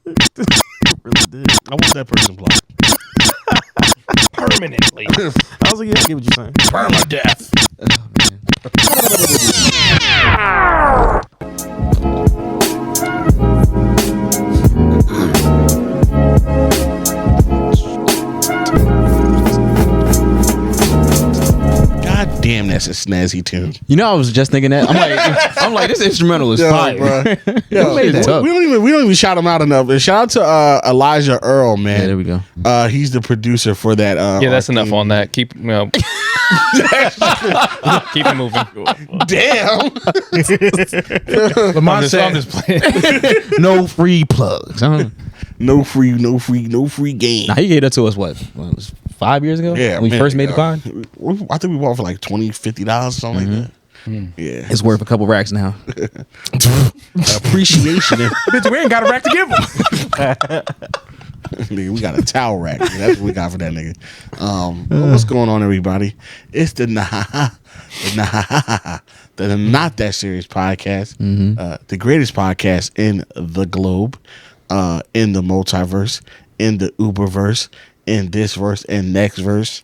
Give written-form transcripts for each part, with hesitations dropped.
Really did. I want that person blocked. Permanently. I was like, yeah, I get what you're saying. Permadeath. God damn, that's a snazzy tune. You know, I was just thinking that. I'm like, this instrumental is fire. Yo, we don't even shout him out enough. Shout out to Elijah Earl, man. Yeah, there we go. He's the producer for that. Yeah, that's enough on that. Keep keep it moving. Damn. I'm just playing. No free plugs. No free game. Nah, he gave that to us, what? It was 5 years ago? Yeah, when we first made the pod? I think we bought it for like $20, $50 or something like that. Yeah, It's worth a couple racks now. Appreciation. Bitch, we ain't got a rack to give him. Nigga, we got a towel rack. That's what we got for that nigga. What's going on, everybody? It's the Not That Serious podcast, the greatest podcast in the globe, in the multiverse, in the Uberverse, in this verse and next verse.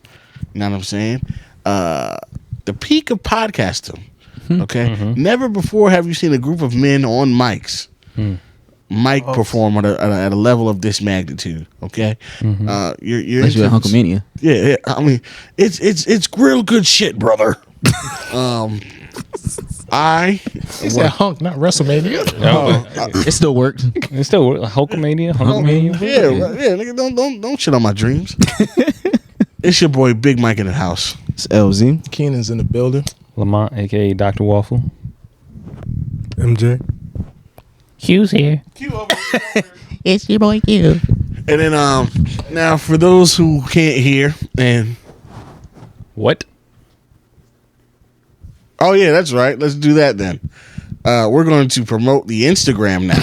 You know what I'm saying? The peak of podcasting. Okay, never before have you seen a group of men on mics. Mic perform at a level of this magnitude. Okay, you're Unless you're at Hunkamania. Yeah, I mean it's real good shit, brother. It's that hunk, not WrestleMania. It still worked. It's still Hulkamania. Yeah, nigga, don't shit on my dreams. It's your boy Big Mike in the house. It's LZ. Keenan's in the building. Lamont, aka Dr. Waffle. MJ. Q's here. Q over here. It's your boy Q. And then now for those who can't hear and What? oh yeah, that's right. Let's do that then. We're going to promote the Instagram now.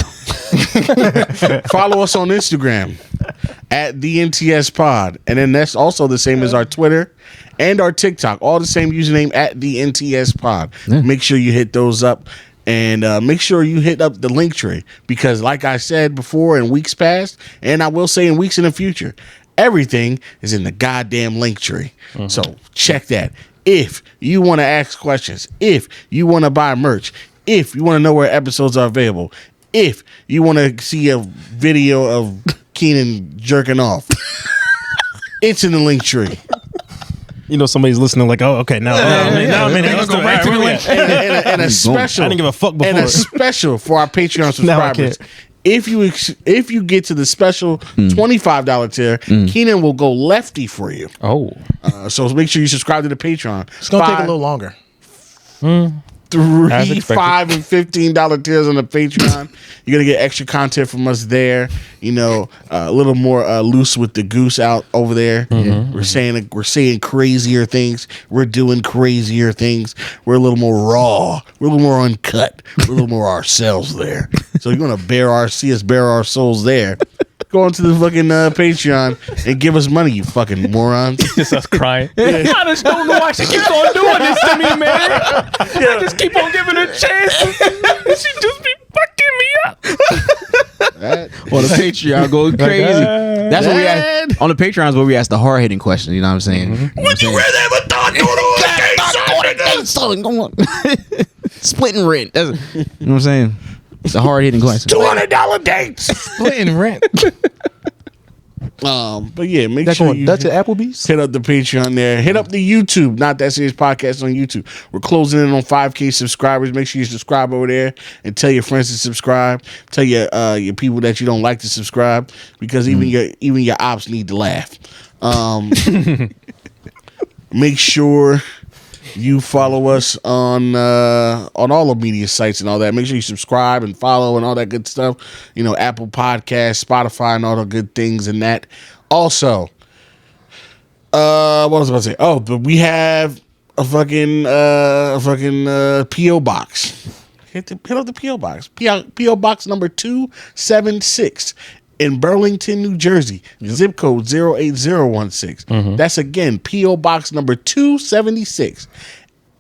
Follow us on Instagram at the NTS Pod, and then that's also the same as our Twitter and our TikTok. All the same username at the NTS Pod. Yeah. Make sure you hit those up, and make sure you hit up the link tree because, like I said before in weeks past, and I will say in weeks in the future, everything is in the goddamn link tree. So check that. If you want to ask questions, if you want to buy merch, if you want to know where episodes are available, if you want to see a video of Keenan jerking off, it's in the link tree. You know somebody's listening like, oh, okay, now let's go right to the link. And a special, I didn't give a fuck before. and a special for our Patreon subscribers. If you get to the special $25 tier, Keenan will go lefty for you. Oh. So make sure you subscribe to the Patreon. It's going to take a little longer. 3, $5, and $15 tiers on the Patreon. You're gonna get extra content from us there. You know, a little more loose with the goose out over there. We're saying crazier things. We're doing crazier things. We're a little more raw. We're a little more uncut. We're a little more ourselves there. So you're gonna see us bare our souls there. Go on to the fucking Patreon and give us money, you fucking morons. Just us crying. I just don't know why she keeps on doing this to me, man. I just keep on giving her a chance. And she just be fucking me up. On the Patreon going crazy. That's what we ask. On the Patreon is where we ask the hard hitting question. You know what I'm saying? Would you rather have a thought Go on. Splitting rent. That's, you know what I'm saying? It's a hard hitting question. $200 dates. Splitting rent. But yeah, make sure you Dutch at Applebee's. hit up the Patreon there. Hit up the YouTube, Not That Serious Podcast on YouTube. We're closing in on 5K subscribers. Make sure you subscribe over there and tell your friends to subscribe. Tell your people that you don't like to subscribe because even your ops need to laugh. Make sure you follow us on all the media sites and all that. Make sure you subscribe and follow and all that good stuff. You know, Apple Podcasts, Spotify, and all the good things and that. Also, what was I about to say? Oh, but we have a fucking PO box. Hit up the PO box. PO box number 276. In Burlington, New Jersey, zip code 08016. That's again P.O. Box number 276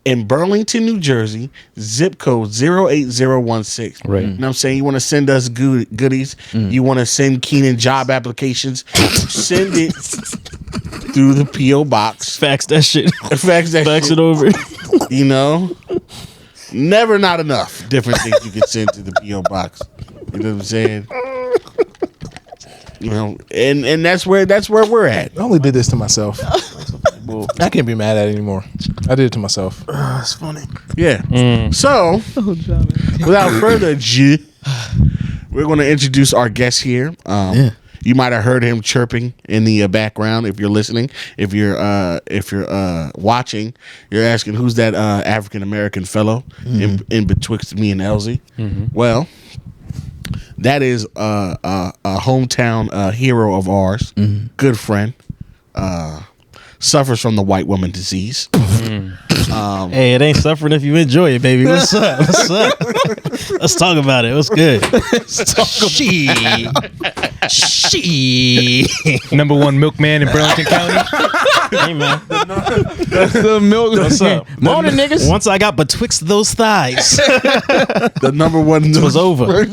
in Burlington, New Jersey, zip code 08016. Right. You know what I'm saying? You want to send us goodies. You want to send Keenan job applications. Send it through the P.O. box. Fax that shit. Fax it over. You know? Never not enough different things you can send to the P.O. box. You know what I'm saying? You know, and that's where we're at. I only did this to myself. I can't be mad at it anymore. I did it to myself. It's funny. Yeah. So, without further ado, we're going to introduce our guest here. You might have heard him chirping in the background if you're listening. If you're watching, you're asking who's that African American fellow in betwixt me and Elsie. Well, that is a hometown hero of ours, good friend. Suffers from the white woman disease. Hey, it ain't suffering if you enjoy it, baby. What's up? What's up? Let's talk about it. What's good? She. Number one milkman in Burlington County. Hey, man. The milk. What's up? Morning, niggas. Once I got betwixt those thighs, The number one it was over.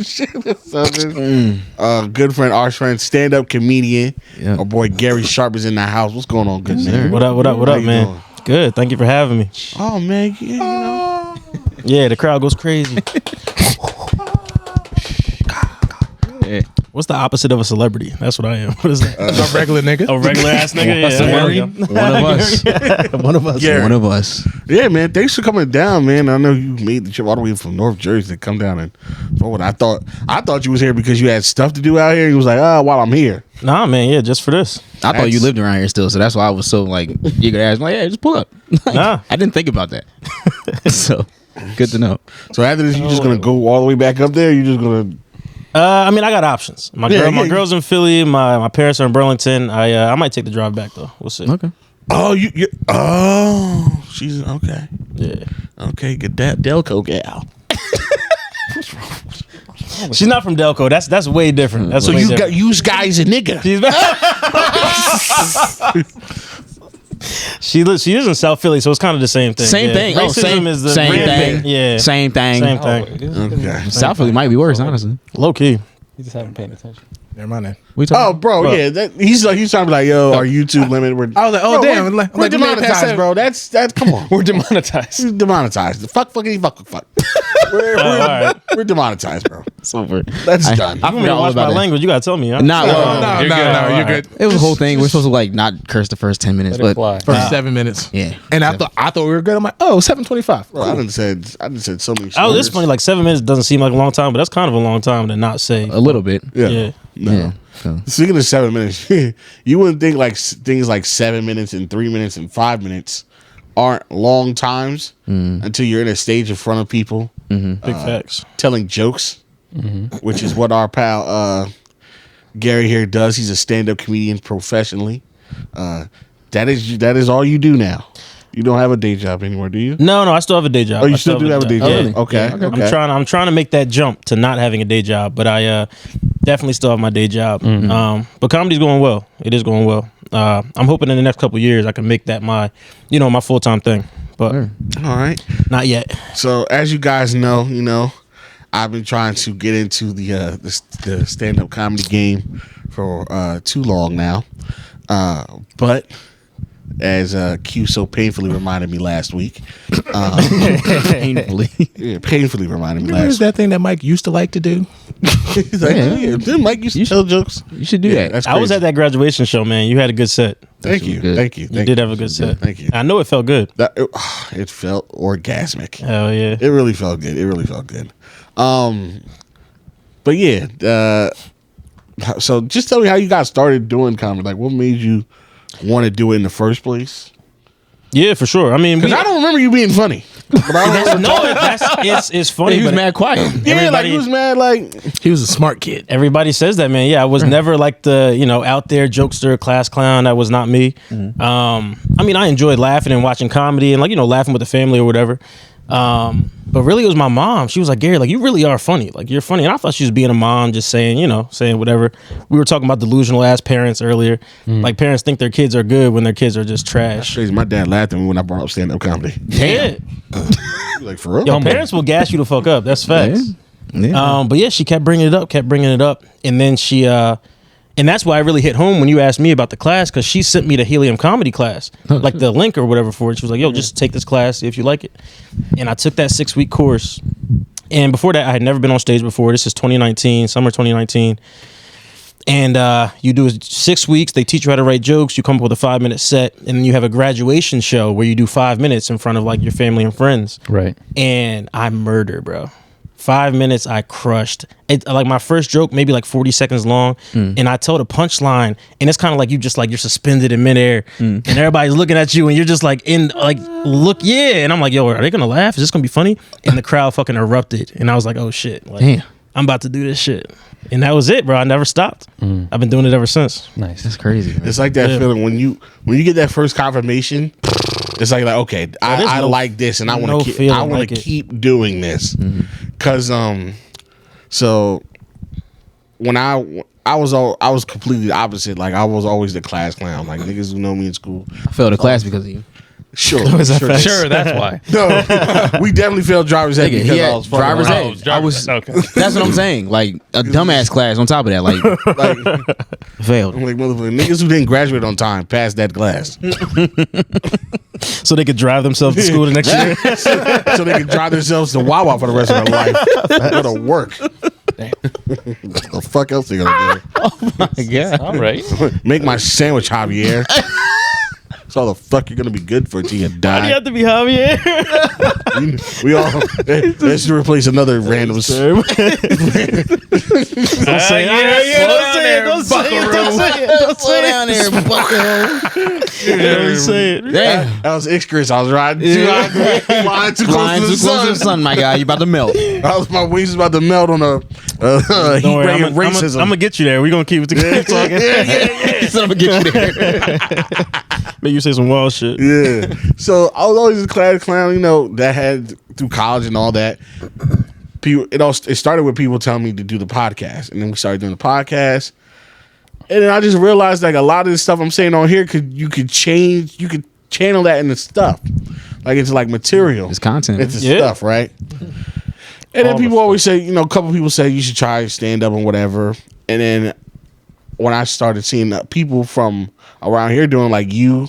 good friend, our friend, stand-up comedian. Yeah. Our boy Gary Sharp is in the house. What's going on, good man? What up, How you man? doing? Good. Thank you for having me. Oh man, yeah, you know. Yeah, the crowd goes crazy. Yeah. What's the opposite of a celebrity? That's what I am. What is that? A regular nigga. A regular ass nigga? Yeah, there we go. One of us. One of us. Gary. One of us. Yeah, man. Thanks for coming down, man. I know you made the trip all the way from North Jersey to come down and forward. I thought you was here because you had stuff to do out here. You was like, while I'm here. Nah, man. Yeah, just for this. I thought you That's- lived around here still, so that's why I was so like eager to ask. Like, yeah, just pull up. Like, Nah. I didn't think about that. So good to know. So after this, you just gonna go all the way back up there? You just gonna? I mean, I got options. My girl's in Philly. My parents are in Burlington. I might take the drive back though. We'll see. Okay. Oh, she's okay. Yeah. Okay, get that Delco gal. She's not from Delco. That's way different. That's So way you different. got use guys a nigga. She is in South Philly, so it's kind of the same thing. Same yeah. thing. Oh, Racism is the same rampant- thing. Yeah. Same thing. Same thing. Okay. South Philly might be worse, honestly. Low key. You just haven't paid attention. Never mind that. We Oh, bro, yeah. He's trying to be like, yo, our YouTube limit. I was like, oh, damn. We're, I'm like, the man passed demonetized, that. bro. That's come on. We're demonetized. We're demonetized. Fuck. We're demonetized, bro. It's over. That's done. I You want me to forgot all watch my about that. language? You gotta tell me. Huh? Nah, well, You're good. it was a whole thing. We're supposed to like not curse the first 10 minutes, Let it but fly. For 7 minutes. yeah. And I thought we were good. I'm like, oh, 7:25. Bro, I done said so many. Oh, it's slurs. funny. Like 7 minutes doesn't seem like a long time, but that's kind of a long time to not say. A little bit. Yeah. Yeah. No. Yeah. So. Speaking of 7 minutes, you wouldn't think like things like 7 minutes and 3 minutes and 5 minutes aren't long times until you're in a stage in front of people Big facts. telling jokes, which is what our pal Gary here does. He's a stand-up comedian professionally. That is all you do now. You don't have a day job anymore, do you? No, I still have a day job. Oh, you I still do have a day job. job? Yeah. Okay. Yeah. Okay. I'm trying to make that jump to not having a day job, but I definitely still have my day job. But comedy's going well. It is going well. I'm hoping in the next couple of years I can make that my full-time thing. But All right. not yet. So as you guys know, I've been trying to get into the stand-up comedy game for too long now. But as Q so painfully reminded me last week, painfully reminded me There's last week. that thing that Mike used to like to do. He's like, didn't Mike used to tell jokes? You should do that. That's I was crazy. at that graduation show, man. You had a good set. Thank you. good. Thank you. You did have a good set. Thank you. I know it felt good. It felt orgasmic. Hell yeah. It really felt good. But yeah, so just tell me how you got started doing comedy. Like, what made you want to do it in the first place? Yeah, for sure. I mean, Because I don't remember you being funny. But I don't remember. it's funny. He was but mad quiet. yeah, like everybody- he was mad. Like, He was a smart kid. Everybody says that, man. Yeah, I was never like the, out there jokester, class clown. That was not me. I mean, I enjoyed laughing and watching comedy and laughing with the family or whatever. But really, it was my mom. She was like, Gary, like, you really are funny. Like, you're funny. And I thought she was being a mom, just saying, saying whatever. We were talking about delusional ass parents earlier. Like, parents think their kids are good when their kids are just trash. That's crazy. My dad laughed at me when I brought up stand-up comedy. Damn. Like, for real? Yo, parents will gas you the fuck up. That's facts. Yeah. But yeah, she kept bringing it up. And then she, and that's why I really hit home when you asked me about the class, because she sent me the Helium comedy class, like the link or whatever for it. She was like, yo, just take this class, see if you like it. And I took that 6-week course. And before that, I had never been on stage before. This is 2019, summer 2019. And you do 6 weeks. They teach you how to write jokes. You come up with a 5-minute set. And then you have a graduation show where you do 5 minutes in front of like your family and friends. Right. And I murdered, bro. 5 minutes, I crushed. It, like my first joke, maybe like 40 seconds long, and I told a punchline, and it's kind of like you're suspended in midair, and everybody's looking at you, and you're just like look, and I'm like, yo, are they gonna laugh? Is this gonna be funny? And the crowd fucking erupted, and I was like, oh shit, like, Damn. I'm about to do this shit, and that was it, bro. I never stopped. I've been doing it ever since. Nice. That's crazy. Man. It's like that feeling when you get that first confirmation. It's like okay, I like this, and I want to keep doing this, because so when I was completely opposite. Like, I was always the class clown. Like, niggas who know me in school. I failed a class because of you. Sure, Sure, that's why. No, we definitely failed driver's ed because I was driver's fucking ed. I was. Okay. That's what I'm saying. Like a dumbass class on top of that. Like like, failed. I'm like, motherfucker, niggas who didn't graduate on time passed that class. So they could drive themselves to school the next year. So they could drive themselves to Wawa for the rest of their life. Go to work. What the fuck else they gonna do? Yeah. All right. Make my sandwich, Javier. That's all the fuck you're gonna be good for till you die. Why do you have to be Javier? We all let's replace another random term. Don't say it. Don't Slow down there, bucko. Don't say it. Damn. That was Icarus. I was riding flying too close to the sun. My guy. You about to melt. My wings was about to melt on a heat ray of racism. I'm gonna get you there. We're gonna keep talking. Son of a get you there. Make you say some wild shit. Yeah. So I was always a class clown, that had through college and all that. It started with people telling me to do the podcast, and then we started doing the podcast. And then I just realized like a lot of the stuff I'm saying on here you could channel that into stuff. Like it's like material. It's content. It's stuff, right? And then people always say, a couple people say you should try stand up and whatever. And then when I started seeing people from around here doing like you,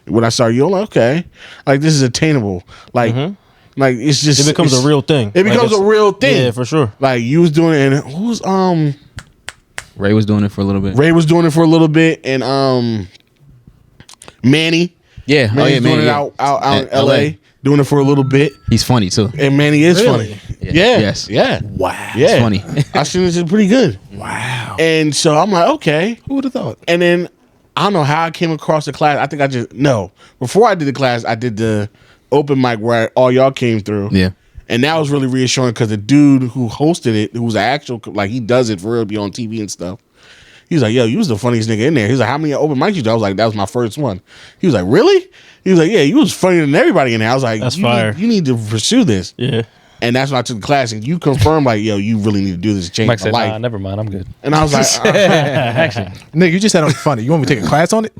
when I started, you're like, okay, like this is attainable. Like, like it's just It becomes a real thing. It becomes a real thing. Yeah, for sure. Like you was doing it, and who's Ray was doing it for a little bit. Ray was doing it for a little bit, and Manny. Yeah, Manny's doing it out in LA, doing it for a little bit. He's funny too. And Manny is funny. Yeah. Yes. Yeah. Wow. Yeah. It's funny. I think this is pretty good. Wow. And so I'm like, okay. Who would have thought? And then I don't know how I came across the class. I think before I did the class, I did the open mic where all y'all came through. Yeah. And that was really reassuring because the dude who hosted it, who was an actual, like he does it for real, be on TV and stuff. He was like, yo, you was the funniest nigga in there. He was like, how many open mics you do? I was like, that was my first one. He was like, really? He was like, yeah, you was funnier than everybody in there. I was like, That's fire. You need to pursue this. Yeah. And that's when I took the class, and you confirmed, like, yo, you really need to do this to change Mike my said, life. nah, never mind. I'm good. And I was like, Actually, Nigga, you just said I'm funny. You want me to take a class on it?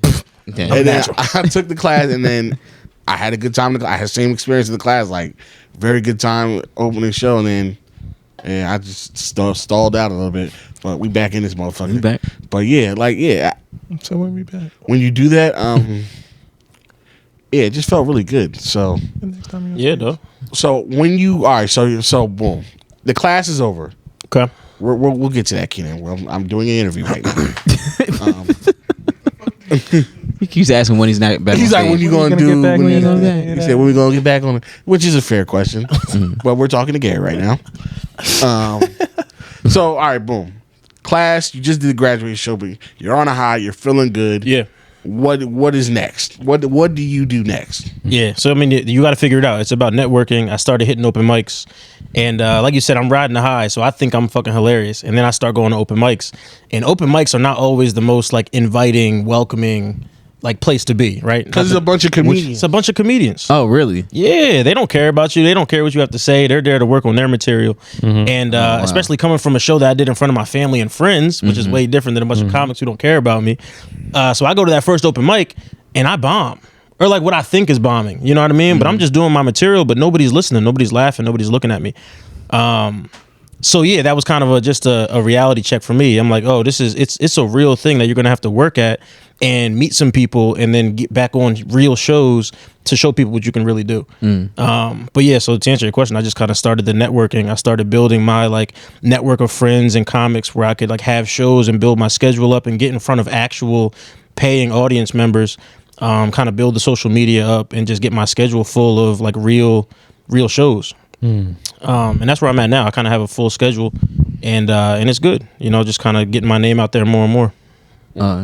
Yeah. and then I took the class, and then I had a good time. I had the same experience in the class, like, very good time opening show, and then I just stalled out a little bit. But we back in this motherfucker. We back. But yeah, like, yeah. So when we back? When you do that, yeah, it just felt really good. So, The next time Yeah, though. so when you, all right, so boom. The class is over. Okay. We'll get to that, Kenan. I'm doing an interview right now. He keeps asking when he's not back. He's on like, when stage. you going to do? back? When When you you gonna gonna get He said, when we going to get back on it? Which is a fair question. But we're talking to Gary right now. So, all right, boom. Class, you just did the graduation show, but you're on a high. You're feeling good. Yeah. What is next? What do you do next? Yeah. So, I mean, you got to figure it out. It's about networking. I started hitting open mics. And like you said, I'm riding the high. So I think I'm fucking hilarious. And then I start going to open mics. And open mics are not always the most like inviting, welcoming like place to be, right? Because it's a bunch of comedians. It's a bunch of comedians. Oh, really? Yeah, they don't care about you. They don't care what you have to say. They're there to work on their material. And especially coming from a show that I did in front of my family and friends, which is way different than a bunch of comics who don't care about me. So I go to that first open mic and I bomb. Or like what I think is bombing. You know what I mean? But I'm just doing my material, but nobody's listening. Nobody's laughing. Nobody's looking at me. So yeah, that was kind of just a reality check for me. I'm like, oh, it's a real thing that you're going to have to work at and meet some people and then get back on real shows to show people what you can really do. But yeah, so to answer your question, I just kind of started the networking. I started building my like network of friends and comics where I could like have shows and build my schedule up and get in front of actual paying audience members, kind of build the social media up and just get my schedule full of like real shows. And that's where I'm at now. I kind of have a full schedule and it's good, you know, just kind of getting my name out there more and more.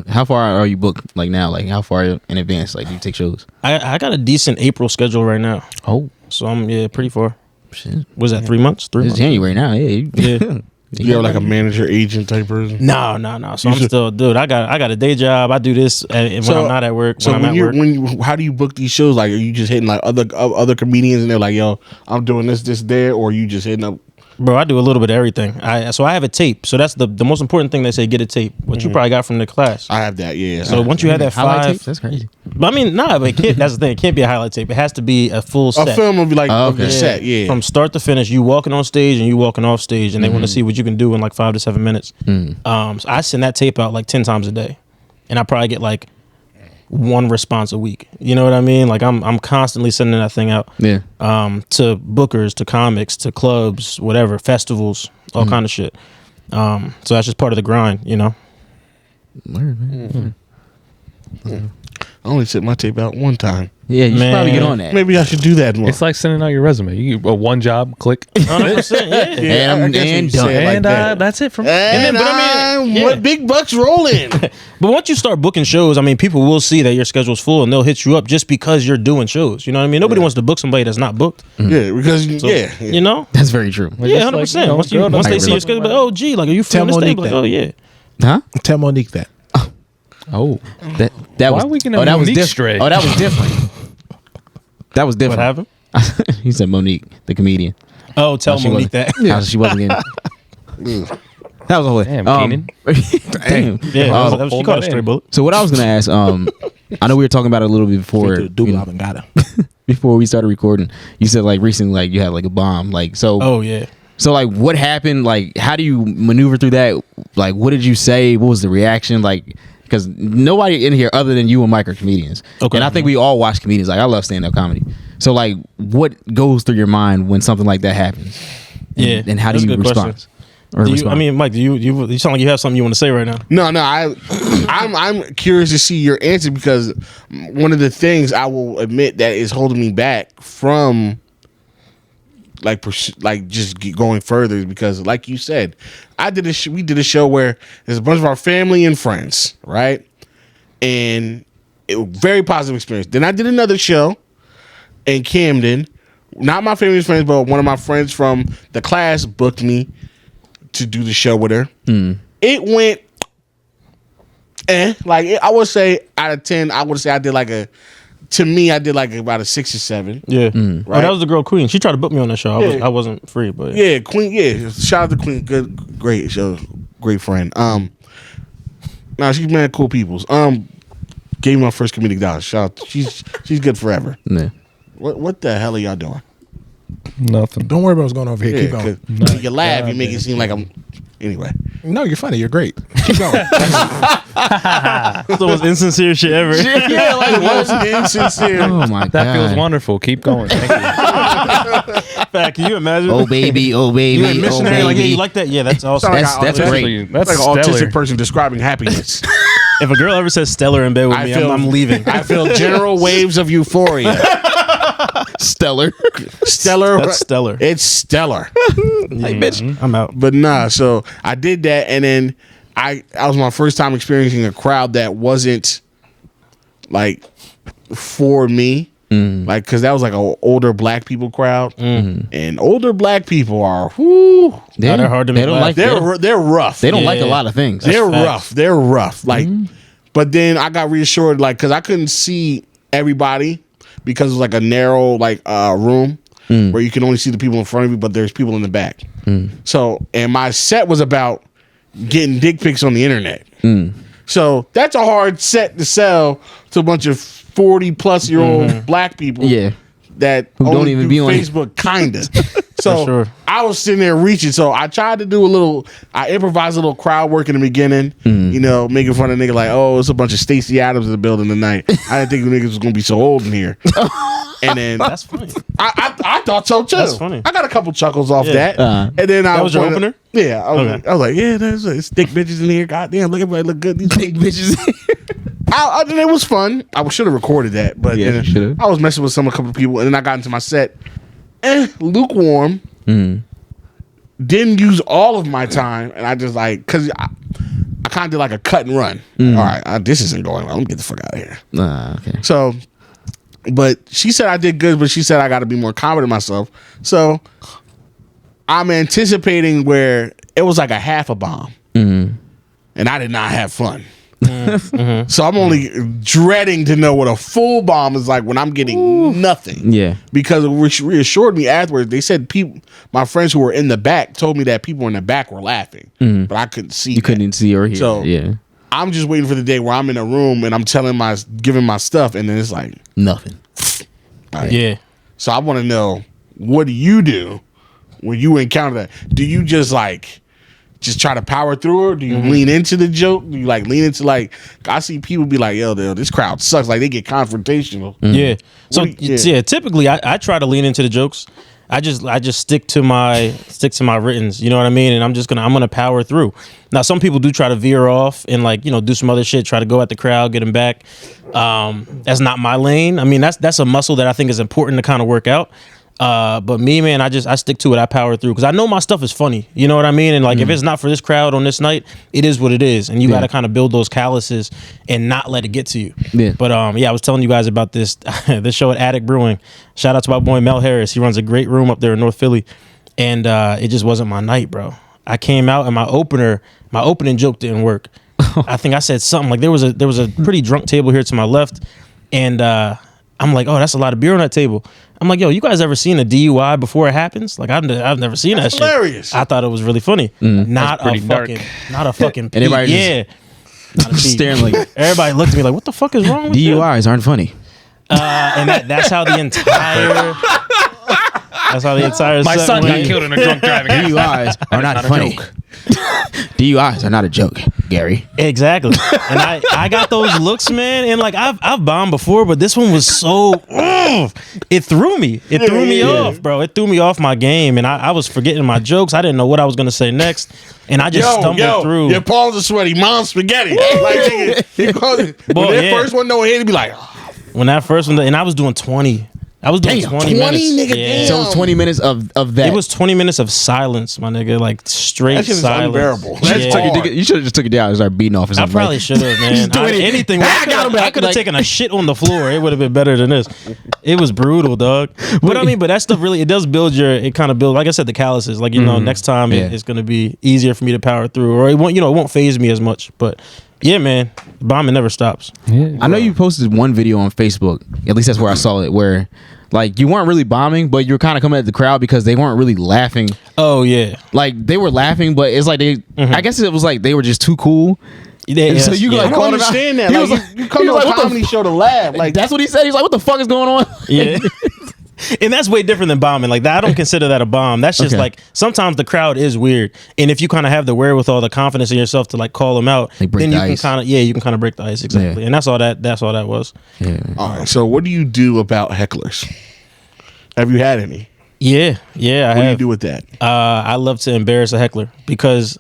How far are you booked like now? Like how far in advance like do you take shows? I got a decent April schedule right now. Oh, so I'm pretty far. shit. Was that 3 months? 3 It's months. January now. Yeah. Yeah. You have like a manager, agent type person. No. So I'm still, dude. I got a day job. I do this when I'm not at work. So when I'm at work. how do you book these shows? Like, are you just hitting like other comedians and they're like, yo, I'm doing this there, or are you just hitting up? Bro, I do a little bit of everything. So I have a tape. So that's the most important thing. They say get a tape, which you probably got from the class. I have that, yeah. So once you have that highlight 5, tapes? That's crazy. but I mean, but it can't, that's the thing. It can't be a highlight tape. It has to be a full set. A film will be like of your set, yeah. From start to finish, you walking on stage and you walking off stage, and they want to see what you can do in like 5 to 7 minutes. So I send that tape out like 10 times a day, and I probably get like 1 response a week. You know what I mean? Like I'm constantly sending that thing out. Yeah. To bookers, to comics, to clubs, whatever, festivals, all kind of shit. So that's just part of the grind, you know. Word, man. I only sent my tape out one time. Yeah, you should Man. probably get on that. Maybe I should do that more. It's like sending out your resume. You get one job, click, 100%, yeah. And I guess and you say done. it like and that. that's it from. And but I mean, yeah. what big bucks rolling. But once you start booking shows, I mean, people will see that your schedule's full and they'll hit you up just because you're doing shows. You know what I mean? Nobody wants to book somebody that's not booked. Yeah, because You know? That's very true. Yeah, 100%. like, you know, once girl once doesn't they see your really- schedule, like, oh, gee, like, are you Tell feeling this thing? Monique Like, that. oh, yeah. Huh? Tell Monique that. Oh, That Why was. are we getting oh, a that was Monique different. stray? Oh, that was different. That was What different. happened? He said Monique, the comedian. Oh, tell she Monique that. wasn't- She wasn't getting. That was the whole thing. Damn, Keenan. Damn. Yeah, that was, she hold caught a that straight in. bullet. So what I was gonna ask, I know we were talking about it a little bit before, before we started recording. You said like recently, like you had like a bomb, like so. Oh, yeah. So like, what happened? Like, how do you maneuver through that? Like, what did you say? What was the reaction? Like, because nobody in here other than you and Mike are comedians. Okay. And I think we all watch comedians. Like, I love stand-up comedy. So like, what goes through your mind when something like that happens? And, Yeah, And how do that's a you good respond? question. I mean, Mike, you sound like you have something you want to say right now. No, I'm curious to see your answer, because one of the things I will admit that is holding me back from like going further is because, like you said, we did a show where there's a bunch of our family and friends, right? And it was a very positive experience. Then I did another show in Camden. Not my family and friends, but one of my friends from the class booked me to do the show with her. It went I would say out of 10, I would say I did like about a 6 or 7. Yeah. Right. Oh, that was the girl Queen. She tried to book me on that show. Yeah. I wasn't free, but Yeah, Queen. Yeah, shout out to Queen. Good, great show, great friend. Now she's mad cool peoples. Gave me my first comedic dollar. Shout out. She's good forever. Yeah. What the hell are y'all doing? Nothing. Don't worry about what's going on over here. Keep going. 'cause when you laugh, you make it seem like I'm. Anyway, No, you're funny. You're great. Keep going. That's the most insincere shit ever. yeah, like the most insincere. Oh my god. That feels wonderful. Keep going. Thank you. Fact, can you imagine? Oh baby, oh You baby, ain't oh missionary, like, yeah, baby. you like that? Yeah, that's awesome. That's great. That's Like an stellar. autistic person describing happiness. If a girl ever says stellar in bed with me, I'm leaving. I feel general waves of euphoria. Stellar. Stellar. That's stellar. It's stellar. Hey, bitch, I'm out. But nah, so I did that, and then I was my first time experiencing a crowd that wasn't like for me. Like, because that was like an older black people crowd, and older black people are They're hard to make They don't laugh. like. they're rough. They don't like a Yeah. lot of things. They're facts. rough. They're rough. Like, But then I got reassured, like, because I couldn't see everybody because it was like a narrow, like, room where you can only see the people in front of you, but there's people in the back. So, and my set was about getting dick pics on the internet. So that's a hard set to sell to a bunch of 40-plus-year-old black people. Yeah. That Who only don't even do be on Facebook, kinda. So sure. I was sitting there reaching. So I tried to do I improvised a little crowd work in the beginning, you know, making fun of nigga like, oh, it's a bunch of Stacey Adams in the building tonight. I didn't think the niggas was gonna be so old in here. And then That's funny. I thought so too. That's funny. I got a couple chuckles off that. And then That was your opener? Yeah. I was Okay. like, yeah, it's thick bitches in here. Goddamn, look, everybody look good. These Big bitches. it was fun. I should have recorded that, but Yeah, then should've. I was messing with a couple of people, and then I got into my set. Lukewarm. Didn't use all of my time, and I just like because I kind of did like a cut and run. All right, this isn't going well. Let me get the fuck out of here. Okay. So, but she said I did good, but she said I got to be more confident in myself. So I'm anticipating where it was like a half a bomb, and I did not have fun. So I'm only dreading to know what a full bomb is like when I'm getting nothing. Yeah. Because it reassured me afterwards. They said my friends who were in the back told me that people in the back were laughing, but I couldn't see. You couldn't see or hear. So yeah. I'm just waiting for the day where I'm in a room and I'm giving my stuff, and then it's like Nothing. all right. Yeah. So I want to know, what do you do when you encounter that? Do you just try to power through it? Do you lean into the joke? Do you lean into I see people be like, yo, this crowd sucks. Like they get confrontational. Yeah. So Yeah. typically I try to lean into the jokes. I just stick to my writtens, you know what I mean? And I'm gonna power through. Now some people do try to veer off and do some other shit, try to go at the crowd, get them back. That's not my lane. I mean, that's a muscle that I think is important to kind of work out. But me, man, I stick to it. I power through because I know my stuff is funny. You know what I mean? And if it's not for this crowd on this night, it is what it is. And you got to kind of build those calluses and not let it get to you. Yeah. But I was telling you guys about this this show at Attic Brewing. Shout out to my boy Mel Harris. He runs a great room up there in North Philly. And it just wasn't my night, bro. I came out and my opening joke didn't work. I think I said something like there was a pretty drunk table here to my left, and I'm like, oh, that's a lot of beer on that table. I'm like, yo, you guys ever seen a DUI before it happens? Like, I've never seen that hilarious. shit. I thought it was really funny. Not a fucking And everybody yeah. Not a peep. Staring like Everybody looked at me like, what the fuck is wrong with you? DUIs aren't funny. And that's how the entire My set son got went. killed in a drunk driving accident. DUIs are not funny. DUIs are not a joke, Gary. Exactly. And I got those looks, man. And I've bombed before, but this one was so it threw me. It threw me off, bro. It threw me off my game, and I was forgetting my jokes. I didn't know what I was gonna say next, and I just stumbled through. Your palms are sweaty. Mom's spaghetti. When that first one don't hit, he'd be like, When that first one, and I was doing 20. I was doing 20 minutes. nigga, damn. So it was 20 minutes of that. It was 20 minutes of silence, my nigga. Like straight That shit is silence. unbearable. Yeah. You should have just took it down and started beating off or I something. probably should have, man. Anything. I could have taken a shit on the floor. It would have been better than this. It was brutal, dog. But I mean, but that stuff really, it does build it kind of builds, like I said, the calluses. Like, next time it's going to be easier for me to power through, or it won't phase me as much. But yeah, man, bombing never stops. Yeah. I know you posted one video on Facebook. At least that's where I saw it, where you weren't really bombing, but you were kind of coming at the crowd because they weren't really laughing. Oh yeah, They were laughing, but it's like they. I guess it was like they were just too cool. Yeah, So you I don't called him out. understand that. He was You come he to was a like, what the comedy show to laugh. That's what he said. He's like, "What the fuck is going on?" yeah. And that's way different than bombing. Like that, I don't consider that a bomb. That's just Okay. sometimes the crowd is weird, and if you kind of have the wherewithal, the confidence in yourself to call them out, Like break then the you can ice. you can kind of break the ice exactly. And that's all that was. Yeah. All right. So what do you do about hecklers? Have you had any? Yeah, I What do you have. do with that? I love to embarrass a heckler because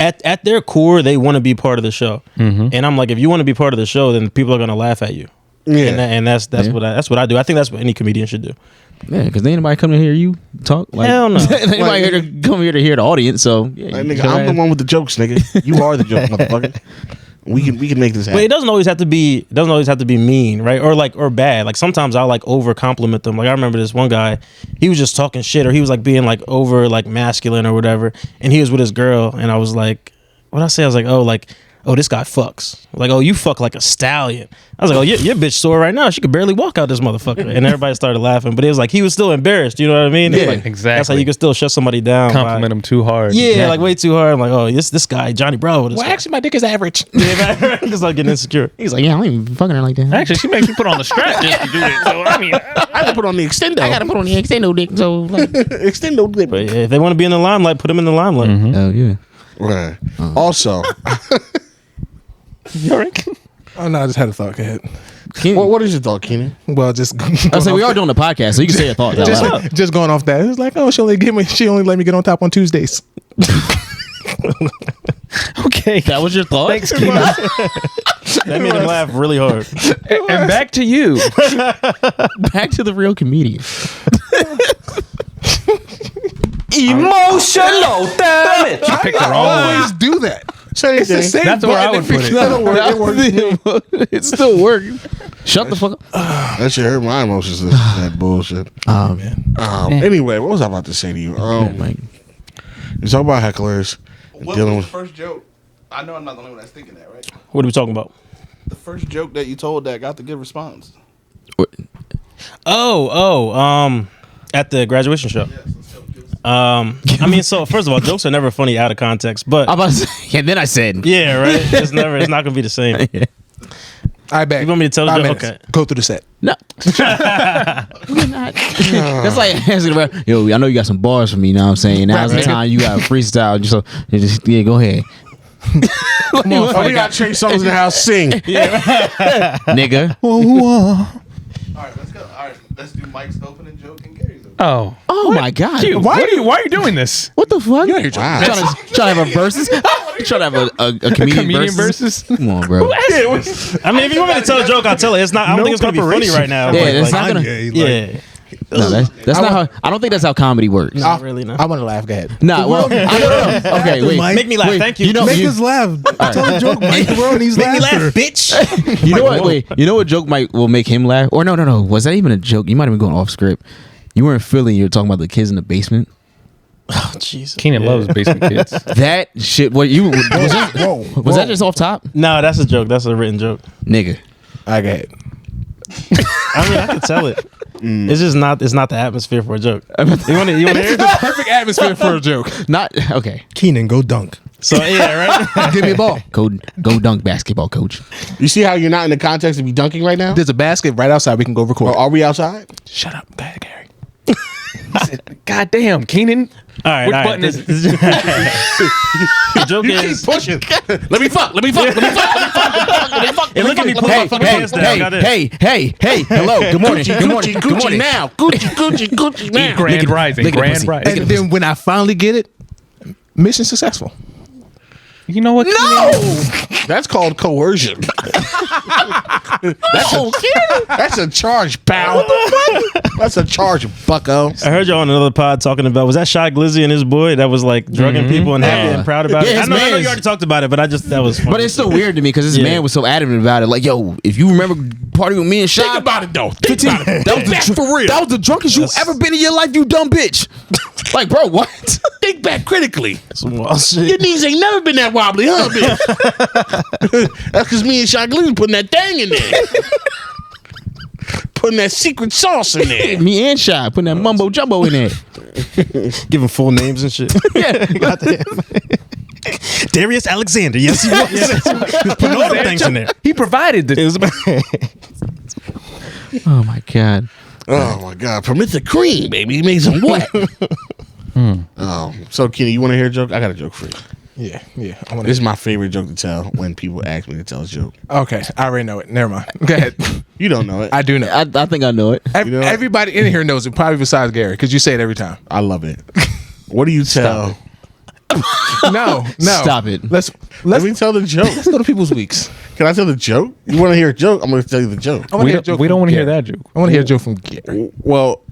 at their core they want to be part of the show, and I'm like, if you want to be part of the show, then people are gonna laugh at you. Yeah. And that's what I do. I think that's what any comedian should do. Yeah, because ain't nobody come to hear you talk. Hell no. Ain't nobody here to come here to hear the audience. So yeah, Like, nigga, I'm the one with the jokes, nigga. You are the joke, motherfucker. We can make this happen. But it doesn't always have to be mean, right? Or bad. Like sometimes I'll over compliment them. Like I remember this one guy, he was just talking shit, or he was being over masculine or whatever, and he was with his girl, and I was like, what'd I say? I was like, oh, oh, this guy fucks. Like, oh, you fuck like a stallion. I was like, oh, your bitch sore right now. She could barely walk out this motherfucker. And everybody started laughing. But it was like, he was still embarrassed. You know what I mean? Yeah, like, exactly. That's how you can still shut somebody down. Compliment him too hard. Yeah, like way too hard. I'm like, oh, this guy, Johnny Bravo. Well, actually, my dick is average. Yeah, just like getting insecure. He's like, yeah, I don't even fucking her like that. Actually, she makes me put on the strap just to do it. So I mean, I had to put on the extendo. I gotta put on the extendo dick. So like, extendo dick. But yeah, if they want to be in the limelight, put them in the limelight. Oh yeah. Right. Also, You all right? Oh no, I just had a thought. Go ahead. what is your thought, Keenan? Well, just I was like, we are doing the podcast, so you can say your thoughts out loud. just going off that. It was like, oh, she only let me get on top on Tuesdays. okay. That was your thought? Thanks, Keenan. That made him laugh really hard. And back to you. Back to the real comedian. Emotional damage. You picked the wrong one. Always do that. Say It's the anything. same That's where I button would put it. It works. It's still working. Shut the fuck up. That shit hurt my emotions. That bullshit. Oh man. Anyway, what was I about to say to you? Like, You talk about hecklers. What dealing was with the first joke? I know I'm not the only one that's thinking that, right? What are we talking about? The first joke that you told that got the good response. At the graduation show. I mean, so first of all, jokes are never funny out of context, but I'm about to say, and then I said, yeah, right. It's not gonna be the same. I bet. You want me to tell the 5 joke? minutes. Okay. Go through the set. no. We're not. That's like asking about, yo, I know you got some bars for me, you know what I'm saying? Now's the time you got freestyle. So yeah, go ahead. Come on, we got Trey Songz in the house. Sing. Nigga. All right, let's go. All right, let's do Mike's opening joke and Gary's opening. Oh. Oh my God. Dude, why are you doing this? What the fuck? Wow. Trying to have a versus? Trying to have a comedian versus? Come on, bro. I mean, if you want me to tell a joke, I'll tell it. It's not. I don't think it's gonna be funny right now. Yeah, but, that's not gonna. Yeah. No, that's not how. I don't think that's how comedy works. Not really. No. I want to laugh. Go ahead. Nah, well, okay, wait. Make me laugh. Wait, Thank you. You know, Make us laugh. Tell a joke, Mike. The world needs laughter. bitch. you know what? Wait, you know what joke will make him laugh? Or no. Was that even a joke? You might have been going off script. You weren't feeling. You were talking about the kids in the basement. Oh Jesus. Keenan loves basement kids. That shit. What you was that just off top, No, that's a joke. That's a written joke. nigga? I go ahead. I mean, I can tell it. It's just not. It's not the atmosphere for a joke. You want to hear it? Perfect atmosphere for a joke. Not okay. Keenan, go dunk. So yeah, right. Give me a ball. Go dunk basketball, coach. You see how you're not in the context of be dunking right now? There's a basket right outside. We can go record. Or are we outside? Shut up. Go ahead, Gary. God damn, Keenan. All right. Which all right. button is The joke is. Pushing. Let me fuck. And look at me pull my fucking pants down. Got it. Hey, hello, good morning, good morning, good morning. now. Gucci now. Grand Rising. look at Grand pussy. Rising. And then when I finally get it, mission successful. You know what? Keenan? That's called coercion. That's a charge, pal. That's a charge, bucko. I heard y'all on another pod talking about, was that Shy Glizzy and his boy that was like drugging people and happy and proud about it? Yeah, I know his you man's- already talked about it, but that was funny. But it's still weird to me because this Yeah. man was so adamant about it. Like, yo, if you remember partying with me and Shy, Think about it, though. Think 15, about it. that was That's the for real. That was the drunkest you ever been in your life, you dumb bitch. Like, bro, what? Think back critically. some wild shit. Your knees ain't never been that wobbly, huh, bitch? That's because me and Shy Glizzy putting that thing in there. Putting that secret sauce in there. Me and Shy putting that mumbo jumbo in there. Giving full names and shit. Yeah. Darius Alexander. Yes, he was. He was putting all the things in there. He provided the. It was Oh my God. Oh, my God. Permit the cream, baby. He made some wet. Oh, so, Kenny, you want to hear a joke? I got a joke for you. Yeah. This is my favorite joke to tell when people ask me to tell a joke. Okay, I already know it. Never mind. Go ahead. You don't know it. I do know. I think I know it. You know what? Everybody in here knows it, probably besides Gary, because you say it every time. I love it. What do you tell? No. Stop it. Let's Let me tell the joke. let's go to people's weeks. Can I tell the joke? You want to hear a joke? I'm going to tell you the joke. I want to hear a joke. We don't from want to hear Gary. that joke. I want to hear a joke from Gary. Well,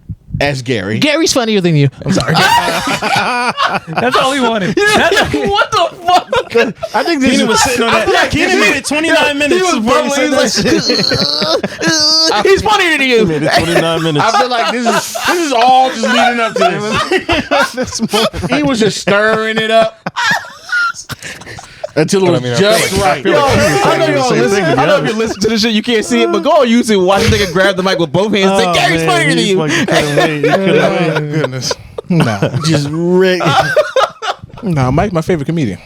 ask Gary. Gary's funnier than you. I'm sorry. That's all he wanted. What the fuck? I think this Keenan is was sitting on that. Keenan made it 29 minutes. He was before he said that shit. He's funnier than you. Made it 29 minutes. I feel like this is all just leading up to this. He was just stirring it up. until it was just right. I know if you listen to this shit, you can't see it, but go on YouTube and watch this nigga grab the mic with both hands and say, Gary's funnier than you. Oh, goodness. Nah. Just Rick. Nah, Mike's my favorite comedian.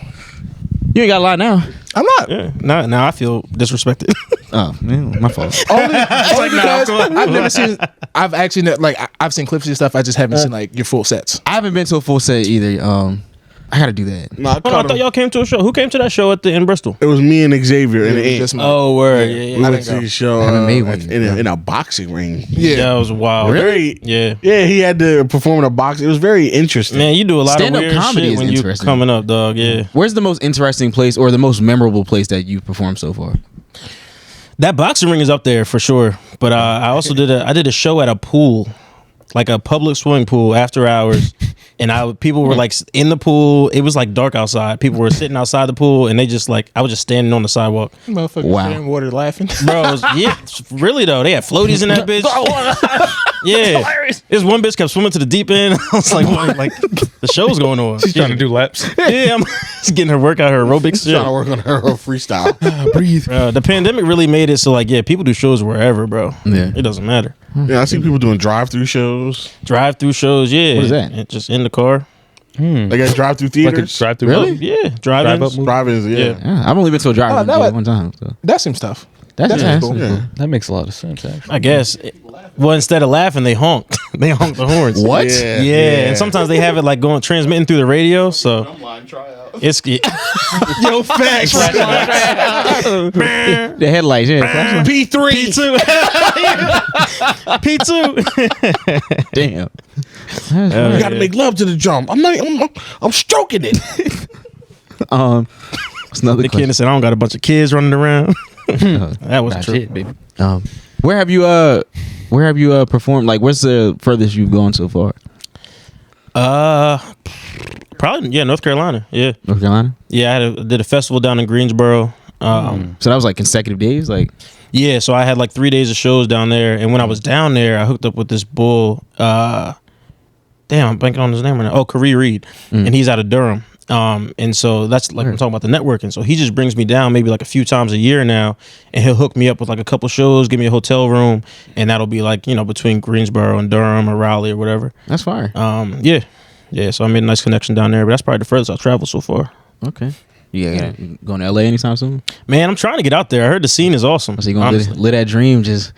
You ain't got a lot now. I'm not. Yeah. Now I feel disrespected. Oh, man, my fault. Only because I've never seen. I've seen clips of your stuff. I just haven't seen like your full sets. I haven't been to a full set either. I gotta do that. No, I thought y'all came to a show. Who came to that show in Bristol? it was me and Xavier and Yeah, Ant. just my- Oh, word. Yeah. We went to the show I haven't made one. in a boxing ring. Yeah. That was wild. Very, Yeah. yeah, he had to perform in a box. It was very interesting. Man, you do a lot Stand-up of weird comedy shit is when you interesting. coming up, dog. Yeah. Where's the most interesting place or the most memorable place that you've performed so far? That boxing ring is up there for sure. But I also did a show at a pool, like a public swimming pool after hours. And people were like in the pool. It was like dark outside. People were sitting outside the pool, and they just like I was just standing on the sidewalk. Motherfuckers Wow. in water laughing. Bro, really though, they had floaties in that bitch. Yeah, this one bitch kept swimming to the deep end. I was like, what? Like the show's going on. She's trying to do laps. Yeah, I'm just getting her workout, her aerobics. Trying to work on her freestyle. Breathe. The pandemic really made it so like people do shows wherever, bro. Yeah. It doesn't matter. Yeah, I see people doing drive-through shows. Drive-through shows, yeah. What is that? And just in the car. They got drive-through Like a theaters. drive-through. Really? Yeah, drive-ins. Drive-up movie? Drive-ins, yeah. Yeah. Yeah, I've only been to a drive-in that was- one time. So. That seems tough. That's cool. cool. Yeah. That makes a lot of sense, actually. I guess. Well, instead of laughing, they honked. They honked the horns. What? Yeah, and sometimes they have it like transmitting through the radio, so Drumline tryout. it's Yo, facts. The headlights, yeah. P3. P2. Damn. You got to make love to the drum. I'm stroking it. What's another The question? kid said, "I don't got a bunch of kids running around." That was That's true. it, baby. Where have you performed? Like, where's the furthest you've gone so far? Probably North Carolina. Yeah, North Carolina. yeah. I did a festival down in Greensboro. So that was like consecutive days. Like, Yeah, so I had like 3 days of shows down there, and when I was down there, I hooked up with this bull. Damn, I'm blanking on his name right now. Oh, Karee Reed, and he's out of Durham. And so that's like I'm talking about the networking. So he just brings me down maybe like a few times a year now, and he'll hook me up with like a couple shows, give me a hotel room, and that'll be like between Greensboro and Durham or Raleigh or whatever. that's fire. Yeah. So I made a nice connection down there, but that's probably the furthest I've traveled so far. Okay. Yeah. Going to LA anytime soon? Man, I'm trying to get out there. I heard the scene is awesome. So you gonna honestly. live that dream? Just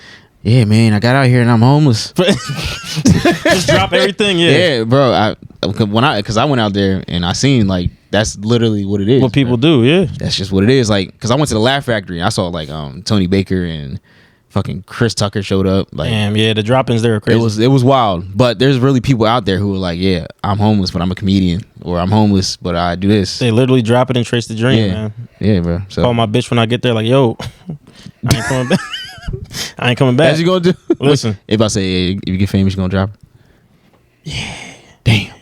man, I got out here and I'm homeless. Just drop everything. Yeah, bro. Because I went out there and I seen like that's literally what it is. What people bro. do, yeah. That's just what it is. Like, because I went to the Laugh Factory and I saw like Tony Baker and fucking Chris Tucker showed up. Like, Damn, yeah, the drop-ins there are crazy. it was wild. But there's really people out there who are like, yeah, I'm homeless, but I'm a comedian, or I'm homeless, but I do this. They literally drop it and trace the dream, Yeah, man. yeah, bro. So Call my bitch when I get there, like, yo, I ain't coming back. I ain't coming back. As you gonna do? Listen. If I say if you get famous, you gonna drop her? Yeah. Damn.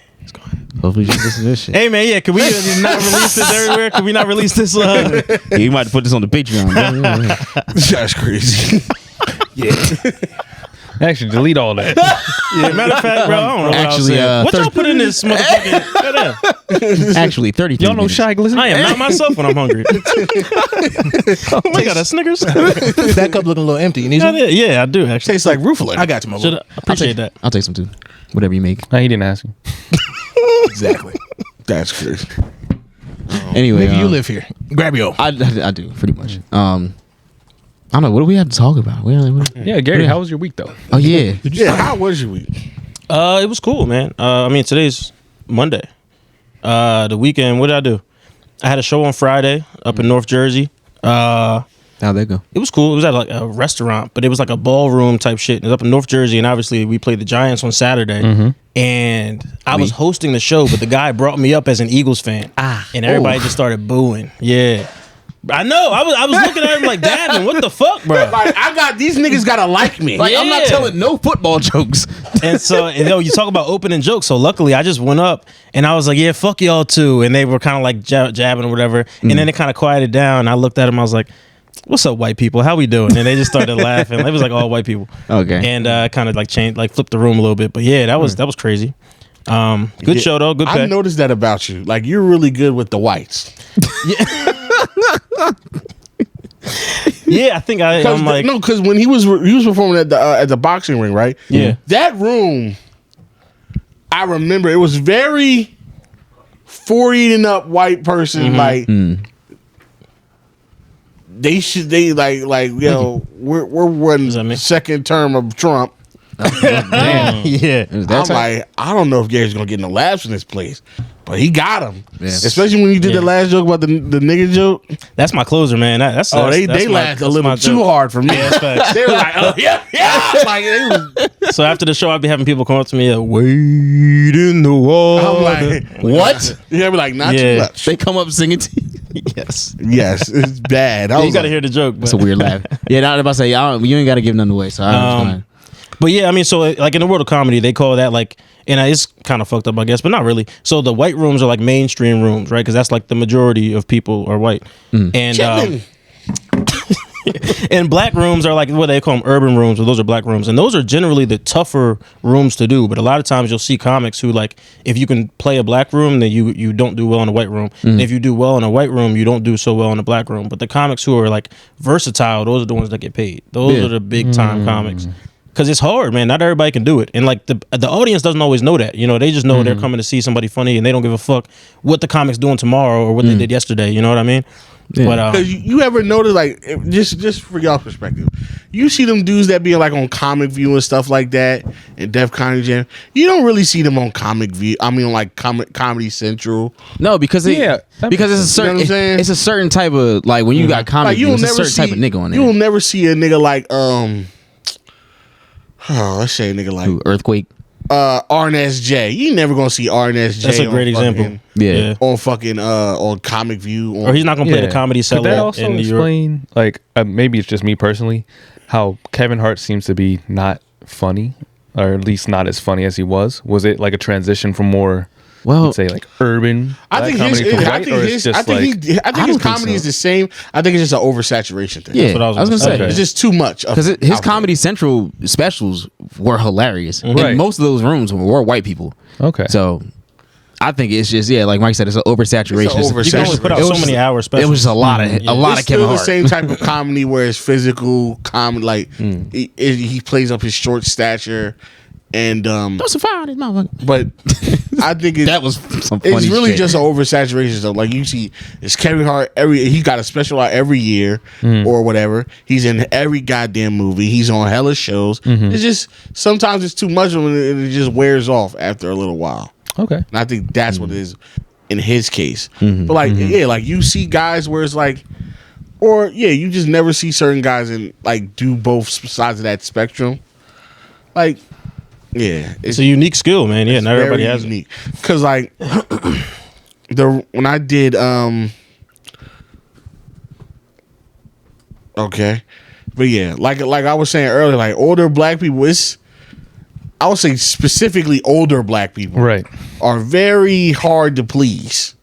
Hopefully you listen to this shit. Hey man, yeah, can we not release this everywhere? Can we not release this? Yeah, you might put this on the Patreon. That's crazy. Actually, delete all that. Yeah, matter of fact, bro, I don't know what Actually, I was saying. What y'all put in this motherfucking? Actually, 33 Y'all know minutes. Shy Glizzy? I am not myself when I'm hungry. Oh my god, a Snickers? That cup looking a little empty. You need some? Yeah, I do actually. Tastes like Rufalin. I got you, my boy. Should appreciate that. I'll take some too. Whatever you make. Nah, he didn't ask you. Exactly. That's crazy. Anyway, Nigga, you live here. Grab your. I do pretty much. I don't know. What do we have to talk about? Yeah, Gary, how was your week, though? Oh yeah. Yeah, how was your week? It was cool, man. I mean, today's Monday. The weekend, what did I do? I had a show on Friday up in North Jersey. How'd that go? It was cool. It was at like a restaurant, but it was like a ballroom type shit. It was up in North Jersey, and obviously we played the Giants on Saturday. And I was hosting the show, but the guy brought me up as an Eagles fan, and everybody just started booing. Yeah, I know. I was looking at him like, Davin, what the fuck, bro? Like, these niggas gotta like me. Like, I'm not Yeah. telling no football jokes. And so, you talk about opening jokes. So luckily, I just went up and I was like, yeah, fuck y'all too. And they were kind of like jabbing or whatever. And then it kind of quieted down. I looked at them. I was like, what's up, white people? How we doing? And they just started laughing. It was like all white people. Okay. And kind of like changed, like flipped the room a little bit. But yeah, that was crazy. Good show though. Good I pay. noticed that about you. Like you're really good with the whites. Yeah, I think I'm like because when he was performing at the boxing ring, right? Yeah. That room, I remember it was very 40 and up white person. Like they like yo, we're one second term of Trump. damn. Yeah. I'm like, I don't know if Gary's gonna get no laughs in this place, but he got him. Yeah. Especially when you did the last joke about the nigga joke. That's my closer, man. That's they laughed a little too hard for me. Yeah, that's facts. They were like, oh yeah. Like it was. So after the show, I'd be having people come up to me, wait in the water. I'm like, What? Yeah, be like, not too much. They come up singing to you. Yes. Yes, it's bad. You got to hear the joke. It's a weird laugh. Yeah, now I'm about to say, you ain't got to give nothing away. So I understand. But yeah, I mean, so like in the world of comedy, they call that like, and it's kind of fucked up, I guess, but not really. So the white rooms are like mainstream rooms, right? Because that's like the majority of people are white. And and black rooms are like what they call them, urban rooms, or those are black rooms, and those are generally the tougher rooms to do. But a lot of times you'll see comics who like, if you can play a black room, then you don't do well in a white room. And if you do well in a white room, you don't do so well in a black room. But the comics who are like versatile, those are the ones that get paid. Those are the big time comics. Because it's hard, man. Not everybody can do it. And like the audience doesn't always know that. You know, they just know they're coming to see somebody funny and they don't give a fuck what the comic's doing tomorrow or what they did yesterday. You know what I mean? Yeah. But because you ever notice, like, just for y'all perspective, you see them dudes that be like on Comic View and stuff like that, and Def Comedy Jam. You don't really see them on Comic View. I mean, like Comedy Central. No, because it's a certain, you know what I'm saying? It's a certain type of like when you got Comic View, it's a certain type of nigga on there. You will never see a nigga like let's say a nigga like Earthquake. RNSJ. You ain't never gonna see RNSJ. That's a great example. Yeah. On fucking on Comic View. Or he's not gonna play the Comedy Cellar. Could that also in New explain, like, maybe it's just me personally, how Kevin Hart seems to be not funny, or at least not as funny as he was? Was it like a transition from more, let's say, like urban? I think his comedy is the same. I think it's just an oversaturation thing. Yeah, That's what I was gonna say. Okay. It's just too much. Because his Comedy Central specials were hilarious, Right. and most of those rooms were white people. Okay. So I think it's just like Mike said, it's an oversaturation. You can only put out so many hours specials. It was just a lot of It's Kevin still Hart. the same type of comedy where it's physical comedy. Like he plays up his short stature, and What's the fire on this motherfucker? but I think That was some funny it's really shit. just an oversaturation stuff. Like you see, it's Kevin Hart he got a special out every year or whatever. He's in every goddamn movie. He's on hella shows. It's just sometimes it's too much of it and it just wears off after a little while. Okay. And I think that's what it is in his case. But like like you see guys where it's like, or you just never see certain guys in like do both sides of that spectrum. Like. Yeah, It's a unique skill, man. Yeah, not everybody has unique. Because like when I did okay, but yeah, like I was saying earlier, like older black people, I would say specifically older black people, Right. are very hard to please.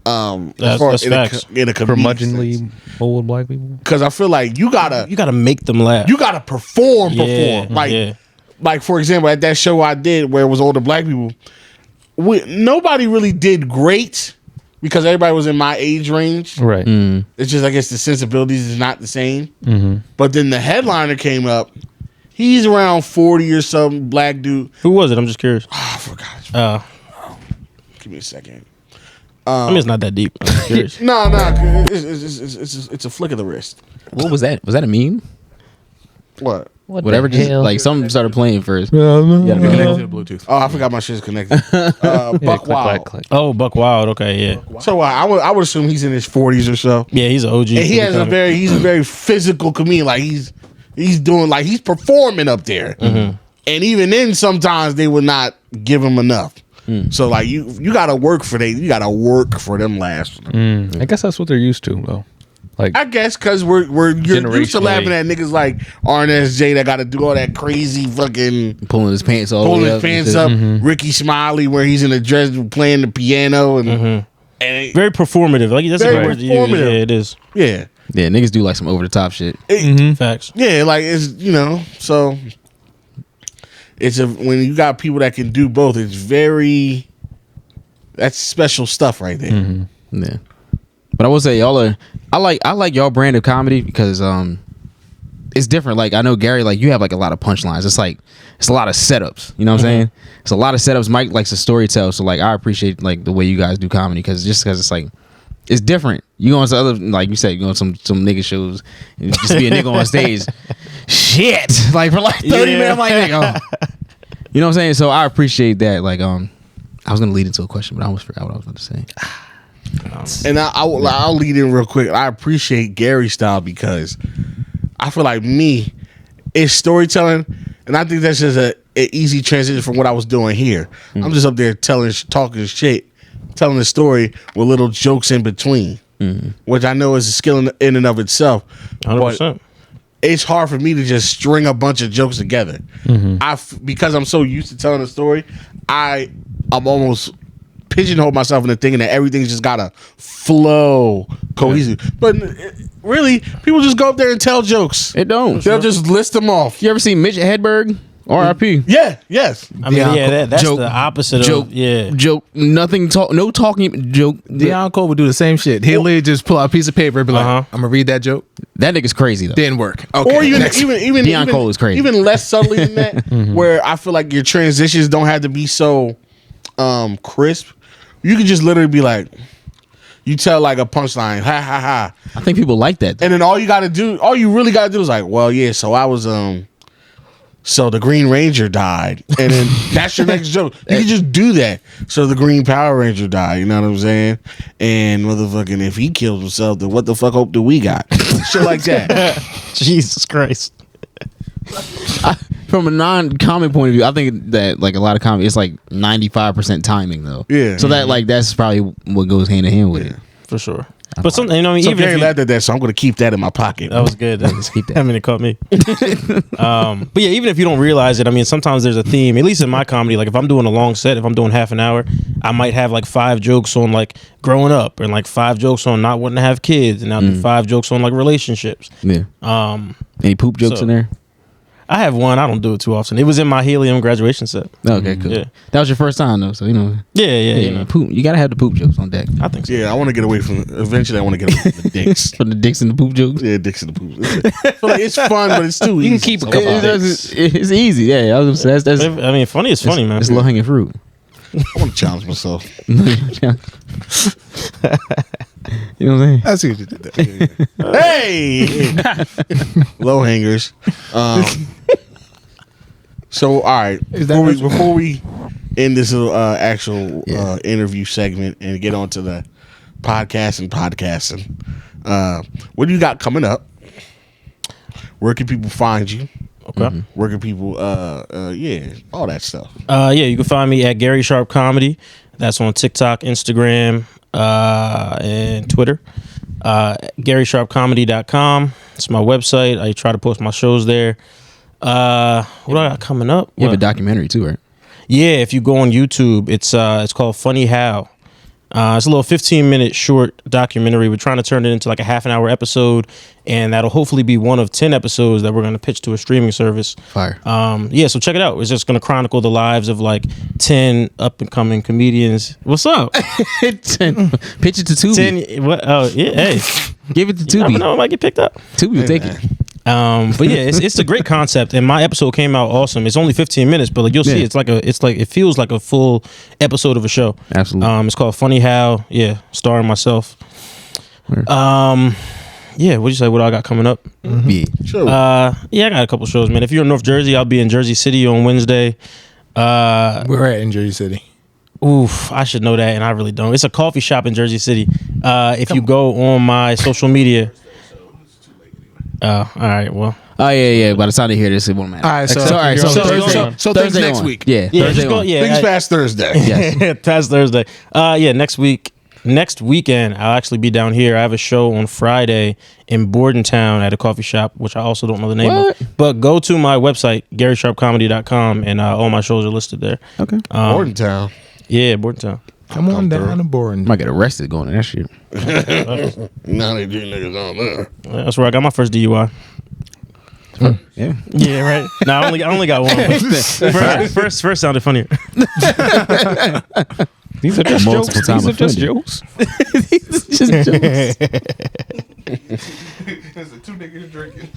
That's facts. In a Curmudgeonly old black people. because I feel like you gotta make them laugh. you gotta perform. Yeah, Like yeah. like for example, at that show I did where it was older black people, nobody really did great because everybody was in my age range. Right. It's just I guess the sensibilities is not the same. But then the headliner came up. He's around 40 or something, black dude. Who was it? I'm just curious. I forgot. Give me a second. I mean, it's not that deep. I'm just curious. No, it's a flick of the wrist. What was that? Was that a meme? What? Whatever. Just like something started playing first. You gotta be connected to Bluetooth. Oh, I forgot my shit's connected. Buck Wild. Oh, Buck Wild. Okay, yeah. So I would assume he's in his 40s or so. Yeah, he's an OG. And he's a very physical comedian. Like he's doing like he's performing up there. And even then, sometimes they would not give him enough. So like you gotta work for them laughs. I guess that's what they're used to, though. Like, I guess because you're used to laughing at niggas like RNSJ that got to do all that crazy fucking pulling his pants all pulling the way his pants up. Ricky Smiley where he's in a dress playing the piano and very performative. Like that's Very a word to use. performative. Yeah, it is. yeah. Yeah, niggas do like some over the top shit. Facts. Yeah, like it's so when you got people that can do both, that's special stuff right there. Mm-hmm. Yeah. But I will say I like y'all brand of comedy because it's different. Like I know Gary, like you have like a lot of punchlines. It's a lot of setups. You know what I'm saying? It's a lot of setups. Mike likes to storytell, so like I appreciate like the way you guys do comedy because it's like it's different. You go on some other, like you said, you go on some nigga shows and just be a nigga on stage. Shit, like for like 30 minutes, I'm like nigga. You know what I'm saying? So I appreciate that. Like I was gonna lead into a question, but I almost forgot what I was going to say. And I'll lead in real quick. I appreciate Gary's style because I feel like it's storytelling, and I think that's just an easy transition from what I was doing here. I'm just up there talking shit, telling the story with little jokes in between, which I know is a skill in and of itself. 100%. But it's hard for me to just string a bunch of jokes together. Because I'm so used to telling a story, I'm almost pigeonhole myself into thinking that everything's just gotta flow cohesive. But really, people just go up there and tell jokes. It don't. They'll just list them off. You ever seen Mitch Hedberg? R.I.P. Yeah. Yes. I mean, that's joke, the opposite joke, of joke. Nothing talk. No talking. Joke. Deion Cole would do the same shit. He'll literally just pull out a piece of paper and be like, "I'm gonna read that joke." That nigga's crazy though. Didn't work. Okay. Or even Deion Cole is crazy. Even less subtly than that, where I feel like your transitions don't have to be so crisp. You can just literally be like, you tell like a punchline, ha ha ha. I think people like that. Though. And then all you really gotta do is like, well, yeah, so I was so the Green Ranger died. And then that's your next joke. You can just do that. So the Green Power Ranger died, you know what I'm saying? And motherfucking if he kills himself, then what the fuck hope do we got? Shit like that. Jesus Christ. From a non-comic point of view, I think that like a lot of comedy, it's like 95% timing though. Yeah. So that like that's probably what goes hand in hand with it. For sure. But something, you know, So even Gary if laughed at that, so I'm gonna keep that in my pocket. that was good. Let's keep that. I mean, it caught me. But yeah, even if you don't realize it, I mean, sometimes there's a theme. At least in my comedy, like if I'm doing a long set, if I'm doing half an hour, I might have like 5 jokes on like growing up, and like 5 jokes on not wanting to have kids, and I'll do 5 jokes on like relationships. Yeah. Any poop jokes in there? I have one. I don't do it too often. It was in my helium graduation set. Okay, cool. Yeah. That was your first time though, so you know. Yeah, you know. Poop. You gotta have the poop jokes on deck. I think so. Yeah, I want to get away from. Eventually, I want to get away from the dicks. From the dicks and the poop jokes. Yeah, dicks and the poop. I feel like it's fun, but it's too easy. You can keep a couple. sometimes. It's easy. Yeah, I was gonna say that's. I mean, funny is funny, man. It's low hanging fruit. I want to challenge myself. You know what I'm saying? I see what you did there. Hey, low hangers. So all right, before we end this actual interview segment and get on to the podcasting, what do you got coming up? Where can people find you? Okay. Where can people all that stuff. You can find me at Gary Sharp Comedy. That's on TikTok, Instagram, and Twitter. GarySharpComedy.com. It's my website. I try to post my shows there. What do I got coming up? You have a documentary too, right? Yeah, if you go on YouTube, it's called Funny How. It's a little 15-minute short documentary. We're trying to turn it into like a half an hour episode, and that'll hopefully be one of 10 episodes that we're going to pitch to a streaming service. Fire. So check it out. It's just going to chronicle the lives of like 10 up-and-coming comedians. What's up? Pitch it to Tubi. 10, what? Oh, yeah, hey. Give it to You never Tubi. know, it might get picked up. Tubi will take it. But yeah, it's a great concept, and my episode came out awesome. It's only 15 minutes, but like you'll see, it feels like a full episode of a show. Absolutely. It's called Funny How. Yeah, starring myself. Word. Yeah, what'd you say? What I got coming up? Yeah. Sure. I got a couple shows, man. If you're in North Jersey, I'll be in Jersey City on Wednesday. We're at in Jersey City. Oof, I should know that, and I really don't. It's a coffee shop in Jersey City. If you go on my social media. All right, well. Oh yeah. By the time they hear this, it won't matter. All right, so So things Thursday next on. week. Yeah. Yeah, Thursday just go, on. yeah. Things Fast Thursday. Yes. Past Thursday. Next weekend, I'll actually be down here. I have a show on Friday in Bordentown at a coffee shop, which I also don't know the name of. But go to my website, GarySharpComedy.com, and all my shows are listed there. Okay. Bordentown. Yeah, Bordentown. Come on down to Borden. Might get arrested going to that shit. Now they do niggas on there. That's where I got my first DUI. Yeah. Yeah, right. No, I only got one. First sounded funnier. These are just Multiple jokes. time These are just offended. jokes. It's just jokes. There's the 2 niggas drinking.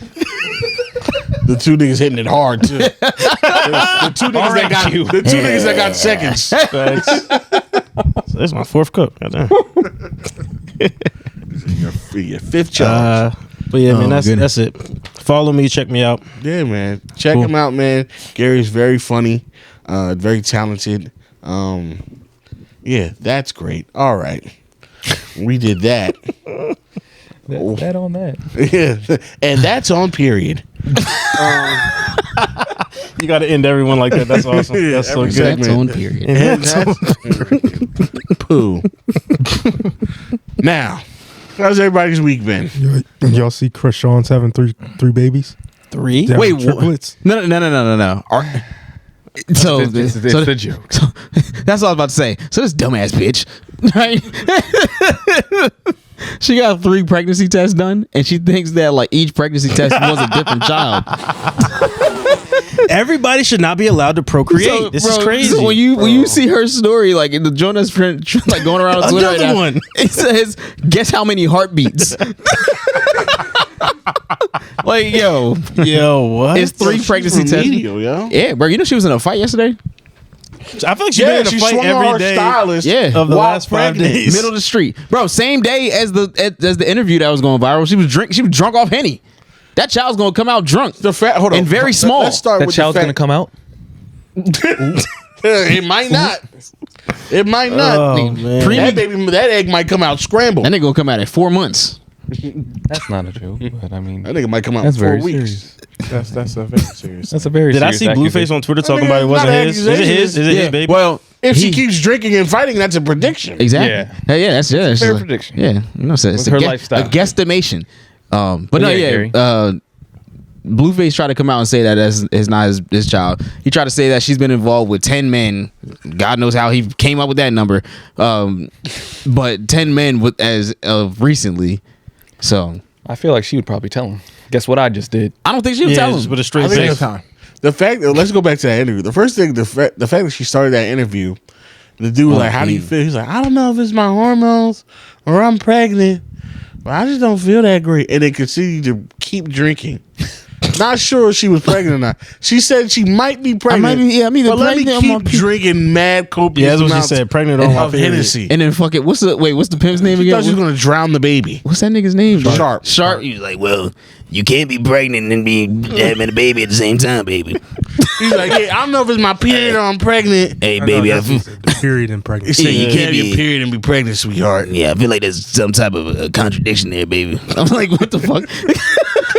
The 2 niggas hitting it hard too. The 2 niggas that got seconds. So this is my 4th cup. Goddamn. Your 5th charge. But yeah, man, goodness. that's it. Follow me, check me out. Yeah, man. Check him out, man. Gary's very funny, very talented. Yeah, that's great. All right. We did that. That on that. Yeah. And that's on period. You got to end everyone like that. That's awesome. Yeah, That's so every good. That's on period. And that's poo. Now, how's everybody's week been? Y'all see Chris Sean's having three babies? 3? They're Wait, having triplets. No. So, It's the joke. so that's what I was about to say. So this dumbass bitch, right? She got 3 pregnancy tests done, and she thinks that like each pregnancy test was a different child. Everybody should not be allowed to procreate. So, This bro, is crazy. So when you see her story, like in the Jonas friend, like going around on Twitter, right Another now, one. it says, "Guess how many heartbeats." Like, yo, what? it's 3 pregnancy tests. Remedial, yo. Yeah, bro. You know she was in a fight yesterday. I feel like she's been in a she fight swung on every her day stylist Yeah. of the while last 5 pregnant. days. Middle of the street, bro. Same day as the interview that was going viral. She was drunk off Henny. That child's gonna come out drunk. Hold on. And very small. Let's start That with child's the gonna fact. come out. It might not. It might not. Oh, man. That egg might come out scrambled. That nigga gonna come out at 4 months. That's not a joke, but I mean, That nigga might come out that's in 4 very weeks. serious. That's a very serious. That's a very. Did I serious see Blueface accusation. on Twitter talking Nigga, about it wasn't not his? Is it his? Is it his baby? Well, If she keeps drinking and fighting, that's a prediction. exactly. Yeah. Hey, yeah, that's Fair like- prediction. Yeah, you know, so it's With her a lifestyle. a guesstimation. But no, yeah, yeah. Gary. Blueface tried to come out and say that is not his child. He tried to say that she's been involved with 10 men. God knows how he came up with that number. But 10 men as of recently. So I feel like she would probably tell him. Guess what I just did? I don't think she would Yeah, tell just him. with a straight I think face. it's- The fact that let's go back to that interview. The first thing, the fact that she started that interview, the dude was like, "How do you feel?" He's like, "I don't know if it's my hormones or I'm pregnant, but I just don't feel that great." And they continued to keep drinking. Not sure if she was pregnant or not. She said she might be pregnant. I'm either but let me pregnant or I'm keep drinking mad copious Yeah, that's what she amounts said. Pregnant on my of period. Hennessy. And then fuck it. What's the pimp's name She again? thought she was gonna drown the baby. What's that nigga's name? bro? Sharp. Sharp. He was like, well, you can't be pregnant and be having a baby at the same time, baby. He's like, "Yeah, I don't know if it's my period or I'm pregnant." Hey, baby, I feel, The period in He pregnancy. said, "You Yeah. can't be a period and be pregnant, sweetheart." yeah, I feel like there's some type of a contradiction there, baby. I'm like, what the fuck?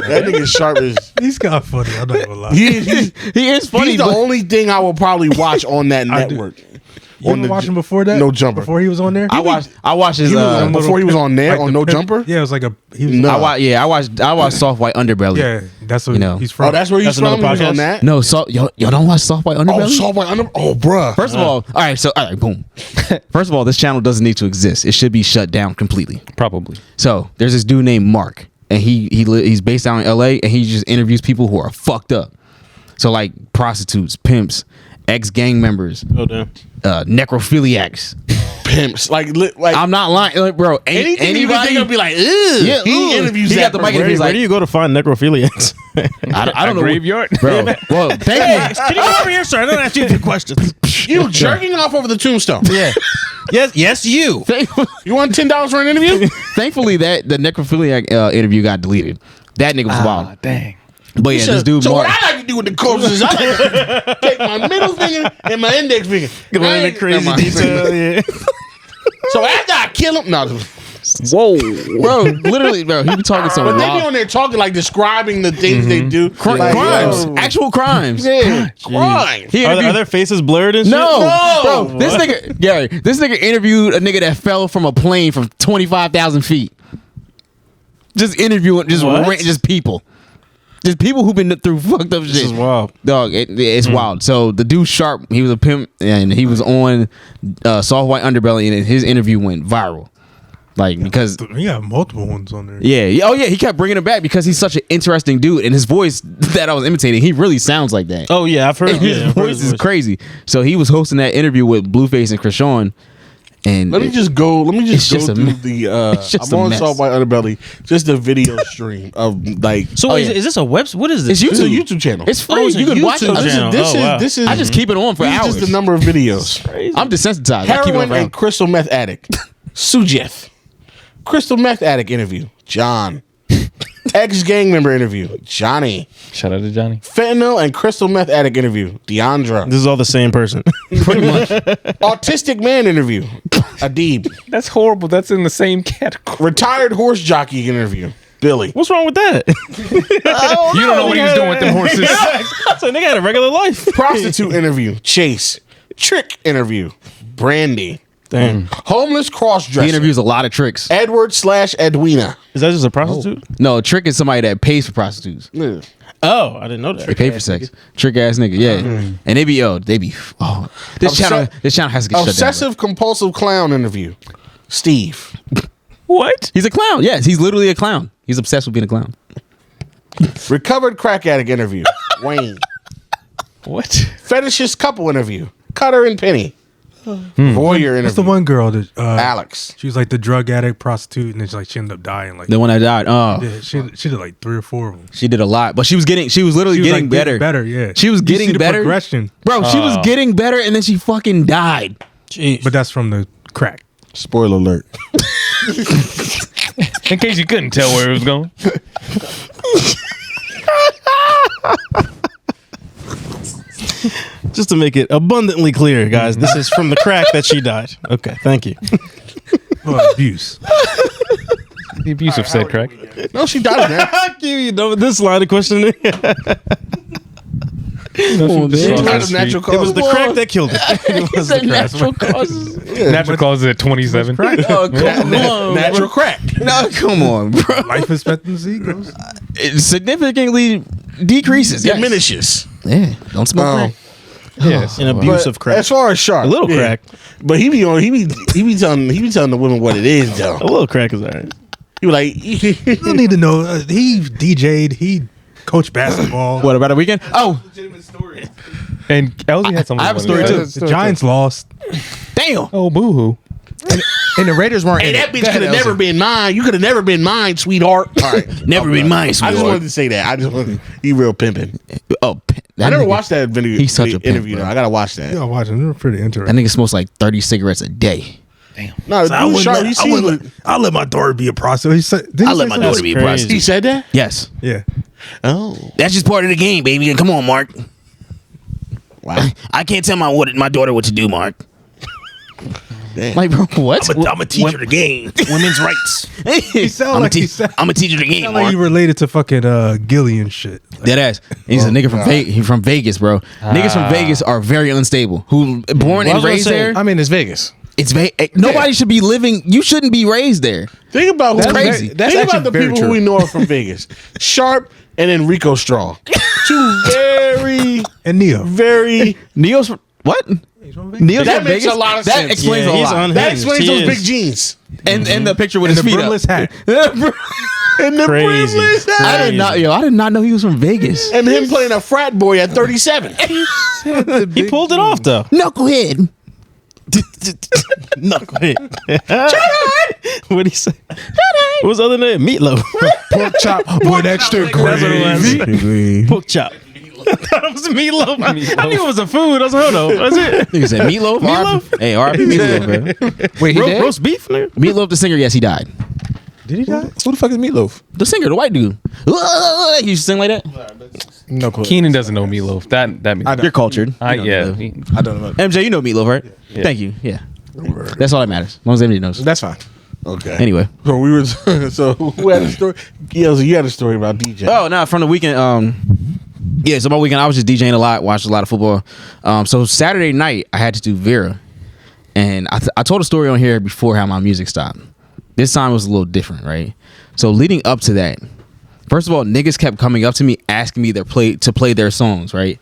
That nigga Sharp is. He's got funny. I'm not gonna lie. He's He is funny. He's the but- only thing I will probably watch on that I do. network. You ever watch him before that? No Jumper. Before he was on there? I watched his. Before he was on there Like on the No pimp- Jumper. Yeah, it was like he was. No. I watched Soft White Underbelly. Yeah, that's what You know. he's from. Oh, that's where he's That's from. another He was on podcast? that. No, y'all don't watch Soft White Underbelly. Oh, Soft White Under. Oh, bruh. First of all right, boom. First of all, this channel doesn't need to exist. It should be shut down completely. Probably. So there's this dude named Mark, and he's based out in LA, and he just interviews people who are fucked up. So like prostitutes, pimps, ex-gang members, Oh damn. necrophiliacs. Pimps. Like I'm not lying, like, bro. anything you can think of, be like, ew. Yeah, He ooh. interviews He that got the mic person. and he's Where like, do you go to find necrophiliacs? I don't know, Graveyard. bro. Well, thank you. Can you come over here, sir? I don't ask you a few questions. You jerking off over the tombstone. Yeah. Yes, you. You want $10 for an interview? Thankfully, that the necrophiliac interview got deleted. That nigga was wild. Dang. But yeah, this dude So Mark. what I like to do with the corpses is I like to take my middle finger and my index finger. Go into crazy detail. Yeah. So after I kill him, no. Whoa, bro! Literally, bro. He be talking some But they be wild on there talking like describing the things they do. Like, crimes, yo, actual crimes. Yeah, crimes. He Are interviewed- their faces blurred and shit? no, bro. This nigga, Gary. This nigga interviewed a nigga that fell from a plane from 25,000 feet. Just interviewing, What? just people. Just people who've been through fucked up shit. This is wild. Dog, it's wild. So the dude Sharp, he was a pimp, and he was on Soft White Underbelly, and his interview went viral. Like, because He got multiple ones on there. yeah, oh yeah, he kept bringing him back because he's such an interesting dude, and his voice that I was imitating, he really sounds like that. Oh yeah, I've heard His voice is crazy. So he was hosting that interview with Blueface and Krishan, and Let me just go it's just a through mess. the It's just I'm a on mess. Salt by Underbelly, just the video stream of like So Oh, is, yeah. is this a website? What is this? it's it's a YouTube. YouTube channel. It's free. Oh, it's a you can watch it. YouTube channel. This Oh, wow. is I just keep it on for this is hours. just the number of videos. I'm desensitized. I keep it on Heroin for and hours. crystal meth addict. Sujeth. Crystal meth addict interview. John. Ex-gang member interview. Johnny. Shout out to Johnny. Fentanyl and crystal meth addict interview. Deandra. This is all the same person. Pretty much. Autistic man interview. Adib. That's horrible. That's in the same category. Retired horse jockey interview. Billy. What's wrong with that? You don't know what he was doing with them horses. So they got a regular life. Prostitute interview. Chase. Trick interview. Brandy. Damn. Homeless He cross-dresser. interviews a lot of tricks. Edward/Edwina. Is that just a prostitute? No, a trick is somebody that pays for prostitutes. Yeah. Oh, I didn't know that. They pay for sex. Trick ass nigga, yeah. And they be this channel has to get shut down. Obsessive compulsive clown interview. Steve. What? He's a clown. Yes, he's literally a clown. He's obsessed with being a clown. Recovered crack addict interview. Wayne. What? Fetishist couple interview. Cutter and Penny. Voyeur interview. What's the one girl that Alex. she was like the drug addict, prostitute, and then she ended up dying. Like The one that died. Oh, yeah, she did like 3 or 4 of them. she did a lot, but she was literally She was, getting like, better. better, yeah. She was You see getting the better. progression, Bro, she was getting better, and then she fucking died. Jeez. but that's from the crack. Spoiler alert. In case you couldn't tell where it was going. Just to make it abundantly clear, guys, this is from the crack that she died. Okay, thank you. Abuse. The abusive said crack. No, she died of that. Fuck you know this line of questioning. She died of natural It was causes. the crack that killed her. It was the crack. natural causes. Natural causes at 27. Oh, come on. Natural crack. No, come on, bro. Life expectancy goes. It significantly decreases. Yes. Diminishes. Yeah, don't smoke crack. Yes. An abusive crack. As far as Sharp. A little yeah. crack. But he be telling the women what it is though. A little crack is alright. He was like You don't need to know. He DJ'd. He coached basketball. What about a weekend? Oh, Legitimate story. And LZ had something. I have a funny story to say. too. The Giants lost, damn. Oh, boo-hoo. And the Raiders weren't. Hey, in that it. bitch Go could have ahead, never Elsie. been mine. You could have never been mine, sweetheart. All right. Never been mine, I just sweetheart. wanted to say that. I just wanted he real pimping. Oh, I never watched that video. He's such a pimp, interview. bro. Though. I gotta watch that. yeah, watching. They were pretty That interesting. nigga smokes like 30 cigarettes a day. No, dude, Sharp, I'll let my daughter be a prostitute. He said, I let my daughter be a crazy. prostitute. he said that. Yes. Yeah. Oh, That's just part of the game, baby. Come on, Mark. wow. I can't tell my daughter what to do, Mark. Like, bro, what? I'm a teacher the game. Women's rights. He sounded like he sound I'm a teacher the game, like Mark. he related to fucking Gilly and shit. Dead ass. He's a nigga from Vegas. He's from Vegas, bro. Niggas from Vegas are very unstable. Who born and raised there? I mean, it's Vegas. It's nobody should be living. You shouldn't be raised there. Think about That's who crazy. That's think about actually the very people true. who we know are from Vegas. Sharp and then Rico Straw. Two very, And Neo. very. Neo's from what? Neo's That from makes Vegas. a lot of that sense. explains Yeah, a he's lot. unhinged. That explains He those is. big jeans And the picture with And his the feet brimless up. hat. and the Crazy. brimless hat. I did not know he was from Vegas. And him playing a frat boy at 37. He pulled it off though. Knucklehead. Knucklehead. What'd he say? What was the other name? Meatloaf. Pork chop with extra That's what it gravy. was. Pork chop. That was meatloaf. I knew it was a food. I was like, hold on. That's it. Nigga said meatloaf. Meatloaf? Hey, R.I.P. Meatloaf, bro. Wait, he dead? Roast beef? Nigga? Meatloaf, the singer. Yes, he died. Did he die? Who the fuck is Meatloaf? The singer, the white dude. You used to sing like that. No clue. Keenan doesn't know Meatloaf. That means I don't. You're cultured. I, You know yeah. Meatloaf. I don't know. MJ, you know Meatloaf, right? Yeah. Thank you. Yeah. That's all that matters. As long as MJ knows. That's fine. Okay. Anyway. So we were. So who had a story? Yeah, so you had a story about DJ. Oh, no, from the weekend. Yeah, so my weekend, I was just DJing a lot, watched a lot of football. So Saturday night, I had to do Vera. And I told a story on here before how my music stopped. This time it was a little different, right? So leading up to that, first of all, niggas kept coming up to me asking me to play their songs, right?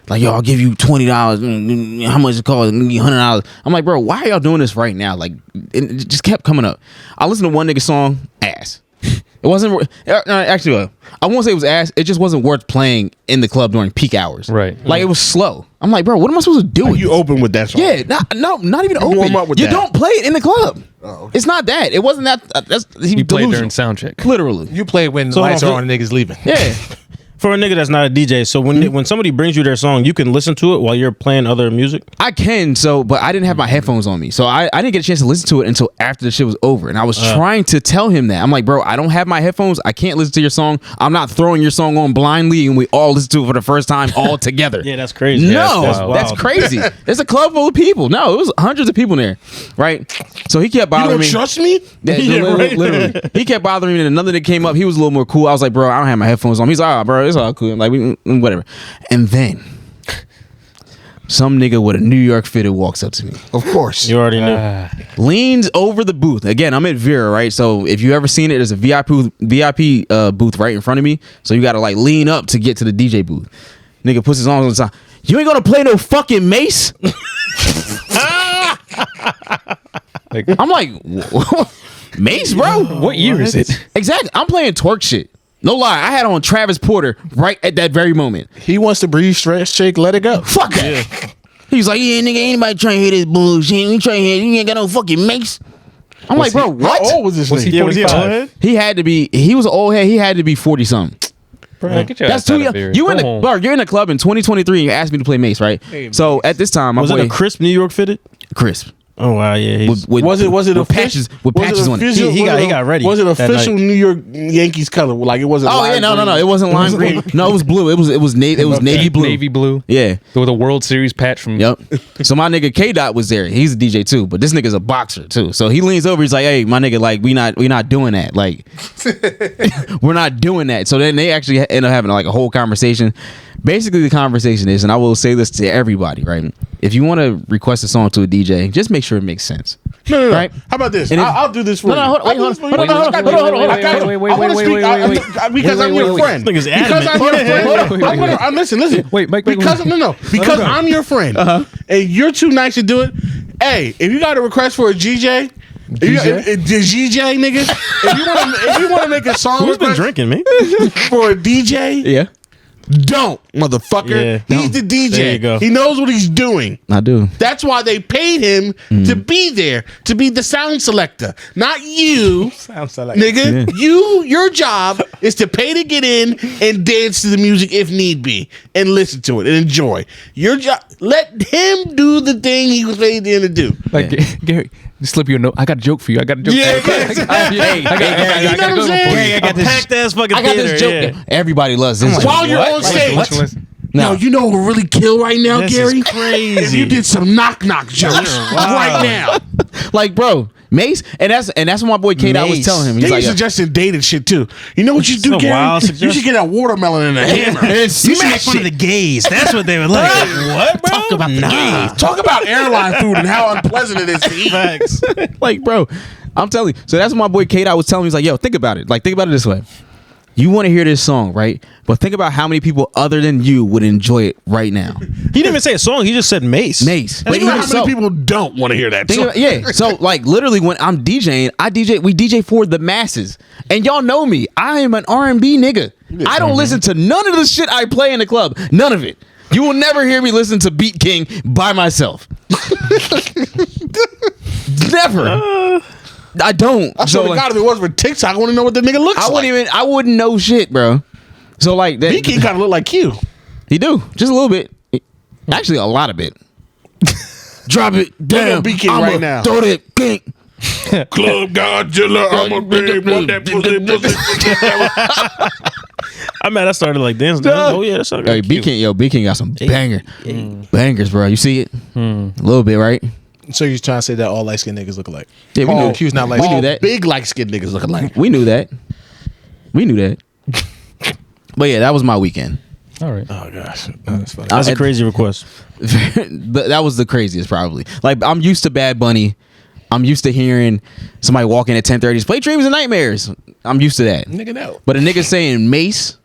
Like, yo, I'll give you $20. How much it cost? $100. I'm like, bro, why are y'all doing this right now? Like, it just kept coming up. I listened to one nigga song, ass. It wasn't actually. I won't say it was ass. It just wasn't worth playing in the club during peak hours. Right. Like it was slow. I'm like, bro, what am I supposed to do? You open with that song? Yeah, not even open. Warm up with you that. don't play it in the club. Oh, okay. It's not that. It wasn't that. That's You played delusional. during sound check. Literally. You play when So lights hold are on. on and niggas leaving. Yeah. For a nigga that's not a DJ, so when somebody brings you their song, you can listen to it while you're playing other music. I can, but I didn't have my headphones on me. So I didn't get a chance to listen to it until after the shit was over. And I was trying to tell him that. I'm like, bro, I don't have my headphones. I can't listen to your song. I'm not throwing your song on blindly and we all listen to it for the first time all together. Yeah, that's crazy. No, that's that's crazy. There's a club full of people. No, it was hundreds of people in there. Right? So he kept You bothering don't me. trust me? Yeah, literally. He kept bothering me. And another that came up, he was a little more cool. I was like, bro, I don't have my headphones on. He's like, oh, bro, it's all cool. Like, whatever. And then some nigga with a New York fitted walks up to me. Of course. You already knew. Leans over the booth. Again, I'm at Vera, right? So if you ever seen it, there's a VIP booth right in front of me. So you got to like lean up to get to the DJ booth. Nigga puts his arms on the side. You ain't gonna play no fucking Mace? Like, I'm like, Mace, bro? what year is it? Exactly. I'm playing twerk shit. No lie, I had on Travis Porter right at that very moment. He wants to breathe, stretch, shake, let it go. Fuck that. He's like, yeah, nigga, ain't nobody trying to hear this bullshit. You trying to hear? You ain't got no fucking Mace. I'm like, bro, what? How old was this Was nigga? he Was he an 45? old head? He had to be. He was an old head. He had to be 40 something. Bro, get your That's ass too out of young. here. You Go in the home. bro, you're in the club in 2023 and you asked me to play Mace, right? So at this time, my Was boy it a crisp New York fitted? Crisp. Oh wow, yeah. he's- Was it with official? patches with was it patches on it? official- He was got- it- he got ready Was it that official night. New York Yankees color? Like it wasn't. Oh yeah, lime no, green? it wasn't lime green. No, it was blue. It was navy blue. Navy blue. Yeah. With a World Series patch from. Yep. So my nigga K Dot was there. He's a DJ too, but this nigga's a boxer too. So he leans over. He's like, "Hey, my nigga, like we not doing that. Like we're not doing that." So then they actually end up having like a whole conversation. Basically, the conversation is, and I will say this to everybody, right? If you want to request a song to a DJ, just make sure it makes sense. No. Right? How about this? And if- I'll do this for No, you. no, hold on, I'll do hold this for on, you. hold on, hold on, I got you. hold on, I got you. wait, I want to wait, speak wait, because I'm your friend. Nigga's Because adamant. I'm your friend. Wait. Listen. Wait, Mike, Because because I'm your friend, and you're too nice to do it. Hey, if you got a request for a GJ. The GJ nigga, if you want to make a song Who's been request drinking, man? for a DJ, Yeah, don't, motherfucker. Yeah. He's the DJ. There you go. He knows what he's doing. I do. That's why they paid him to be there, to be the sound selector, not you. Sounds like Nigga, your job is to pay to get in and dance to the music if need be, and listen to it and enjoy. Your job, let him do the thing he was paid in to do. Like, Gary, just slip you a note. I got a joke for you. I got a joke for you. Hey, You know what I'm saying? I got this. Packed ass fucking I got theater. this joke. Yeah. Everybody loves this. joke. While you're on stage. No. Yo, you know what would really kill right now, This Gary? is crazy. If you did some knock jokes right now. Like, bro, Mace, and that's what my boy K Dot was Mace. telling him. He's They like, suggested dated shit too. You know what you do, It's a wild Gary? You suggestion. should get a watermelon and a hammer. and You should make smash fun of the it. gays. That's what they were like. What, bro? Talk about the gays. Talk about airline food and how unpleasant it is to eat. Facts. Like, bro, I'm telling you. So that's what my boy K Dot was telling me. He's like, yo, think about it. Like, think about it this way. You want to hear this song, right? But think about how many people other than you would enjoy it right now. He didn't even say a song. He just said Mace. Mace. Think But about even how many so- people don't want to hear that. Think So- about- yeah. So like literally when I'm DJing, we DJ for the masses. And y'all know me. I am an R&B nigga. I don't listen to none of the shit I play in the club. None of it. You will never hear me listen to Beat King by myself. Never. I don't. I swear to God, if it wasn't for TikTok, I want to know what the nigga looks like. I wouldn't know shit, bro. So like that BK kind of look like Q. he do. Just a little bit. Actually a lot of it. Drop it down. BK I'ma right now. Throw that king. Club Godzilla, I'm a big want that pussy. I'm mad I started like dancing. Oh, yeah, that's Hey, B King got some bangers, bro. You see it? A little bit, right? So you're trying to say that all light skinned niggas look alike? Yeah, we Oh, knew. Q's not light We knew skinned. that. Big light skinned niggas looking like. We knew that. But yeah, that was my weekend. All right. Oh gosh, that's funny. That's a crazy request. That was the craziest, probably. Like I'm used to Bad Bunny. I'm used to hearing somebody walk in at 10:30. Play Dreams and Nightmares. I'm used to that. Nigga, no. But a nigga saying Mace,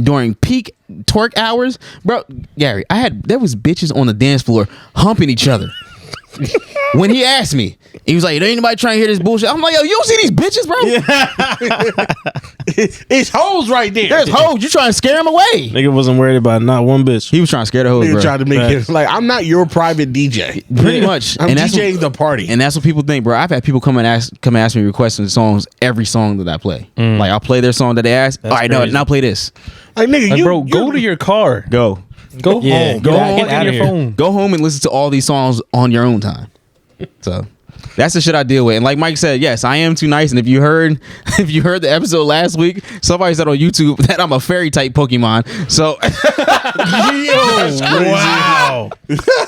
during peak twerk hours, bro. Gary, there was bitches on the dance floor humping each other. When he asked me, he was like, "There ain't nobody trying to hear this bullshit." I'm like, "Yo, you don't see these bitches, bro? It's hoes right there. There's hoes. You trying to scare them away?" Nigga wasn't worried about not one bitch. He was trying to scare the hoes, Nigga bro. tried to make it like I'm not your private DJ. Pretty much. I'm And that's DJing the party. And that's what people think, bro. I've had people come and ask me requesting songs every song that I play. Like I'll play their song that they ask. That's All right, no, crazy. now play this. Like nigga, Like, bro, go to your car. Go Go Yeah, home. get Go out- on get outta your here. phone. Go home and listen to all these songs on your own time. So that's the shit I deal with. And like Mike said, yes, I am too nice. And if you heard the episode last week, somebody said on YouTube that I'm a fairy type Pokemon. So Wow.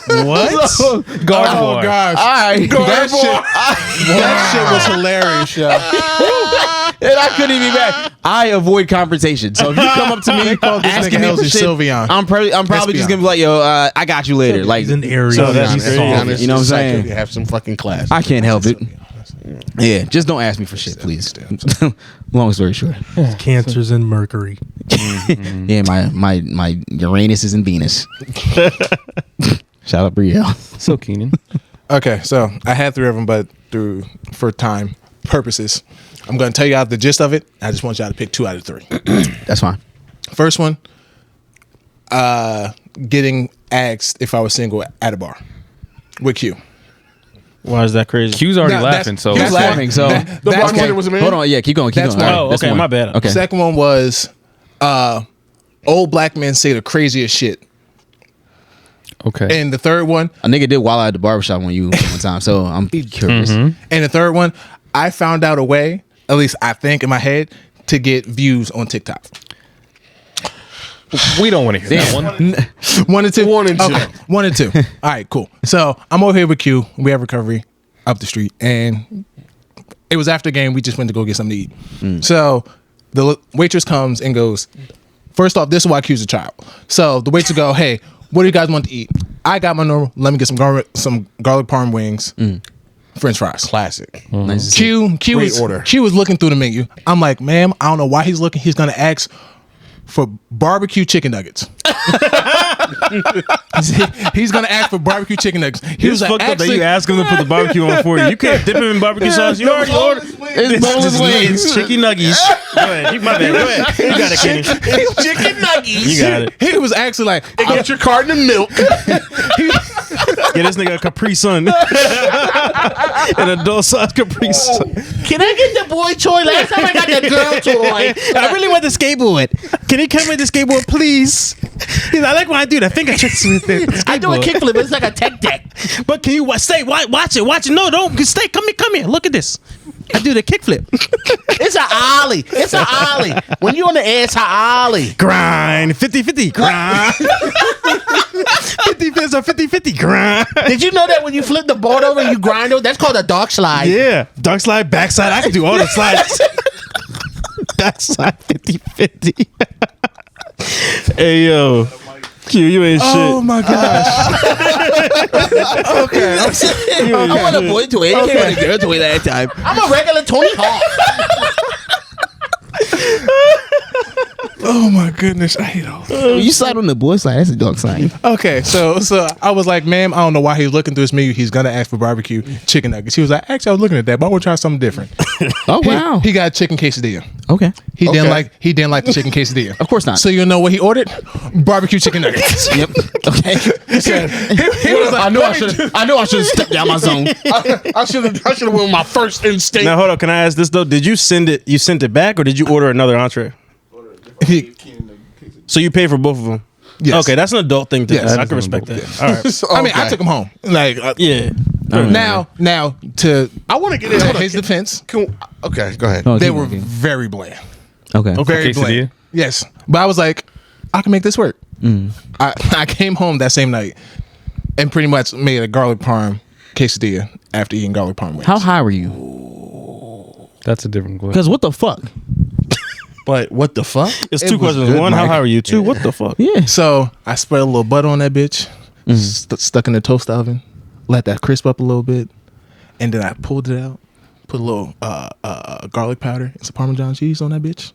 What? so, Oh gosh, I that shit was hilarious, yo. and I couldn't even be mad. I avoid confrontation. So if you come up to me this asking nigga me for Elsie shit, Sylveon. I'm probably just gonna be like, yo, I got you later. Like, He's an Aries. So that's Honest, crazy. honest, You know what I'm saying? You have some fucking class. I can't help it. Yeah, just don't ask me for shit, please. Long story short. Cancers and Mercury. Yeah, my Uranus is in Venus. Shout out Brielle. So Keenan. Okay, so I had 3 of them, but for time purposes, I'm going to tell you out the gist of it. I just want y'all to pick 2 out of 3. That's fine. First one, getting asked if I was single at a bar with Q. Why is that crazy? Q's already No, laughing, so He's laughing, so that's bartender okay. was a man. hold on. Yeah, keep going. That's All one. right, Oh, that's okay, one. my bad. Okay. Second one was old black men say the craziest shit. okay. And the third one, A nigga did while I at the barbershop on you one time, so I'm curious. and the third one, I found out a way, at least I think in my head, to get views on TikTok. We don't want to hear that one. 1 and 2. 1 and 2. Okay, 1 and 2. All right, cool. So I'm over here with Q. We have recovery up the street, and it was after the game. We just went to go get something to eat. So the waitress comes and goes, first off, this is why Q's a child. So the waitress go, hey, what do you guys want to eat? I got my normal. Let me get some garlic parm wings, French fries. Classic. Nice to see. Q Great was order. Q was looking through the menu. I'm like, ma'am, I don't know why he's looking. He's gonna ask for barbecue chicken nuggets. He's gonna ask for barbecue chicken nuggets. He was It's like, fucked up that actually, you ask him to put the barbecue on for you. You can't dip him in barbecue sauce. You already ordered. It's boneless wings. It's chicken nuggies. Go ahead. My bad. Go ahead. You got it, Kenny. Chicken nuggets. You got it. he was actually like, Get your carton of milk. Get this nigga a Capri Sun. An adult size Capri Sun. Can I get the boy toy? Last time I got the girl toy. I really want the skateboard. Can he come with the skateboard, please? He's like, I like when I do the finger tricks with it. I do a kickflip, but it's like a tech deck. But can you stay? Watch it. No, don't stay. Come here. Look at this. I do the kickflip. It's an ollie. It's an ollie. When you on the air, it's an ollie. Grind 50-50. Grind 50-50 grind. Did you know that when you flip the board over and you grind it, that's called a dog slide? Yeah, dark slide, backside. I can do all the slides. Backside 50-50. Hey yo, Q, you ain't oh my gosh. Okay. I want a boy toy. I came with a girl toy that time. I'm a regular Tony Hawk. Oh my goodness, I hate all. When you slide on the boy slide, that's a dog slide. Okay, so I was like, ma'am, I don't know why he's looking through his menu. He's gonna ask for barbecue chicken nuggets. He was like, actually, I was looking at that, but I want to try something different. Oh wow. He got chicken quesadilla. Okay. He didn't like the chicken quesadilla. Of course not. So you know what he ordered? Barbecue chicken nuggets. Yep. Okay. He was like, I know I should have stepped down my zone. I should have went with my first instinct. Now hold on, can I ask this though? Did you send it back or did you order another entree? So you paid for both of them? Yes. Okay, that's an adult thing to Yes. do. I can respect that. All right. I mean, I took him home. Like, Yeah. now to I want to get in. Hold on. his defense, Okay, go ahead. Oh, they keep were going. very bland. Okay. Very Quesadilla? bland. Yes, but I was like, I can make this work. I came home that same night and pretty much made a garlic parm quesadilla after eating garlic parm wings. How high were you? That's a different question. Because what the fuck? But what the fuck? It's It two was questions. good, One, how Mike. high are you? Two, what the fuck? Yeah. So I spread a little butter on that bitch, stuck in the toast oven, let that crisp up a little bit, and then I pulled it out, put a little garlic powder and some Parmesan cheese on that bitch.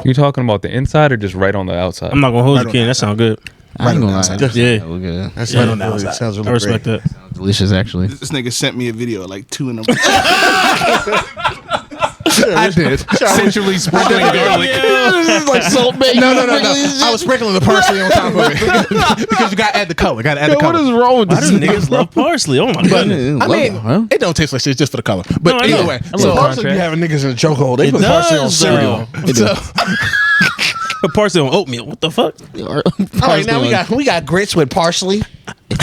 You talking about the inside or just right on the outside? I'm not gonna hold you, Ken. That sounds good. I ain't gonna lie. Yeah. That was good. That's Right on the outside. Sounds really I respect great. that. Delicious, actually. This nigga sent me a video at like 2 in the I did. Centrally sprinkling garlic. This is like salt bait. No. I was sprinkling the parsley on top of it because you gotta add the color. Gotta add the color. What is wrong with Why this? do niggas love parsley? Oh my But goodness. I mean, it don't taste like shit. It's just for the color. But No, I either know. way, I so love Parsley be having niggas in a chokehold. They It put parsley on does, cereal. though. Put parsley on oatmeal. What the fuck? All right, now we got grits with parsley.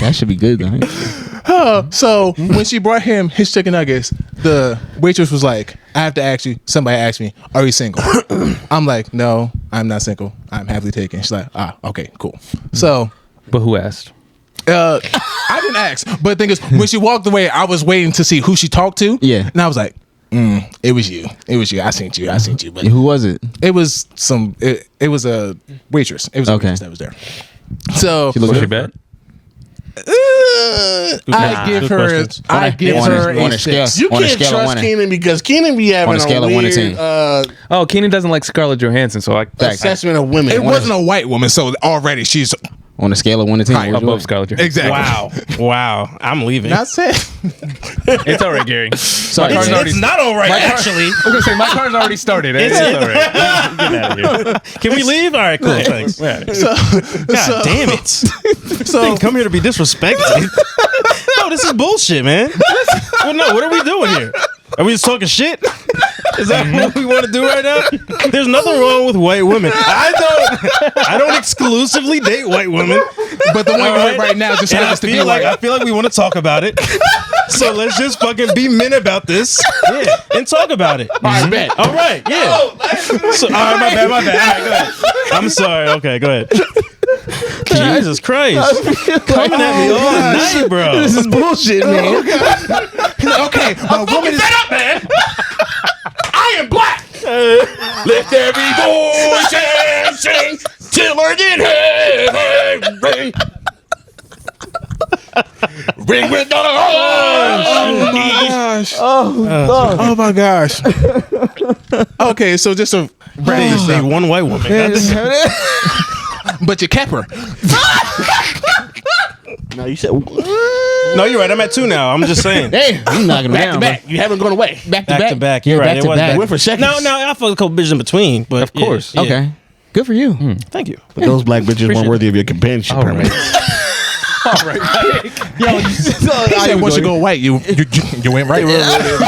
That should be good, though. So when she brought him his chicken nuggets, the waitress was like, "I have to ask you." Somebody asked me, "Are you single?" I'm like, "No, I'm not single. I'm happily taken." She's like, "Okay, cool." So, But who asked? I didn't ask, but the thing is, when she walked away, I was waiting to see who she talked to. Yeah. And I was like, "It was you. It was you. I seen you. But Who was it? it was some. It was a waitress. It was a Okay. waitress that was there. So Was she bad? I give Good her. questions. I give her on a a scale. 6. You On a can't scale of trust 1 to- Keenan because Keenan be having On a scale a of 1 to weird 10. Oh, Keenan doesn't like Scarlett Johansson, so I assessment of women. It wasn't a white woman, so already she's On a scale of 1 to 10. Right, where'd you above rate? Scarlett Johansson. exactly. Wow. I'm leaving. Not saying. It's all right, Gary. Sorry, car's already- It's not all right, actually. I was gonna say my car's already started. It's all right. Get out of here. Can we leave? All right, cool. Thanks. God damn it. So Come here to be disrespected. No, this is bullshit, man. Well, no, what are we doing here? Are we just talking shit? Is that what we want to do right now? There's nothing wrong with white women. I don't exclusively date white women. but the one you're with right now just And I happens to be feel like white. we want to talk about it. So let's just fucking be men about this, and talk about it. All right, bet. All right, yeah. So, all right, my bad. All right, go ahead. I'm sorry. Okay, go ahead. Jesus Christ. Coming at me all night, bro. This is bullshit, man. Okay, my woman is. I am black. Lift every voice and sing till earth in heaven ring. Ring with the horns. Oh my gosh. Okay, so just to wrap this Say up, one white woman. but you kept her. No, you said No, you're right. I'm at 2 now. I'm just saying. Hey, I'm knocking him back down. to back. You haven't gone away. Back to Back back. to back. You're Yeah, right. back It to was back. Went for seconds. No, I felt a couple bitches in between, but Of course. yeah. Okay. Good for you. Thank you. But those black bitches weren't worthy of your companionship. All right. He said once you go white, you went right.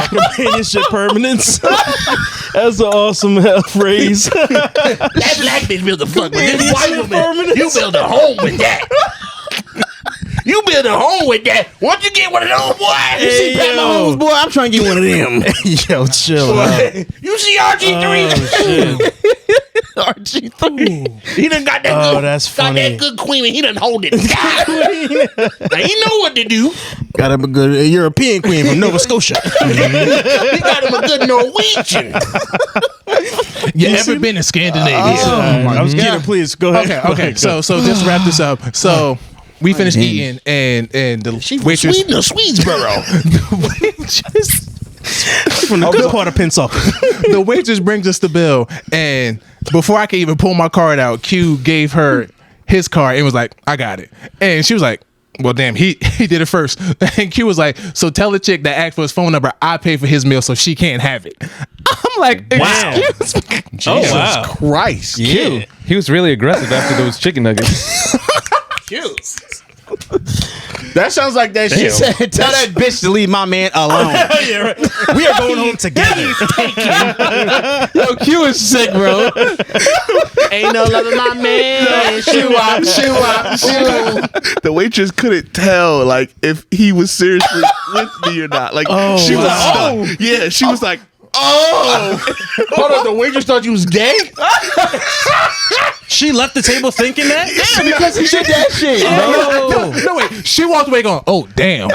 Companionship permanence. That's an awesome phrase. That black bitch built a fuck with this white woman. Permanence. You build a home with that. You build a home with that. Once you get one of those, boy, you see Pat Mahomes, boy, I'm trying to get one of them. Yo, chill out. You see RG3? Oh, shit. RG3. He done got that Oh, good, that's got funny. that good queen and he done hold it. Now, he know what to do. Got him a good European queen from Nova Scotia. He got him a good Norwegian. You ever been to Scandinavia? I was kidding. Please go ahead. Okay. So just to wrap this up. So we finished eating, and the She from waitress. Sweden or Swedesboro. From the good part of Pensacola. The waitress brings us the bill, and before I could even pull my card out, Q gave her his card and was like, "I got it," and she was like, "Well, damn, he did it first." And Q was like, "So tell the chick that asked for his phone number, I pay for his meal, so she can't have it." I'm like, Wow. "Excuse me." Oh, wow. Christ. Yeah. He was really aggressive after those chicken nuggets. That sounds like that shit. Tell that bitch to leave my man alone. Yeah, right. We are going home together. Yo, Q is sick, bro. Ain't no love in my man. Shoo up, shoo up, shoo. The waitress couldn't tell like if he was seriously with me or not. Like she was wow. stuck. Yeah, she was like, Hold on, the waitress thought you was gay? She left the table thinking that? Yeah, because he did that shit. No, wait. She walked away going, "Oh, damn."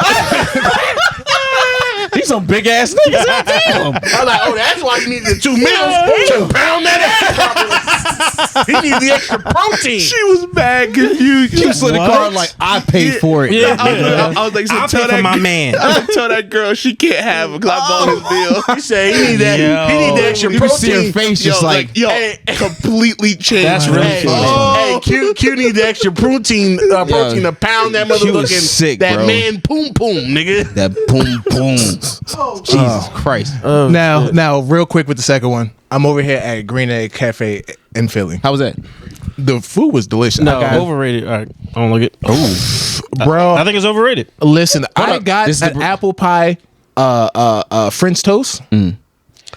These some big ass niggas. Damn. I'm like, oh, that's why you need the 2 meals to pound that ass properly. He needs the extra protein. She was mad confused. You slid the card like I paid for it. Yeah, I was like, so I'll tell pay that for my man. I was like, tell that girl she can't have it because I bought his meal. He said he need that. He need the extra You can see her protein. face just like, Completely changed. That's really Hey, funny. hey, Q need the extra protein to pound that She was motherfucking sick, that bro. man poom poom, nigga. that boom boom. Jesus Christ. Now, real quick with the second one. I'm over here at Green Egg Cafe in Philly. How was that? The food was delicious. No, I got, overrated. All right, I don't like it. bro. I think it's overrated. Listen, I got This is an the- apple pie, French toast.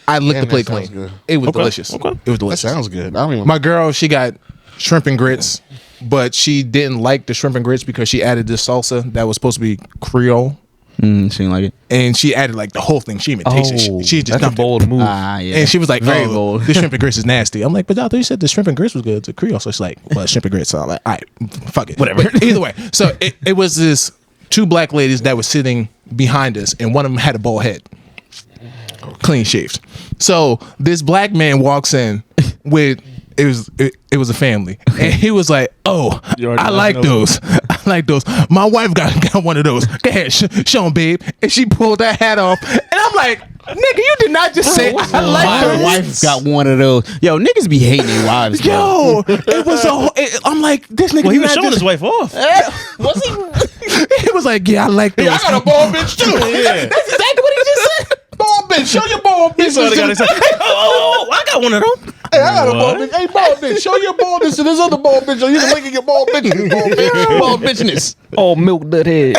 I licked the plate that sounds clean. good. It was delicious. Okay. It was That delicious. sounds good. I don't even. My girl, she got shrimp and grits, but she didn't like the shrimp and grits because she added this salsa that was supposed to be Creole, She didn't like it. and she added like the whole thing. She even tasted it. She just that's a dumped it. bold move. Yeah. And she was like, very "Oh, bold. the shrimp and grits is nasty." I'm like, "But I thought you said the shrimp and grits was good to Creole." So she's like, "Well, shrimp and grits." So I'm like, "All right, fuck it, whatever." Either way, so it was this 2 black ladies that were sitting behind us, and one of them had a bald head, clean shaved. So this black man walks in with it was a family, and he was like, "Oh, I like those. I like those. My wife got one of those. Go ahead, show 'em, babe." And she pulled that hat off, and I'm like, "Nigga, you did not just say I like My those." wife got one of those. Yo, niggas be hating their wives. Bro. Yo, it was I'm like, this nigga. Well, he did was not showing just- his wife off. Was he? He was like, "Yeah, I like those." I got a bald bitch too. That's exactly what he just said. Bald bitch. Show your bald bitch. So the guy said, "Oh, I got one of them." Hey, I got a bald bitch. Hey, bald bitch. Show your baldness to this other bald bitch. Or you can link at your bald bitch. Bald bitch. Bald bitchness. Oh, milk that head.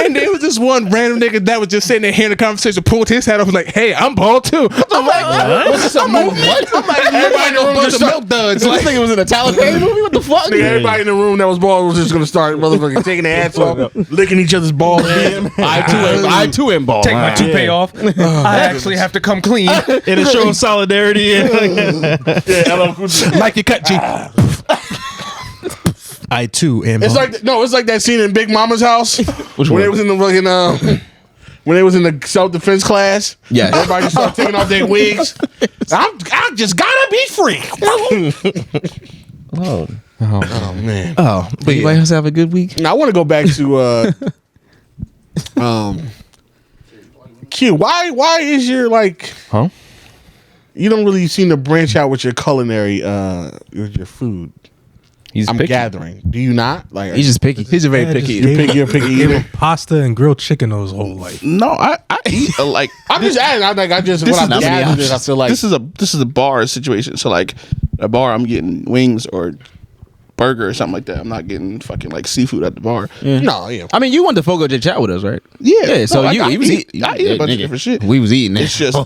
And there was this one random nigga that was just sitting there hearing the conversation, pulled his hat off, was like, "Hey, I'm bald too." I'm like, What's this a movie? What? I'm like, Everybody in the room bunch just of start- milk duds. This thing was in a Tyler Perry movie? What the fuck? Nigga, everybody in the room that was bald was just gonna start motherfucking taking their hats off, licking each other's bald head. I too am bald. Take my toupee off. I actually have to come clean. And it's showing solidarity. Like your cut, G. I too am. It's like it's like that scene in Big Mama's house when they was in the fucking when they was in the self defense class. Yeah. Everybody just started taking off their wigs. I just gotta be free. Oh. Oh man. Oh, but Anybody else have a good week? Now I want to go back to Q. Why is your like Huh? you don't really seem to branch out with your culinary with your food. He's I'm picky. gathering. Do you not? Like He's just picky. he's a very picky just eater. you're a picky eater. Pasta and grilled chicken his whole life. No, I eat like I'm just adding. This What is- I'm gathering is I feel like this is a bar situation. So like a bar, I'm getting wings or burger or something like that. I'm not getting fucking like seafood at the bar. no, yeah. I mean, you went to Fogo de Chao with us, right? Yeah, So no, you I was eat eating. a bunch of different shit. We was eating. It's just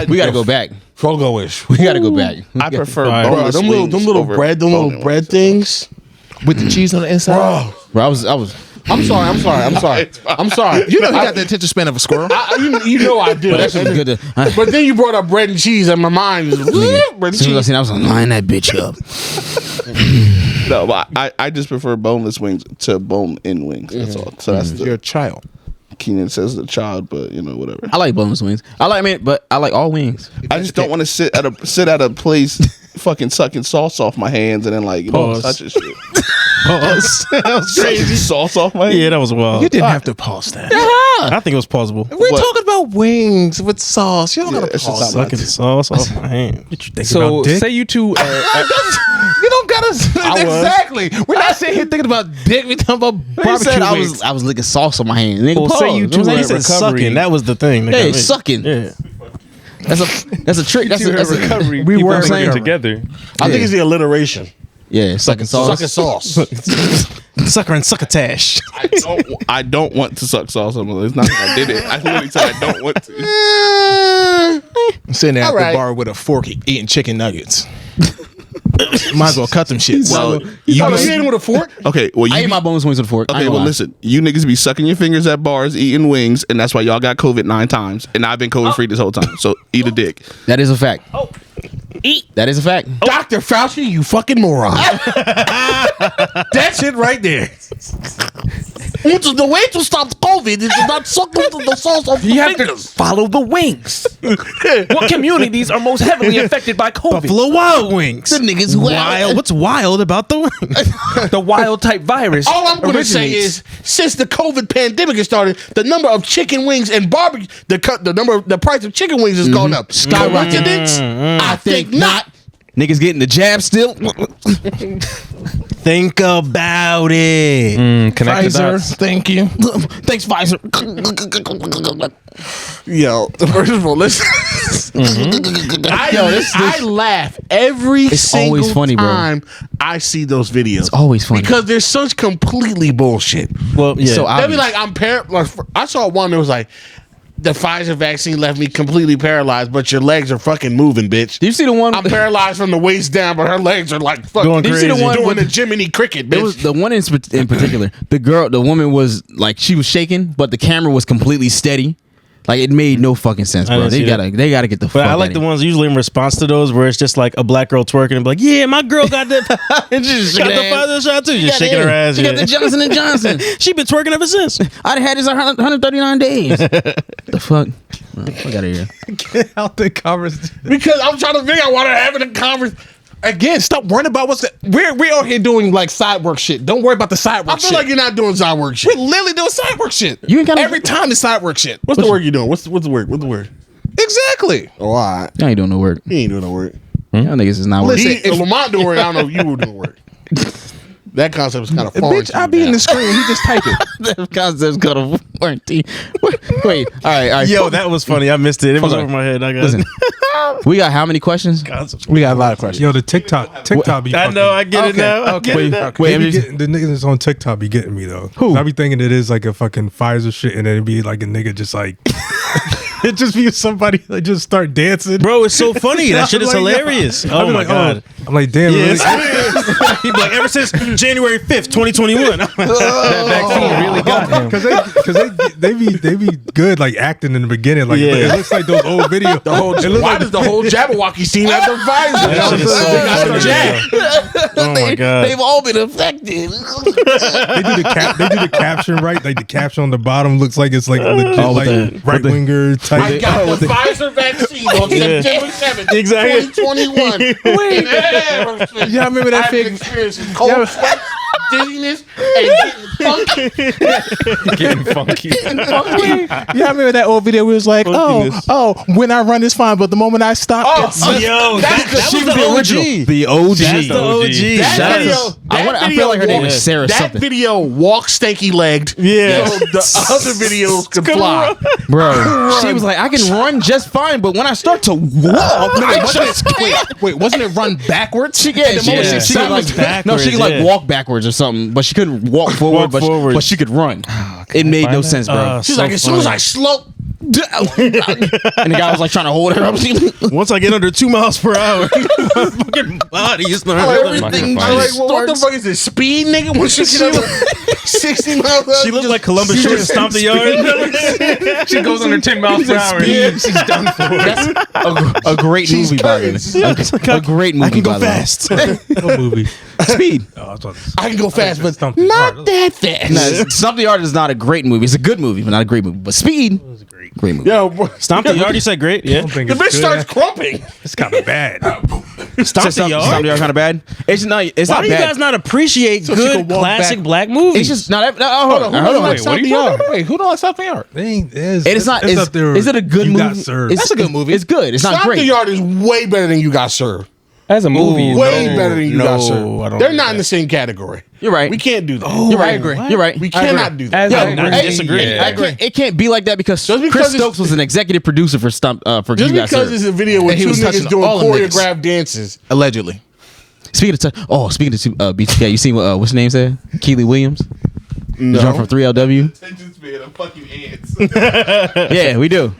we got to go back. Fogo-ish. We got to go back. I prefer All right. Bro, boneless them wings little over bread, bone-in wings. things. With the cheese on the inside. Bro, I was. I'm sorry. I'm sorry. You know he got the attention span of a squirrel. You know I do. But that shit was good. But then you brought up bread and cheese, and my mind was bread and As soon as I cheese. seen, I was like, line that bitch up. No, but I just prefer boneless wings to bone-in wings. That's all. So that's You're a child. Keenan says the child, but you know whatever. I like boneless wings. But I like all wings. I just don't want to sit at a place fucking sucking sauce off my hands and then like Pause. touching shit. That was Sucking crazy. sauce off my hands. Yeah, that was wild. You didn't have to pause that. I think it was plausible. We're What? talking about wings with sauce. You don't gotta it's just pause not that. Sucking sauce off my hand. What you think So about dick? say you two. You don't gotta exactly. We're not sitting here thinking about dick. We talking about You barbecue said wings. I was licking sauce on my hand. Nigga, Well, say pause. you You know two what I'm were saying? He said recovery. sucking. That was the thing. that Hey, got me. sucking. Yeah. That's a trick. That's a recovery. We people were bring it recovered. together. I think it's the alliteration. yeah, sucking sauce. Sucking sauce. Sucker and succotash. I don't want to suck sauce. It's not that I did it. I literally said I don't want to. I'm sitting there at All right. the bar with a fork eating chicken nuggets. Might as well cut them shit. Well, You eating with a fork? okay. Well, I you ate my boneless wings with a fork. I okay. ain't Well, gonna lie. listen. You niggas be sucking your fingers at bars, eating wings, and that's why y'all got COVID 9 times. And I've been COVID free this whole time. So eat a dick. That is a fact. That is a fact. Dr. Fauci, you fucking moron. That's it right there. The way to stop COVID is to not suck into the sauce of You the have to fingers. follow the wings. What communities are most heavily affected by COVID? Buffalo Wild Wings. The niggas who Wild. What's wild about the wings? The wild type virus. All I'm going to say originates. is, since the COVID pandemic has started, the number of chicken wings and barbecue, the price of chicken wings has gone up. Coincidence? I think not. Niggas getting the jab still. Think about it. Connect the Pfizer, dots. thank you. Thanks, Pfizer. Yo, first of all, listen. I laugh every single always funny, bro. time I see those videos. It's always funny. because they're such completely bullshit. Well, yeah. So They'll be obvious. like, I saw one that was like, the Pfizer vaccine left me completely paralyzed, but your legs are fucking moving, bitch. Did you see the one? I'm paralyzed from the waist down, but her legs are like fucking Going Did you see the crazy. one doing with the Jiminy Cricket, bitch. It was the one in particular. The woman was like, she was shaking, but the camera was completely steady. Like it made no fucking sense, I bro. didn't see They gotta get the. But fuck I like outta the here. ones usually in response to those where it's just like a black girl twerking and be like, yeah, my girl got the And just got the shaking her Pfizer shot too. Just got shaking it. her ass. She got Yeah. the Johnson and Johnson. She been twerking ever since. I'd have had this 139 days. The fuck? Fuck out of here. Get out the conversation. because I'm trying to figure out why they're having a conversation. Again, stop worrying about what's the. We're out here doing like side work shit. Don't worry about the side work I feel shit. like you're not doing side work shit. We're literally doing side work shit. You ain't gotta- Every time it's side work shit. What's the work you doing? What's the word? What's the word? Exactly. Oh, all right. Y'all ain't doing no work. He ain't doing no work. Y'all niggas is not working. If Lamont doing work, I don't know if you were doing work. That concept is kind of foreign. Bitch, I be in the screen. He just type it. That concept's got a warranty. Wait, all right. Yo, that was funny. I missed it. It was Hold on. over my head. I got Listen, we got how many questions? We got a lot of questions. Yo, the TikTok be I know. I get it now. I Okay. get it now. Wait, They be I'm just- the niggas that's on TikTok be getting me though. Who? I be thinking it is like a fucking Pfizer shit, and then it be like a nigga just like it just be somebody like just start dancing. Bro, it's so funny. That shit is I'm like, hilarious. yo. Oh I'm my like, god. I'm like, damn. Yeah, Really? He'd be like, ever since January 5th, 2021. That vaccine really got him. Because they be good like acting in the beginning. Like Yeah. it looks like those old videos. Why like does the whole Jabberwocky scene have the Pfizer? That shit is so They got the funny, jab. Oh my god. They've all been affected. they do the caption right. Like the caption on the bottom looks like it's like legit Oh, with like the- right winger I type. got the Pfizer vaccine on September 7th, Exactly. 2021. Wait, Y'all remember that I've been thing? experiencing cold sweat, dizziness, and getting funky. Getting funky. Y'all remember that old video where it was like, oh, when I run it's fine, but the moment I stop, it's Yo, that was was the the original. OG. The OG. That's the OG. That Shout out video, to- I feel like her name is Sarah that something. video walk stanky legged. Yeah. So the other videos can fly. Bro, she was like, I can run just fine, but when I start to walk, I just can't. wait, wasn't it run backwards? She could Backwards, like walk backwards or something, but she couldn't walk forward, Walk forward. but she could run. It made no sense, bro. She's like, as soon as I slow and the guy was like trying to hold her up. Once I get under 2 miles per hour, my fucking body is not. Everything I'm like, just well, what the fuck is this speed, nigga? When she get up 60 miles an hour, She looked like Columbus Short and stomped the yard. She goes under 10 miles per hour. She's done for. That's a great movie, by the way. A great movie. I can go by the way. fast. What movie? Speed. Oh, I was about to say- I can go fast, but Stomp the not Yard. that fast. No, Stomp the Yard is not a great movie. It's a good movie, but not a great movie. But Speed, great movie. Yo, boy, Stomp the yard. You said great. I Yeah. don't think the it's bitch good. starts crumping. It's kind of bad. Stomp the Stomp the yard. Yard kind of bad. It's not. It's Why not do you bad. guys not appreciate she good could walk classic back. black movies? It's just not. Hold on. Hold on. Wait, what are you talking about? Wait, who don't like South Yard? They ain't- And it's not. It's up there. Is it a good You movie? Got served. It's That's a good movie. It's good. It's not Stop great. the Yard is way better than You Got Served. As a movie, Way better than You Got Served. I don't They're do not that. in the same category. You're right. We can't do that. You're right. I agree. You're right. We cannot do that. As Yo, a I hey, disagree. Yeah. I agree. It can't be like that because Just because Chris it's- Stokes was an executive producer for Just You Got because Served. it's a video with And he two was niggas touching doing all them niggas. choreographed dances. Allegedly. Speaking of BTK, you seen what what's her name said? Keely Williams. The drummer from 3LW. Yeah, we do.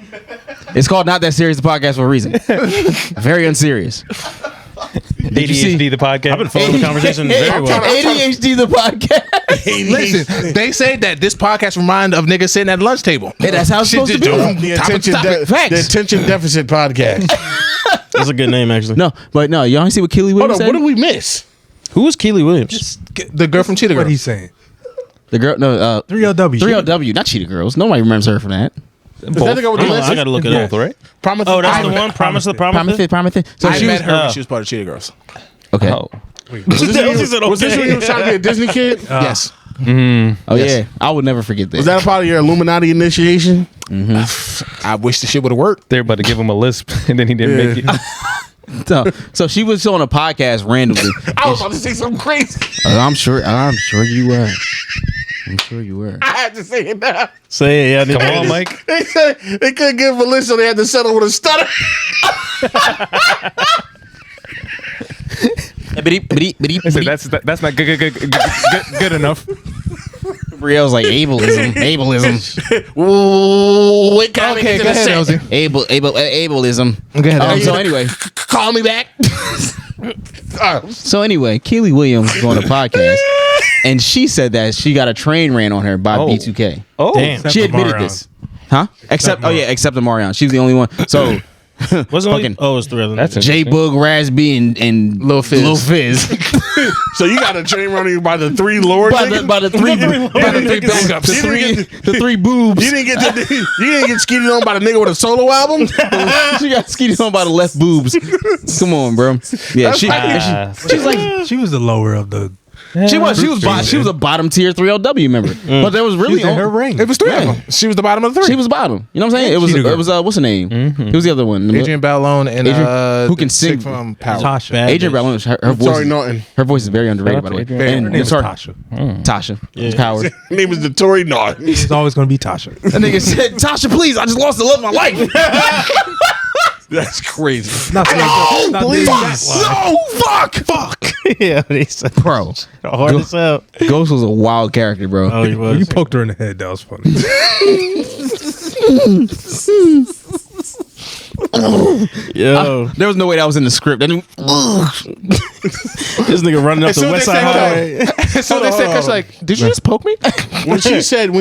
It's called Not That Serious, the podcast, for a reason. Very unserious. ADHD the podcast. I've been following the conversation very well. ADHD the podcast. Listen, they say that this podcast reminds of niggas sitting at the lunch table. Hey, that's how it's supposed to be. The attention deficit podcast. That's a good name, actually. No, but no, y'all see what Keely Hold Williams on, said? what did we miss? Who is Keely Williams? The girl from Cheetah What Girl. he's saying? The girl, no, 3LW. 3LW, not Cheetah Girls. Nobody remembers her from that. Is that the guy with the I gotta look it up. Both, right? Promise? Oh, that's the one. Promise. Promise. So I she met was her when she was part of Cheetah Girls. okay. Oh. Was this when you were trying to be a Disney kid? Yes. Oh yeah, I would never forget that. Was that a part of your Illuminati initiation? I wish the shit would have worked. They're about to give him a lisp, and then he didn't make it. So she was on a podcast randomly. I was about to say something crazy. I'm sure you were. I'm sure you were. I had to say it now. Say it. Yeah, Come on, Mike. They said they couldn't give a list, so they had to settle with a stutter. I said, that's not good enough. Brielle's like ableism. Ooh, it kind of Okay, go ahead, Elsie. Ableism. Go ahead. So anyway, call me back. So anyway, Keely Williams was on a podcast, and she said that she got a train ran on her by B2K. Oh, Damn. Except She for admitted Marion. this, huh? Except Marion. She's the only one. So Wasn't only, fucking oh, it's 3 other. That's niggas. J Boog, Raspy, and Lil Fizz. Lil Fizz. So you got a train running by the three lords? by the three backups. the three boobs. You didn't get skeeted on by the nigga with a solo album? She got skeeted on by the left boobs. Come on, bro. Yeah, she's like She was the lower of the. she was a bottom tier 3LW member, but there was really She's in her ring. It was three of them. She was the bottom of the three. She was bottom. You know what I'm saying? It was what's her name? Who was the other one? Adrian Ballone and Adrian- who can the chick sing. from Power. Tasha. Bad Adrian bitch. Ballone. Her voice. Sorry, Norton. Her voice is very underrated, by the way. Adrian. Her And name is sorry, Tasha. Tasha. Howard. Her name is the Tory Norton. It's always going to be Tasha. That nigga said, "Tasha, please, I just lost the love of my life." That's crazy. Not please. No, Fuck. Yeah, he said, Bro, hard as hell. Ghost was a wild character, bro. Oh, he When you was. poked her in the head, that was funny. Yo, There was no way that was in the script. That nigga- this nigga running up As the soon as West they Side said Highway. So they said, Cause like, did you just poke me? When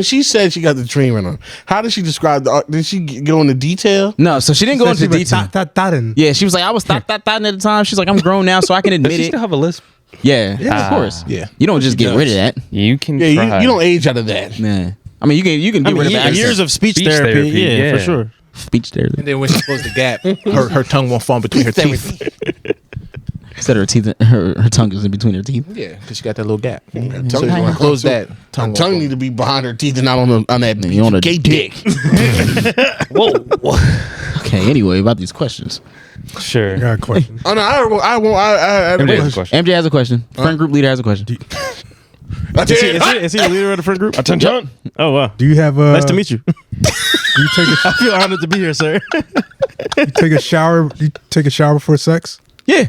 she said she got the train run on, how did she describe the? Did she go into detail? No, so she didn't go into detail. Didn't. Yeah, she was like, I was thot at the time. She's like, I'm grown now, so I can Does admit she it. still have a lisp? Yeah, of course. Yeah. You don't just get rid of that. You can Yeah, try. you don't age out of that. Nah. I mean, you can get rid of the Years accent. of speech Speech therapy. therapy, Yeah, for yeah. sure. speech therapy. And then when she closed the gap, her tongue won't fall between her teeth. Instead her teeth, her tongue is in between her teeth. Yeah, because she got that little gap. So Tongue- you want to close that Her tongue. tongue need to be behind her teeth and not on that You on a gay dick. Okay, anyway, about these questions. Sure. I got a question. Oh no, I won't. I MJ has a question. MJ has a question. Friend group leader has a question. Is he a leader of the friend group? Attention. Oh, wow. Do you have Nice to meet you. Do you I feel honored to be here, sir. take a shower? Do you take a shower before sex? Yeah.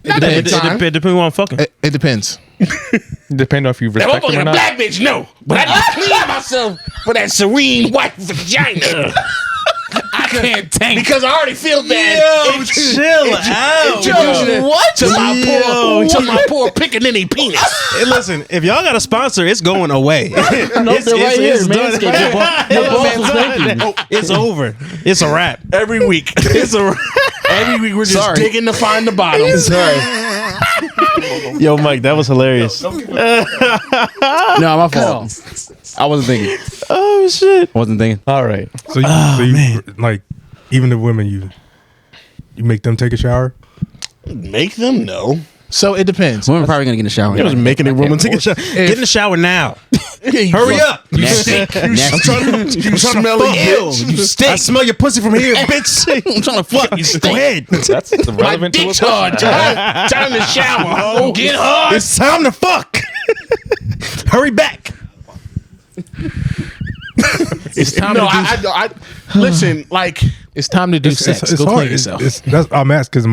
It depends on I'm fucking. It depends. Depending on if you That respect motherfucker him or a not. black bitch, no. But I need to clean myself for that serene white vagina. I can't tank because I already feel bad. Chill out. What? To my poor pickaninny penis. Hey, listen, if y'all got a sponsor, it's going away. It's over. It's a wrap. Every week. It's a wrap. Every week we're just digging to find the bottom. Yo, Mike, that was hilarious. No, my fault. I wasn't thinking. Oh shit. I wasn't thinking. All right. So you like even the women you make them take a shower? Make them know. So it depends. Women probably gonna get in the shower. It was making a woman take a shower. Get in the shower now. Hurry up. You stink. You smelly bitch. You stink. I smell your pussy from here, bitch. I'm trying to fuck you. Go ahead. That's relevant to Dick's a hard. Time to shower. Get hard. It's time to fuck. Hurry back. It's time No, to do. I listen. Like It's time to do sex. Go clean yourself. I'm asking because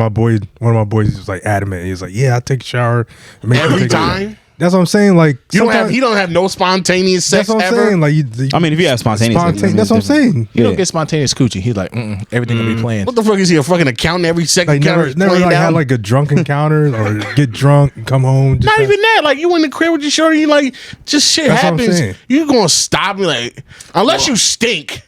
one of my boys was like adamant. He was like, "Yeah, I take a shower. every time. That's what I'm saying. Like He don't have no spontaneous sex that's what I'm ever. saying. Like, I mean, if you have spontaneous, that's what I'm saying. You don't get spontaneous coochie. He's like, everything will be planned. What the fuck is he, a fucking accountant every second? Like never like had like a drunk encounter or get drunk and come home. Not even that. Like you in the crib with your shorty, you like just shit That's what I'm happens. saying. You gonna stop me like unless you stink.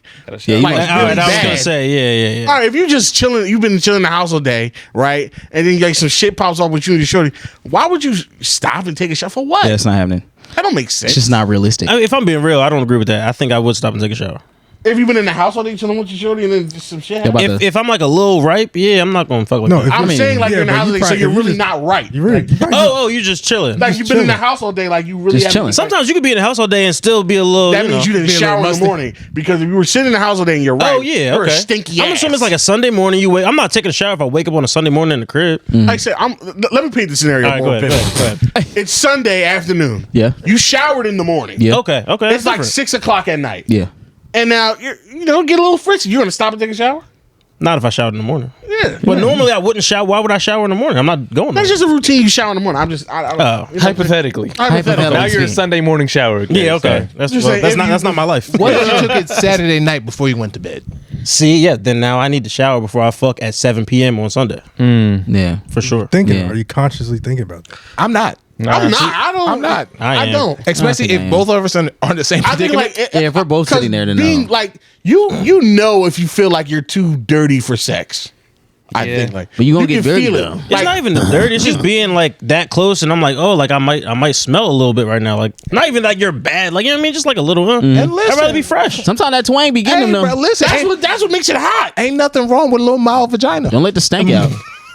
Yeah, you Like, might- All really right, I was gonna bad. say, yeah. All right, if you just chilling, you've been chilling in the house all day, right? And then like some shit pops up with you and your shorty. Why would you stop and take a shot for what? Yeah, it's not happening. That don't make sense. It's just not realistic. I mean, if I'm being real, I don't agree with that. I think I would stop and take a shower. If you've been in the house all day chilling with your shorty and then just some shit happens. about If I'm like a little ripe, yeah, I'm not gonna fuck with No, that. if- I'm I mean, saying like yeah, you're in the but house you all day, so probably- you're you really just- not right. You really, Oh, you just chilling. Like you've been in the chilling. house all day, like you really Just haven't- chilling. Sometimes you could be in the house all day and still be a little. That means you didn't be a little shower in the musty. morning because if you were sitting in the house all day and you're right. Oh yeah, you're okay. a stinky I'm ass. assuming it's like a Sunday morning. You wake. I'm not taking a shower if I wake up on a Sunday morning in the crib. Like I said, let me paint the scenario All right, more go ahead, vivid. go ahead. It's Sunday afternoon. Yeah. You showered in the morning. Yeah. Okay, It's that's like different. 6 o'clock at night. Yeah. And now get a little fritzy. You gonna stop and take a shower? Not if I showered in the morning. Yeah. But normally I wouldn't shower. Why would I shower in the morning? I'm not going there. That's just a routine. You shower in the morning. I'm just. I don't. Oh. Hypothetically. Hypothetical. Now you're a Sunday morning shower. Again, Yeah, okay. so- That's Just well, say that's if not you- that's not my life. What if you took it Saturday night before you went to bed? See, yeah, then now I need to shower before I fuck at 7 p.m. on Sunday Yeah. for sure. thinking. Yeah. Are you consciously thinking about that? I'm not. I'm not. I don't. I'm not. I am. don't. Especially think I if am. both of us are on the same I think predicament. like Yeah, if we're both 'cause sitting there, then being no. like you know if you feel like you're too dirty for sex. I Yeah. think like But you gonna get can dirty, feel though. it. It's not even the dirt. It's just being like that close, and I'm like, oh, like I might smell a little bit right now. Like not even like you're bad. Like you know what I mean, just like a little. And I'd listen, rather be fresh. Sometimes that twang be getting hey, them bro, though. listen, That's what makes it hot. ain't nothing wrong with a little mild vagina. Don't let the stank out.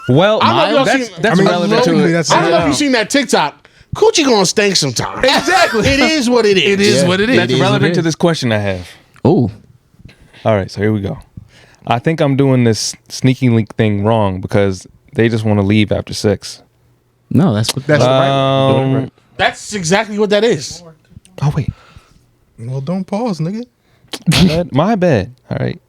Well, I don't know if y'all that's seen- that's I mean, relevant to locally, it. that's- I don't know if you've seen that TikTok. Coochie gonna stink sometimes. Exactly. It is what it is. It is what it is. That's is what relevant it to is. this question I have. Oh. All right, so here we go. I think I'm doing this sneaky link thing wrong because they just want to leave after 6. No, that's what. That's right. That's exactly what that is. Oh wait, Well, don't pause, nigga. my bad. All right.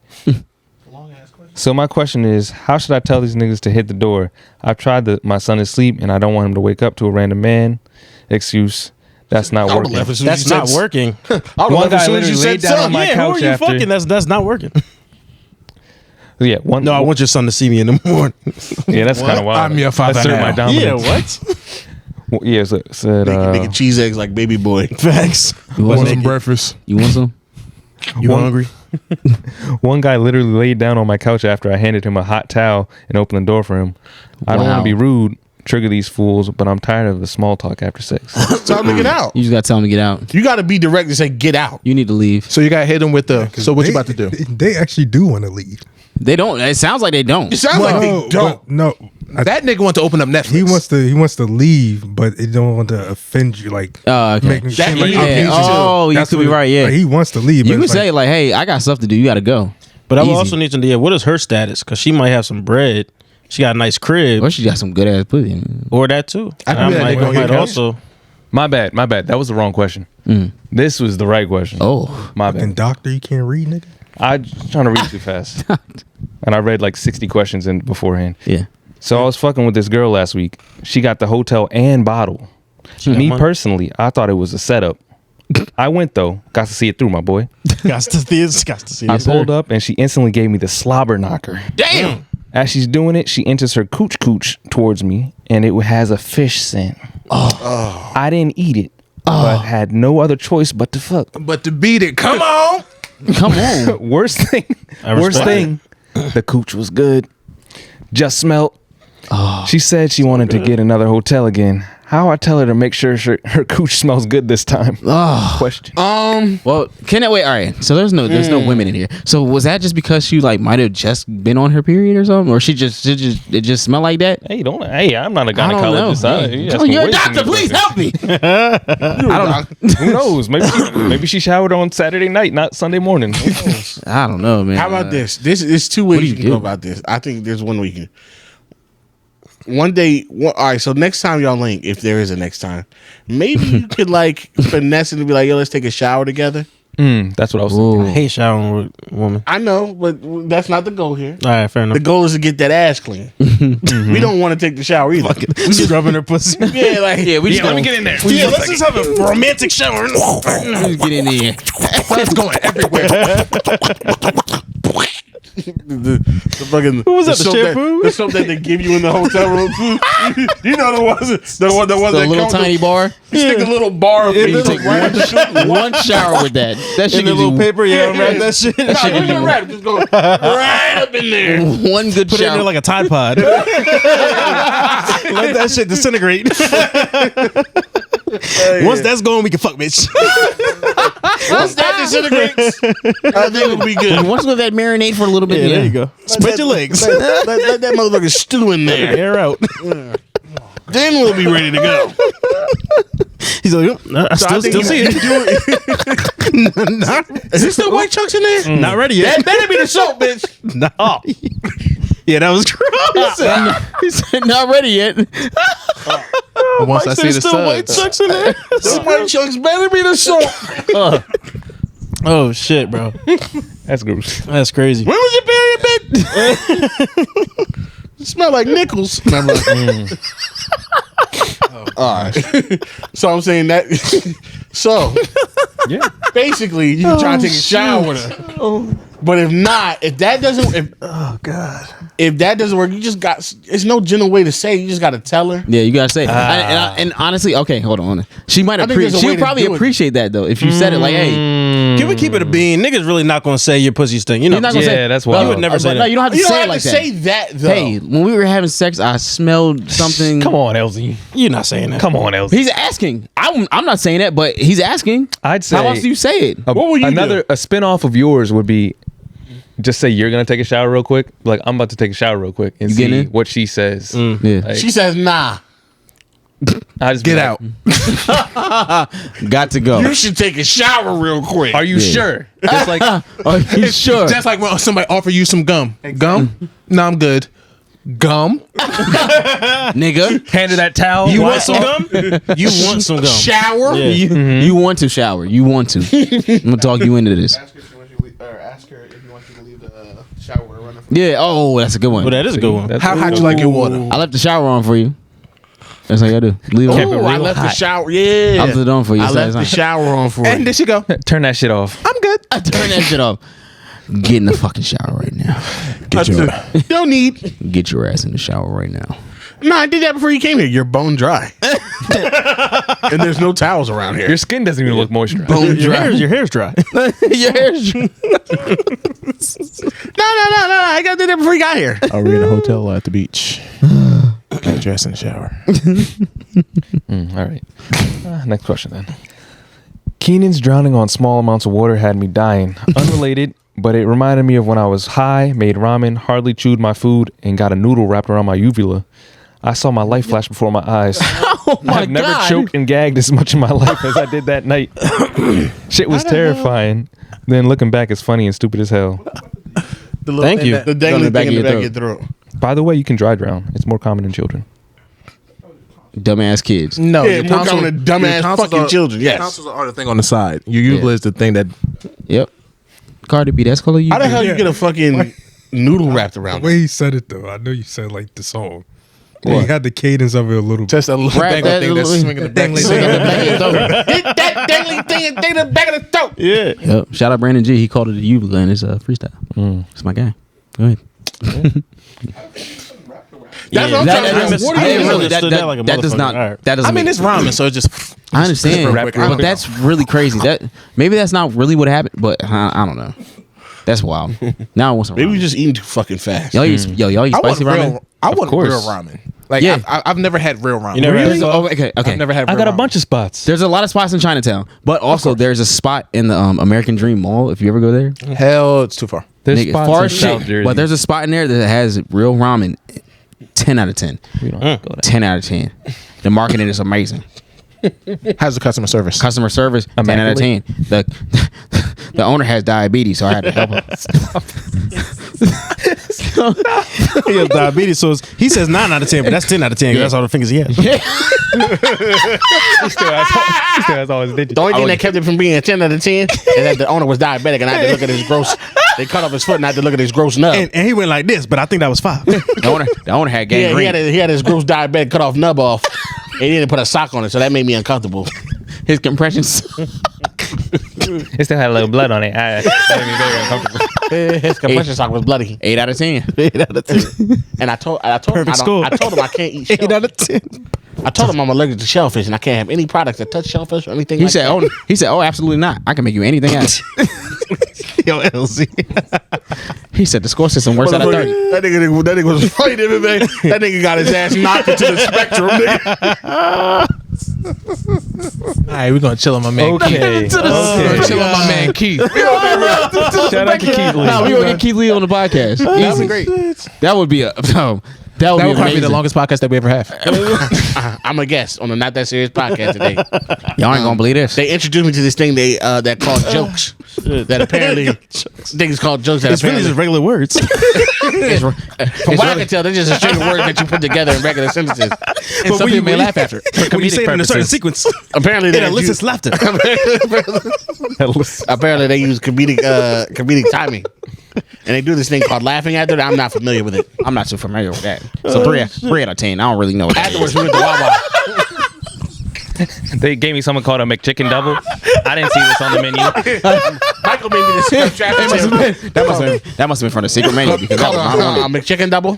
So my question is, how should I tell these niggas to hit the door? I've tried my son is asleep and I don't want him to wake up to a random man. Excuse. That's not I would've working. left as soon as That's you not said- working. I would've One left as guy soon as you literally laid said down on son. my Yeah, who couch are you after. fucking? That's not working. Yeah, one. No, I want your son to see me in the morning. Yeah, that's kind of wild. I'm your father Assert my now. dominance. what? Well, yeah, so, said. Making cheese eggs like baby boy. Facts. You want some? breakfast? You want some? You hungry? One guy literally laid down on my couch after I handed him a hot towel and opened the door for him. I don't want Wow. to be rude, trigger these fools, but I'm tired of the small talk after 6. Time to get out. You just gotta tell him to get out. You got to be direct and say get out. You need to leave. So you got to hit him with the. So what you about to do? They actually do want to leave. They don't. It sounds like they don't. It sounds like they don't. but no. That nigga want to open up Netflix. He wants to leave, but it don't want to offend you. Like Okay. making That seem like he- I'm yeah, easy. oh, you That's could be what- right, yeah. like, he wants to leave. You but can it's say like, "Hey, I got stuff to do. You got to go." But I would Easy. also need to know, what is her status? Because she might have some bread. She got a nice crib. Or she got some good ass pussy. Or that too. I can And be that I nigga might, on your couch. also. My bad. That was the wrong question. This was the right question. Oh, My fucking bad. doctor, you can't read, nigga. I was trying to read too fast. And I read like 60 questions in beforehand. yeah. So I was fucking with this girl last week. She got the hotel and bottle. got Me money? personally, I thought it was a setup. I went though. Got to see it through, my boy. Got to see I pulled up and she instantly gave me the slobber knocker. Damn. As she's doing it, she enters her cooch towards me, and it has a fish scent. Oh. I didn't eat it, but had no other choice but to fuck. But to beat it, come on. Come on. Worst thing, the cooch was good. Just smelled. She said she wanted to get another hotel again. How I tell her to make sure her cooch smells good this time? Question. Well, can I wait? All right. So there's no women in here. So was that just because she like might have just been on her period or something, or it just smelled like that? Hey, I'm not a I don't know. gynecologist. You're a doctor. Please help me. I don't know. Who knows? Maybe she showered on Saturday night, not Sunday morning. I don't know, man. How about this? This is two ways do you you can go do? about this. I think there's one way you can. One day, all right. So next time y'all link, if there is a next time, maybe you could like finesse it and be like, "Yo, let's take a shower together." That's what I was thinking. I hate showering with women. I know, but that's not the goal here. All right, fair enough. The goal is to get that ass clean. We don't want to take the shower either. We scrubbing her pussy. Yeah, like we just Let me get in there. Yeah, let's just have a romantic shower. get in there. It's going everywhere. the fucking Who was that, the soap shampoo? the soap that they give you in the hotel room. You know the ones the one The that little comes tiny bar. You stick a little bar of You take one shower with that. That shit In the gives little you paper, wrap that shit. Nah, you can wrap. Just go right up in there. one good Put it in shower. there like a Tide Pod. Let that shit disintegrate. Once that's gone, we can fuck, bitch. Once that disintegrates, I think it'll be good. Once with that marinade for a little bit. Yeah, there you go. Spread your legs. Let that motherfucker stew in there. Air out. Then we'll be ready to go. He's like, I So I still think see you it. do it. Is there still white chunks in there? Not ready yet. That better be the soap, bitch. No. Yeah, that was gross. He said, not ready yet. Once I see the still white suds. chunks in there. Those white chunks better be the soap. Oh shit, bro. That's gross. That's crazy. When was your period, bitch? It smell like nickels. And I'm like, all right. So I'm saying that. So Yeah. basically, you can try to take a shower with her. But if not, if that doesn't, if that doesn't work, you just got. It's no gentle way to say it. You just got to tell her. Yeah, you gotta say. And honestly, okay, hold on. She might I think there's a way she'll to probably do it. appreciate that though if you said it like, hey, Can we keep it a bean? Niggas really not gonna say your pussy stink. You know, you're not gonna Yeah, say that's but- wild. You would never say but that. No, you don't have to You don't say have it like to that. say that though. Hey, when we were having sex, I smelled something. Come on, LZ. you're not saying that. Come on, LZ. He's asking. I'm not saying that, but he's asking. I'd say How else do you say it? a, What would you a spin-off of yours would be just say you're gonna take a shower real quick. Like, I'm about to take a shower real quick and You getting see in? what she says. Yeah. Like, She says, "Nah, I just be Get like, out. Got to go. you should take a shower real quick." Are you sure? Just like Are you sure? Just like when somebody offer you some gum. Gum? No, I'm good. Gum? Nigga, hand her that towel. You want some gum? You want some gum? shower? Yeah. you want to shower. You want to. I'm gonna talk you into this. Ask her if you want you to leave, or ask her if you want you to leave the shower running. Yeah. Oh, that's a good one. Well, that is a good one. How hot you like your water? I left the shower on for you. That's how you gotta do. Leave it Oh, on. I left the shower. Yeah, I left it on for you. I so left it's the not- shower on for And you. there she go. Turn that shit off. I'm good. I turn that shit off. Get in the fucking shower right now. Don't need. Get your ass in the shower right now. No, I did that before you came here. You're bone dry, and there's no towels around here. Your skin doesn't even look moisturized. Your hair's dry. Your hair's No. I got to do that before you got here. Are we in a hotel or at the beach? Got dressed in the shower. All right. Next question then. Keenan's drowning on small amounts of water had me dying. Unrelated, but it reminded me of when I was high, made ramen, hardly chewed my food, and got a noodle wrapped around my uvula. I saw my life flash before my eyes. Oh my I've never God. choked and gagged as much in my life as I did that night. Shit was terrifying. Then looking back, it's funny and stupid as hell. Thank you. The dangling thing in the back of your throat. By the way, you can dry drown. It's more common in children. Dumbass kids. No, Yeah, more common than dumbass fucking children. Your Yes. tonsils are the thing on the side. Your uvula is the thing that. Yep. Cardi B, that's called you. How the hell you get a fucking noodle wrapped around? The way he said it though, I know you said like the song. And he had the cadence of it a little bit. Just a little Wrap dangling that thing that's little- swinging the back. Swing in the back of your throat. Get that dangling thing in the back of the throat. Yeah. Yep. Shout out Brandon G. He called it a uvula in his freestyle. It's my guy. Go ahead. That's what I'm trying to remember. What I do you mean, do? really, Understood that like a that does motherfucker. not. All right. That doesn't. I mean, make- it's ramen, so it just. I understand, Wrap it real but quick. that's really crazy. That maybe that's not really what happened, but I don't know. That's wild. Now I want some. Maybe we ramen. just eating too fucking fast. y'all eat y'all eat I want spicy ramen. real. I want course. real ramen. Like Yeah. I've never had real ramen. You never had There's a- oh, okay. I've never had. I Real got a ramen. bunch of spots. There's a lot of spots in Chinatown, but also there's a spot in the American Dream Mall. If you ever go there, Hell, it's too far. There's nigga, spots far in as South shit. Jersey. But there's a spot in there that has real ramen. 10 out of 10. We don't have to go there. 10 out of 10. The marketing is amazing. How's the customer service? Customer service, 10 out of 10. The owner has diabetes, so I had to help him. He has diabetes, so he says 9 out of 10, but that's 10 out of 10. 'Cause that's all the fingers he has. He still has all his digits. The only thing that kept it from being a 10 out of 10 is that the owner was diabetic, and I had to look at his gross. They cut off his foot, and I had to look at his gross nub. And he went like this, but I think that was 5. The owner had gangrene. He had his gross diabetic cut off nub off. And he didn't put a sock on it, so that made me uncomfortable. His compressions. It still had a little blood on it. That made me very uncomfortable. His compression sock was bloody. 8 out of 10. 8 out of 10. And I told him I told him I can't eat shellfish. 8 out of 10. I told him I'm allergic to shellfish, and I can't have any products that touch shellfish or anything. He said, "Oh, absolutely not. I can make you anything else." Yo, LZ. He said the score system works out of 30. That nigga was fighting MMA. That nigga got his ass knocked into the spectrum, nigga. All right, we're gonna chill on my man. Okay. We're gonna chill on my man Keith. Shout out to Keith Lee. No, we gonna get Keith Lee on the podcast. That'd be great. That would be a. That would That be would probably be the amazing. longest podcast that we ever have. I'm a guest on the Not That Serious podcast today. Y'all ain't gonna believe this. They introduced me to this thing that called jokes. That apparently things called jokes. That It's really just regular words. from what I can tell, they're just a string of words that you put together in regular sentences. And some people may laugh after. When you say it in a certain sequence, Apparently, it they elicits laughter. apparently they use comedic timing, and they do this thing called laughing after. I'm not familiar with it. I'm not too familiar with that. So 3 out of 10. I don't really know what that is. Afterwards, we went to Wawa. They gave me something called a McChicken double. I didn't see this on the menu. Michael made me this That must have been from the secret menu because that was my one. McChicken double.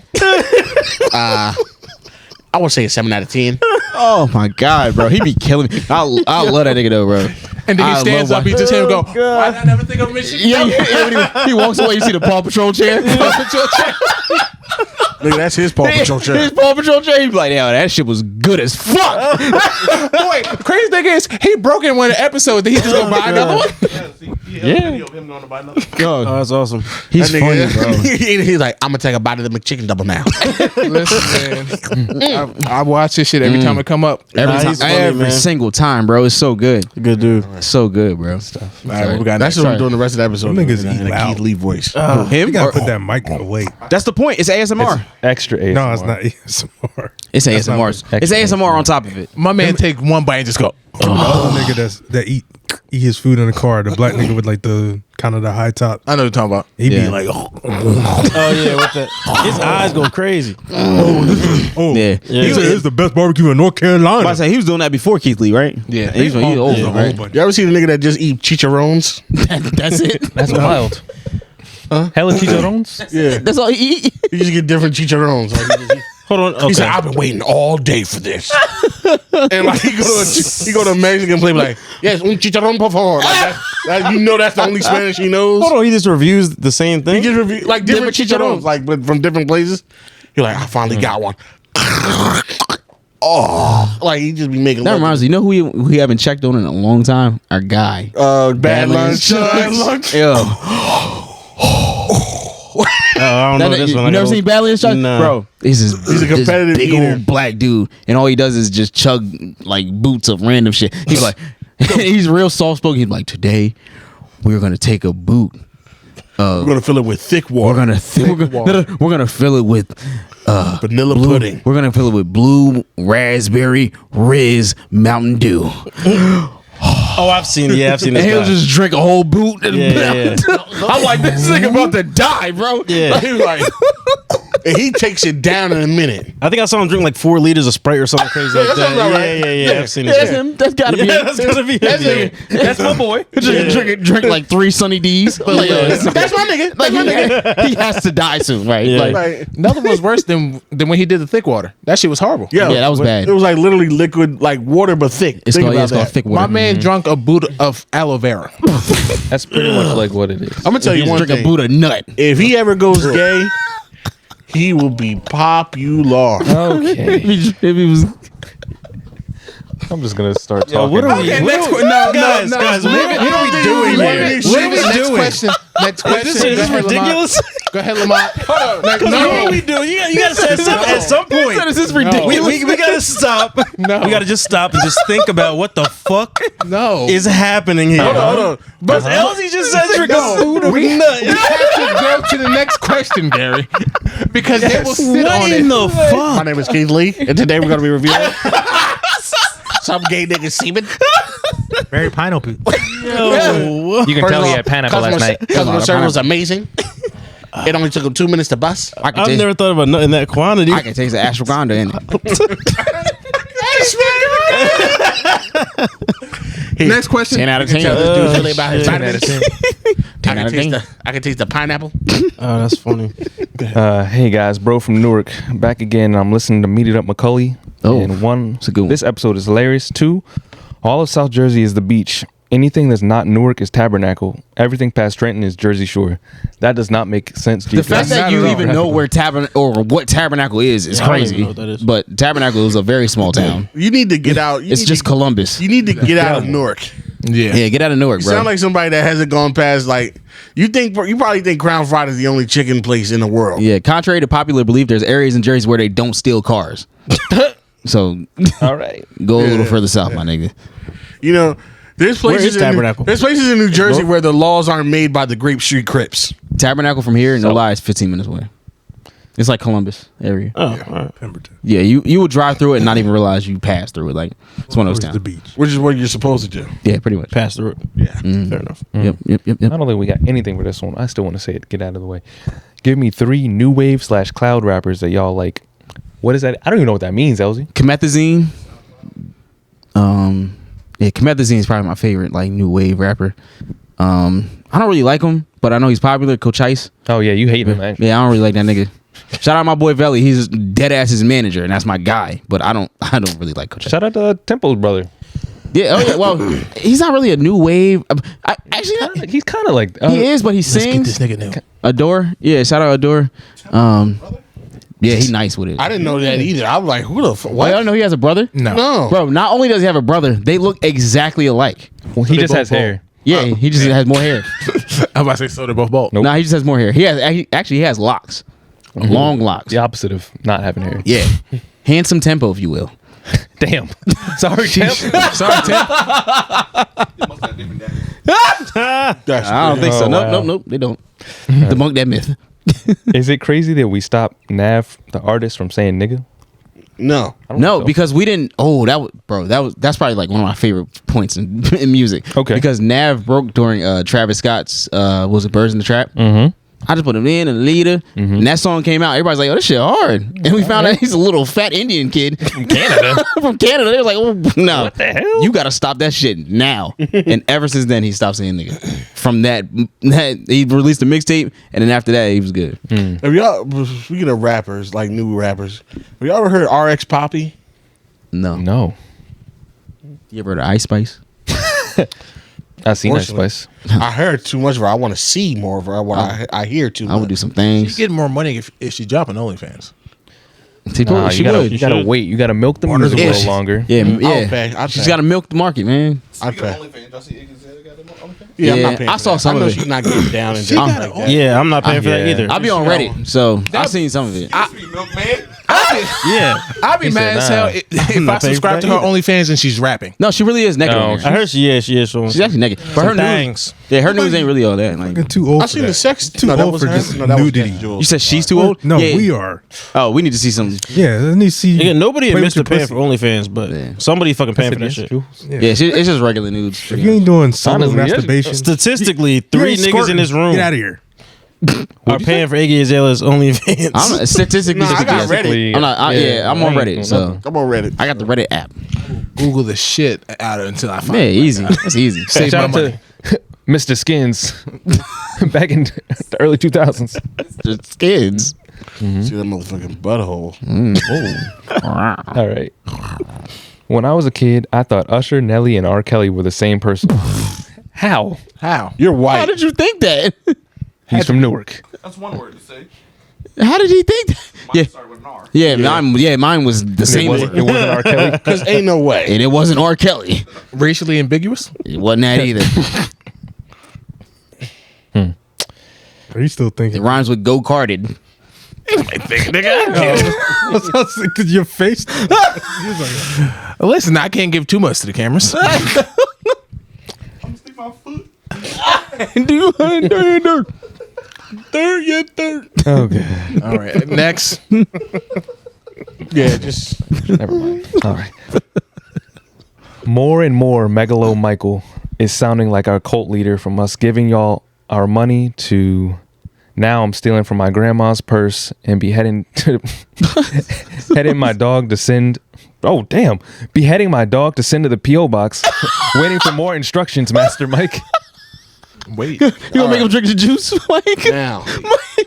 I would say a 7 out of 10. Oh my god, bro, he be killing me. I love that nigga though, bro. And then he I stands love up, he just hear him go, why did I never think of Michigan? Yeah, he walks away. You see the Paw Patrol chair. Nigga, that's his Paw Patrol chair. His Paw Patrol chair. He be like, "Yo, that shit was good as fuck." Boy, the crazy thing is, he broke in one of the episodes, then he just go buy another one. Oh, that's awesome. He's funny, bro. He's like, I'm gonna take a bite of the McChicken double now. Listen, man, I watch this shit every time it come up. Every single time, bro. It's so good. Good dude. So good, bro. All right, we got That's what we're doing the rest of the episode. Them niggas in eat a loud. Keith Lee voice. We gotta put that mic away. That's the point. It's ASMR. Extra ASMR. No, it's not ASMR. It's ASMR. It's ASMR on top of it. My man take one bite and just go. The other nigga that eat his food in the car, the black nigga with like the kind of the high top. I know what you're talking about. He Yeah. be like, Oh yeah, with the his eyes go crazy. oh, Yeah. he said it's the best barbecue in North Carolina. I say he was doing that before Keith Lee, right? Yeah. He's old, There's a whole right? bunch. You ever see the nigga that just eat chicharrones? That's it. That's wild. Hella chicharrones? Yeah. That's all he eat. You just get different chicharrones. Like, Hold on. he said, Okay. I've been waiting all day for this. And like he go to a Mexican place like, yes, un chicharrón por favor. Like you know that's the only Spanish he knows. Hold on. He just reviews the same He thing. just review like different chicharrones, like but from different places. You're like, I finally got one. Oh, like he just be making. That reminds me. You know who we haven't checked on in a long time? Our guy. Bad lunch. Yo. I don't know this one. You never seen Badly Instructed? Nah. Bro, he's a competitive big eater. old black dude, and all he does is just chug like boots of random shit. He's like, he's real soft spoken. He's like, today we're gonna take a boot. We're gonna fill it with thick We're water. we're gonna fill it with Vanilla pudding. We're gonna fill it with blue raspberry Riz Mountain Dew. Oh, I've seen. Yeah, I've seen this And he'll guy. just drink a whole boot. And Yeah. I'm like, this nigga about to die, bro. Yeah. Like, he was like, and he takes it down in a minute. I think I saw him drink like 4 liters of Sprite or something crazy like that that. sounds about right. Yeah. I've seen Yeah, this. that's him. That's gotta be Yeah, him. that's gotta be him. That's Yeah. him. That's my boy. Drink like 3 Sunny D's. Like, That's my nigga. like he has to die soon, right? Yeah. Like, Like, Nothing was worse than when he did the thick water. That shit was horrible. yeah, Yeah, that was bad. It was like literally liquid, like water but thick. it's Think called, about it's called that. thick water. My man drunk a boot of aloe vera. That's pretty much like what it is. I'm gonna tell you He one drink thing. a Buddha nut. If he ever goes gay, he will be popular. Okay. If he was, I'm just gonna start talking. what are we? Okay, what next are we- one. No, guys, what are we doing here? here? What are we doing? Next question. Next question. Is this Go ahead, Lamont. ridiculous? Go ahead, Lamont. Hold on. What we do? You got to say something at some point. This is ridiculous. We got to stop. No. We got to just stop and just think about what the fuck is happening here. Hold on. But Elsie just said you're We have to go to the next question, Gary, because they will sit What on in it. the My fuck? name is Keith Lee, and today we're going to be reviewing some gay nigga semen. Very pineapple. Yo. You can tell he had pineapple last night. Customer service was amazing. It only took him 2 minutes to bust. I can I've taste, never thought about nothing that quantity. I can taste the ashwagandha in it. Next question. 10 out of You can 10. tell this dude's really about his 10 out of vitamins. 10. I can taste the pineapple. Oh, that's funny. Hey guys, bro from Newark, back again. I'm listening to Meet It Up Macaulay. Oh, And one, it's a good one. this episode is hilarious. 2, all of South Jersey is the beach. Anything that's not Newark is Tabernacle. Everything past Trenton is Jersey Shore. That does not make sense. The fact that you even know where what Tabernacle is I don't crazy. even know what that is. But Tabernacle is a very small town. You need to get out. It's just Columbus. You need to get out of Newark. Yeah. Yeah, get out of Newark, You bro. sound like somebody that hasn't gone past you probably think Crown Fried is the only chicken place in the world. Yeah, contrary to popular belief, there's areas in Jersey where they don't steal cars. So All right. go a little further south, my nigga. You know, there's Where places is Tabernacle? there's places in New Jersey where the laws aren't made by the Grape Street Crips. Tabernacle from here, no lie, is 15 minutes away. It's like Columbus area. Oh, all right. Pemberton. Yeah, you would drive through it and not even realize you passed through it. Like it's one of those Where's the towns. beach? Which is what you're supposed to do. Yeah, pretty much. Pass the road. Yeah. Fair enough. Yep. I don't think we got anything for this one. I still want to say it. Get out of the way. Give me 3 new wave / cloud rappers that y'all like. What is that? I don't even know what that means, Elsie. Comethazine. Yeah, Comethazine is probably my favorite like new wave rapper. I don't really like him, but I know he's popular. Coach Ice. Oh yeah, you hate him, man. Yeah, I don't really like that nigga. Shout out my boy Velly. He's dead ass his manager, and that's my guy. But I don't really like Coach Ice. Shout out to Temple's brother. Yeah. Oh yeah. Well, he's not really a new wave. He's kind of like He is, but he sings. This nigga new. Adore. Yeah. Shout out Adore. Yeah, he nice with it. I didn't know that either. I was like, who the fuck? Well, I don't know he has a brother. No. Bro, not only does he have a brother, they look exactly alike. Well, he just has hair. Yeah, he just has more hair. I'm about to say so they're both bald. Nope. Nah, he just has more hair. He has locks. Long locks. The opposite of not having hair. Yeah. Handsome tempo, if you will. Damn. Sorry, Temp. Sorry, Temp. I don't think so. Oh, wow. Nope. They don't. Debunk that myth. Is it crazy that we stopped Nav, the artist, from saying nigga? No. I don't No, think so. because we didn't. Oh, that's probably like one of my favorite points in music. Okay. Because Nav broke during Travis Scott's was it Birds in the Trap? Mm-hmm. I just put him in and leader, and that song came out. Everybody's like, "Oh, this shit hard," and we found out he's a little fat Indian kid from Canada. They was like, "Oh no, What the hell? you got to stop that shit now." And ever since then, he stopped saying nigga. From that he released a mixtape, and then after that, he was good. Have y'all, speaking of rappers, like new rappers, have y'all ever heard RX Poppy? No. You ever heard of Ice Spice? I seen that Unfortunately. Spice. I heard too much of her. I want to see more of her. I hear too much. I would do some She things. get more money if she dropping OnlyFans. She Nah, she you would. gotta wait. You gotta milk the music a Yeah, little longer. Yeah, I'll yeah. pay. I'll She's pay. got to milk the market, man. I'd pay. Yeah, I'm not paying I for saw that. some I know of it. she's not getting down and down like that. Yeah, I'm not paying for that yeah. either. I'll be on Reddit, so I've seen some of it. Yeah. I'd be He mad said, as hell nah. if I not paying subscribe for to that her either. OnlyFans and she's rapping. No, she really is naked. No, on I there. heard she is. So She's actually naked, but her news, thanks. yeah, her news ain't really all that. Like, Fucking too old. I for seen that. the sex. Too no, that old was for her. just No, that was nudity. Jess Jules. you said she's too old. No, Yeah. we are. Oh, we need to see some. Yeah, let me see. Again, nobody Play admits with to your paying for OnlyFans, but Yeah. somebody fucking paying for that Yes, shit. Jules. Yeah. Yeah, it's just regular nudes. If you ain't doing solo Honestly, yeah. masturbation, Statistically, you 3 ain't niggas in squirting. this room Get out of here. are paying for Iggy Azalea's OnlyFans. I'm statistically. Nah, I got speaking, Reddit. I'm not. I'm on Reddit, so I'm on Reddit. I got the Reddit app. Google the shit out of it until I find Yeah, it. easy. That's easy. Save my Shout out money. to Mr. Skins back in the early 2000s. Just kids. See that motherfucking butthole. All right. When I was a kid, I thought Usher, Nelly, and R. Kelly were the same person. How? How? You're How white. did you think that? He's from Newark. That's one word to say. How did he think that? Yeah, Start with an R. mine was the It same. wasn't R. Kelly. Because ain't no way. And it wasn't R. Kelly. Racially ambiguous? It wasn't that either. Are you still It thinking? rhymes with go-karted. Cause your face. Listen, I can't give too much to the cameras. Okay. All right, next. Yeah, just Never mind. All right. More and more Megalo Michael is sounding like our cult leader, from us giving y'all our money to now I'm stealing from my grandma's purse and beheading my dog to send. Oh, damn. Beheading my dog to send to the P.O. box. Waiting for more instructions, Master Mike. Wait. You gonna make him drink the juice, Mike? now.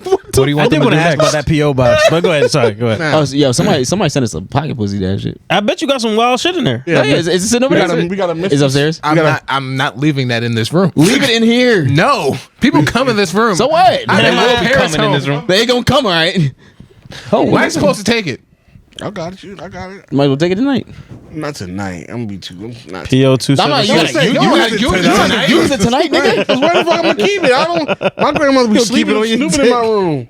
What do you I want did them to want do to ask next? about that PO box, but go ahead. Sorry, go ahead. Oh, so, yo, somebody sent us a pocket pussy that shit. I bet you got some wild shit in there. Yeah, is it sitting over there? We got a It's upstairs. I'm not leaving that in this room. Leave it in here. No, people come in this room. So what? I They have my will be parents coming in home. this room. They ain't gonna come, all right? Oh, Why are you supposed to take it? I got it. I got it. Might as well take it tonight. Not tonight. I'm gonna be too. I'm not. PO two I'm not seven. using it. You tonight. use it tonight, nigga. Because where the fuck I'm gonna keep it? I don't. My grandmother be sleeping on your snooping in my room.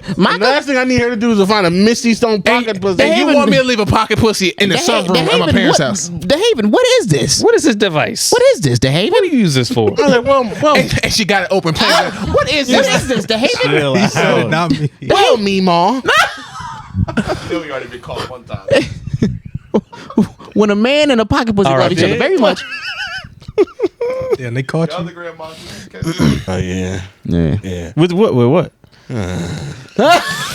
The last thing I need her to do is to find a Misty Stone pocket pussy. And you want me to leave a pocket pussy in the sunroom at my parents' house? DeHaven, what is this? what is this device? What is this, DeHaven? What do you use this for? I was like, well, And she got it open. What is this? What is this, DeHaven? He said it, not me. well, Meemaw. We already been called one time. When a man and a pocket pussy love each other very much. Yeah, and they caught you. Other grandmas. Oh yeah, Yeah. yeah. With what? With what?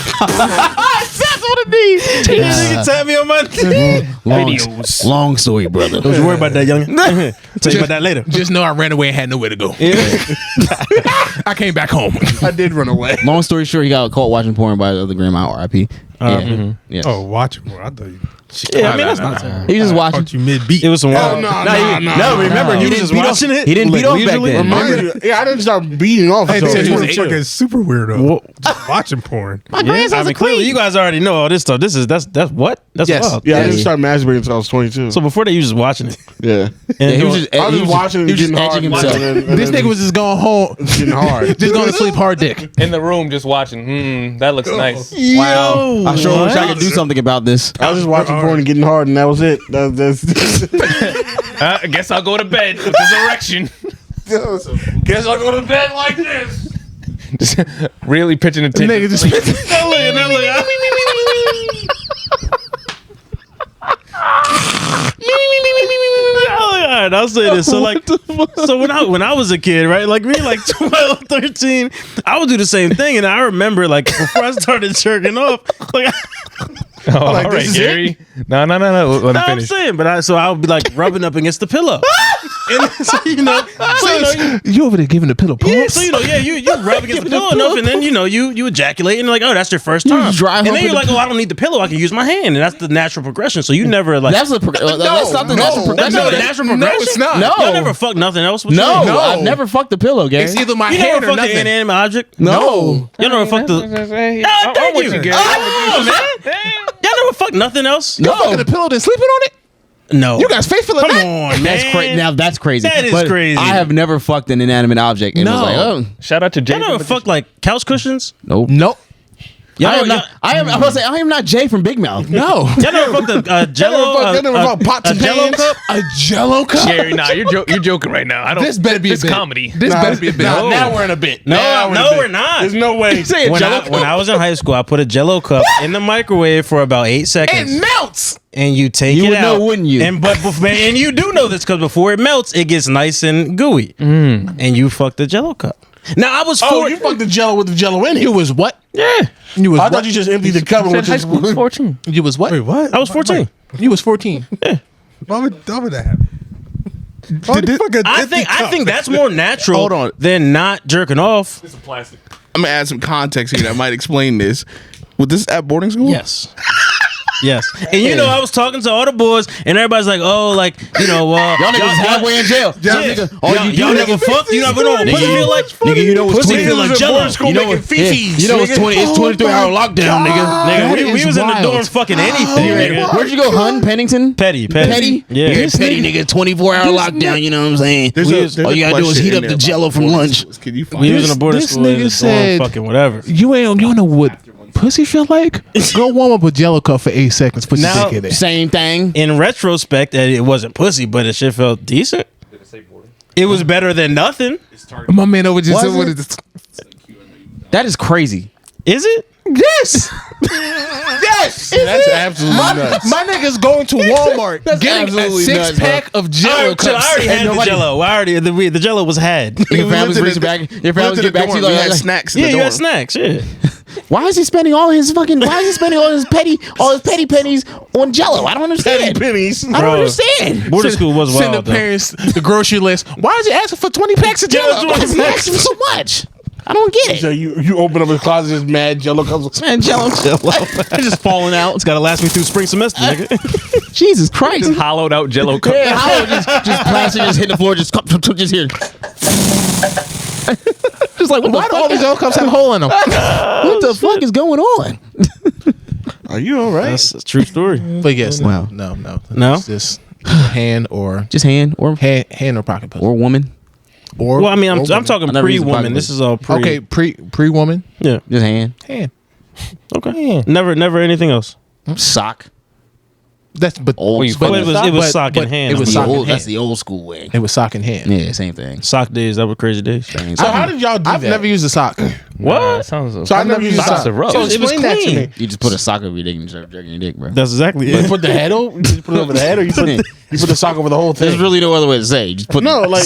That's what it needs. Nigga tap me on my videos. Long story, brother. Don't you worry about that, young. Tell you about that later. Just know I ran away and had nowhere to go. I came back home. I did run away. Long story short, he got caught watching porn by the other grandma, R.I.P. Yeah. Yeah. Oh, watch it more. I thought you. Yeah, I mean that's not terrible. He was just watching. Caught you mid beat. It was some Oh wild. no! Remember, he He was didn't just beat off- watching it. he didn't beat off back leisurely. then. Remind you, yeah, I didn't start beating off. Hey, until dude, You was a chill. fucking super weirdo. Wha- Just watching porn. My Yeah, grandson's I a mean, clearly queen. you guys already know all this stuff. That's what? That's Yes. wild. Yeah, I Yeah. didn't start masturbating until I was 22. So before that, you was just watching it. yeah, And he was doing- just, I was he just watching it he was getting just hard. edging himself. This nigga was just going home, getting hard. just going to sleep hard dick. In the room, just watching. That looks nice. Wow. I sure wish I what? could do something about this. I was just watching porn and getting hard, and that was it. I guess I'll go to bed with this erection. Guess I'll go to bed like this. Just really pitching a tent. Nigga just All right, I'll say this. So like, so when I was a kid, right, like me, like 12, 13, I would do the same thing, and I remember like before I started jerking off, like. Oh, all Like, right, this is Gary. No. Let him I'm finish. saying, but I would be like rubbing up against the pillow, and so you over there giving the pillow pumps? so you rub against the pillow enough, and then you ejaculate, and like, oh, that's your first time, dry and hump then in you're the like, oh, I don't need the pillow, I can use my hand, and that's the natural progression. So you never like That's not the natural that's progression. not the natural progression. No, it's not. No. Y'all never fucked nothing else. What you No, mean? I've never fucked the pillow, Gary. It's either my You hand never or fucked an nothing. inanimate object. No. Y'all never fucked the. I'm thank with you. you, Gary. Oh, man. Y'all never fucked nothing else. No. Fucking the pillow, then sleeping on it. No. You guys faithful in Come that? on, That's man. crazy. Now that's crazy. That is But crazy. I have never fucked an inanimate object. And was like, oh, Shout out to Jay. Y'all never fucked like couch cushions. nope. Nope. Y'all I am never- not. I am. I was say I am not Jay from Big Mouth. No. Y'all never fucked a Jello. Y'all never fucked pots a and Jello pans? cup. A Jello cup? Gary, nah, you're joking right now. I don't. This better be a It's bit. comedy. This better be a bit. Now we're in a bit. No, Now no, in a bit. we're not. There's no way. When I was in high school, I put a Jello cup in the microwave for about 8 seconds. It melts. And you take You it would out, know, wouldn't you? And and you do know this because before it melts, it gets nice and gooey. And you fuck the Jello cup. Now I was Oh, you fucked the Jello with the Jello in it. You was what? yeah. You was I what? thought you just emptied the cup. Said high school was 14. You was what? Wait, what? I was 14. You was 14. Why would that happen? Why the fuck a I empty think cup? that's more natural Hold on. than not jerking off. I'm gonna add some context here that might explain this. Was this at boarding school? Yes. Yes. And you know, I was talking to all the boys, and everybody's like, "Oh, like y'all niggas halfway in jail. Y'all never fucked. You never know what pussy feel like. Nigga, you know what's pussy feel like Jello. You know what? You know it's 23-hour lockdown, nigga. We was in the dorm fucking anything, nigga. Where'd you go, Hun? Pennington? Petty. Yeah. You're petty, nigga. 24-hour lockdown. You know what I'm saying? All you gotta do is heat up the Jello from lunch. Can you find We was in a boarding school. nigga said, fucking whatever. You don't know what pussy feel like? Go warm up a Jello cup for 8 seconds. Put your dick in there. Same thing. In retrospect, it wasn't pussy, but it shit felt decent. It was better than nothing. My man over just That is crazy. Is it? Yes. Yes. That's absolutely nuts. My nigga's going to Walmart getting a absolutely 6-pack of Jello cups. I already had the Jello. The Jello was had. Your family's reaching back. Your family's get back to you We had like, snacks in Yeah, the you dorm. had snacks. Yeah. why is he spending all his petty pennies on Jello? I don't understand. pennies. I don't understand. Boarding school was Send wild, the though. parents the grocery list. Why is he asking for 20 packs of Jello? Why is he asking for so much? I don't get So it. you open up his closet, just mad Jello comes. Man, Jello. It's just falling out. It's got to last me through spring semester, nigga. Jesus Christ. Hollowed out Jello cup. Yeah, how just plastic just hit the floor, just here. Just like, Why do all these Jello cups have a hole in them? what the fuck is going on? Are you all right? That's a true story. But yes, Wow. no. No? It's just hand or Just hand or pocket pussy. or woman. Or Well, I mean, I'm woman. talking I never used a pre-woman. pocket This is all pre. Okay, pre woman Yeah. Just hand. hand. Okay. Never anything else. Sock. That's but Old but- school. It was sock in hand. It was The sock in old, that's hand. the old school way. It was sock in hand. Yeah, same thing. Sock days. That were crazy days. Same So thing. how did y'all do I've that? never used a sock. What? Sounds So I never used a Sounds sock. rough. So It was explain that to clean. me. You just put a sock over your dick and you start jerking your dick, bro. That's exactly You it. put the head over. You just put it over the head, or you put the sock over the whole thing. There's really no other way to say. You just put No, like,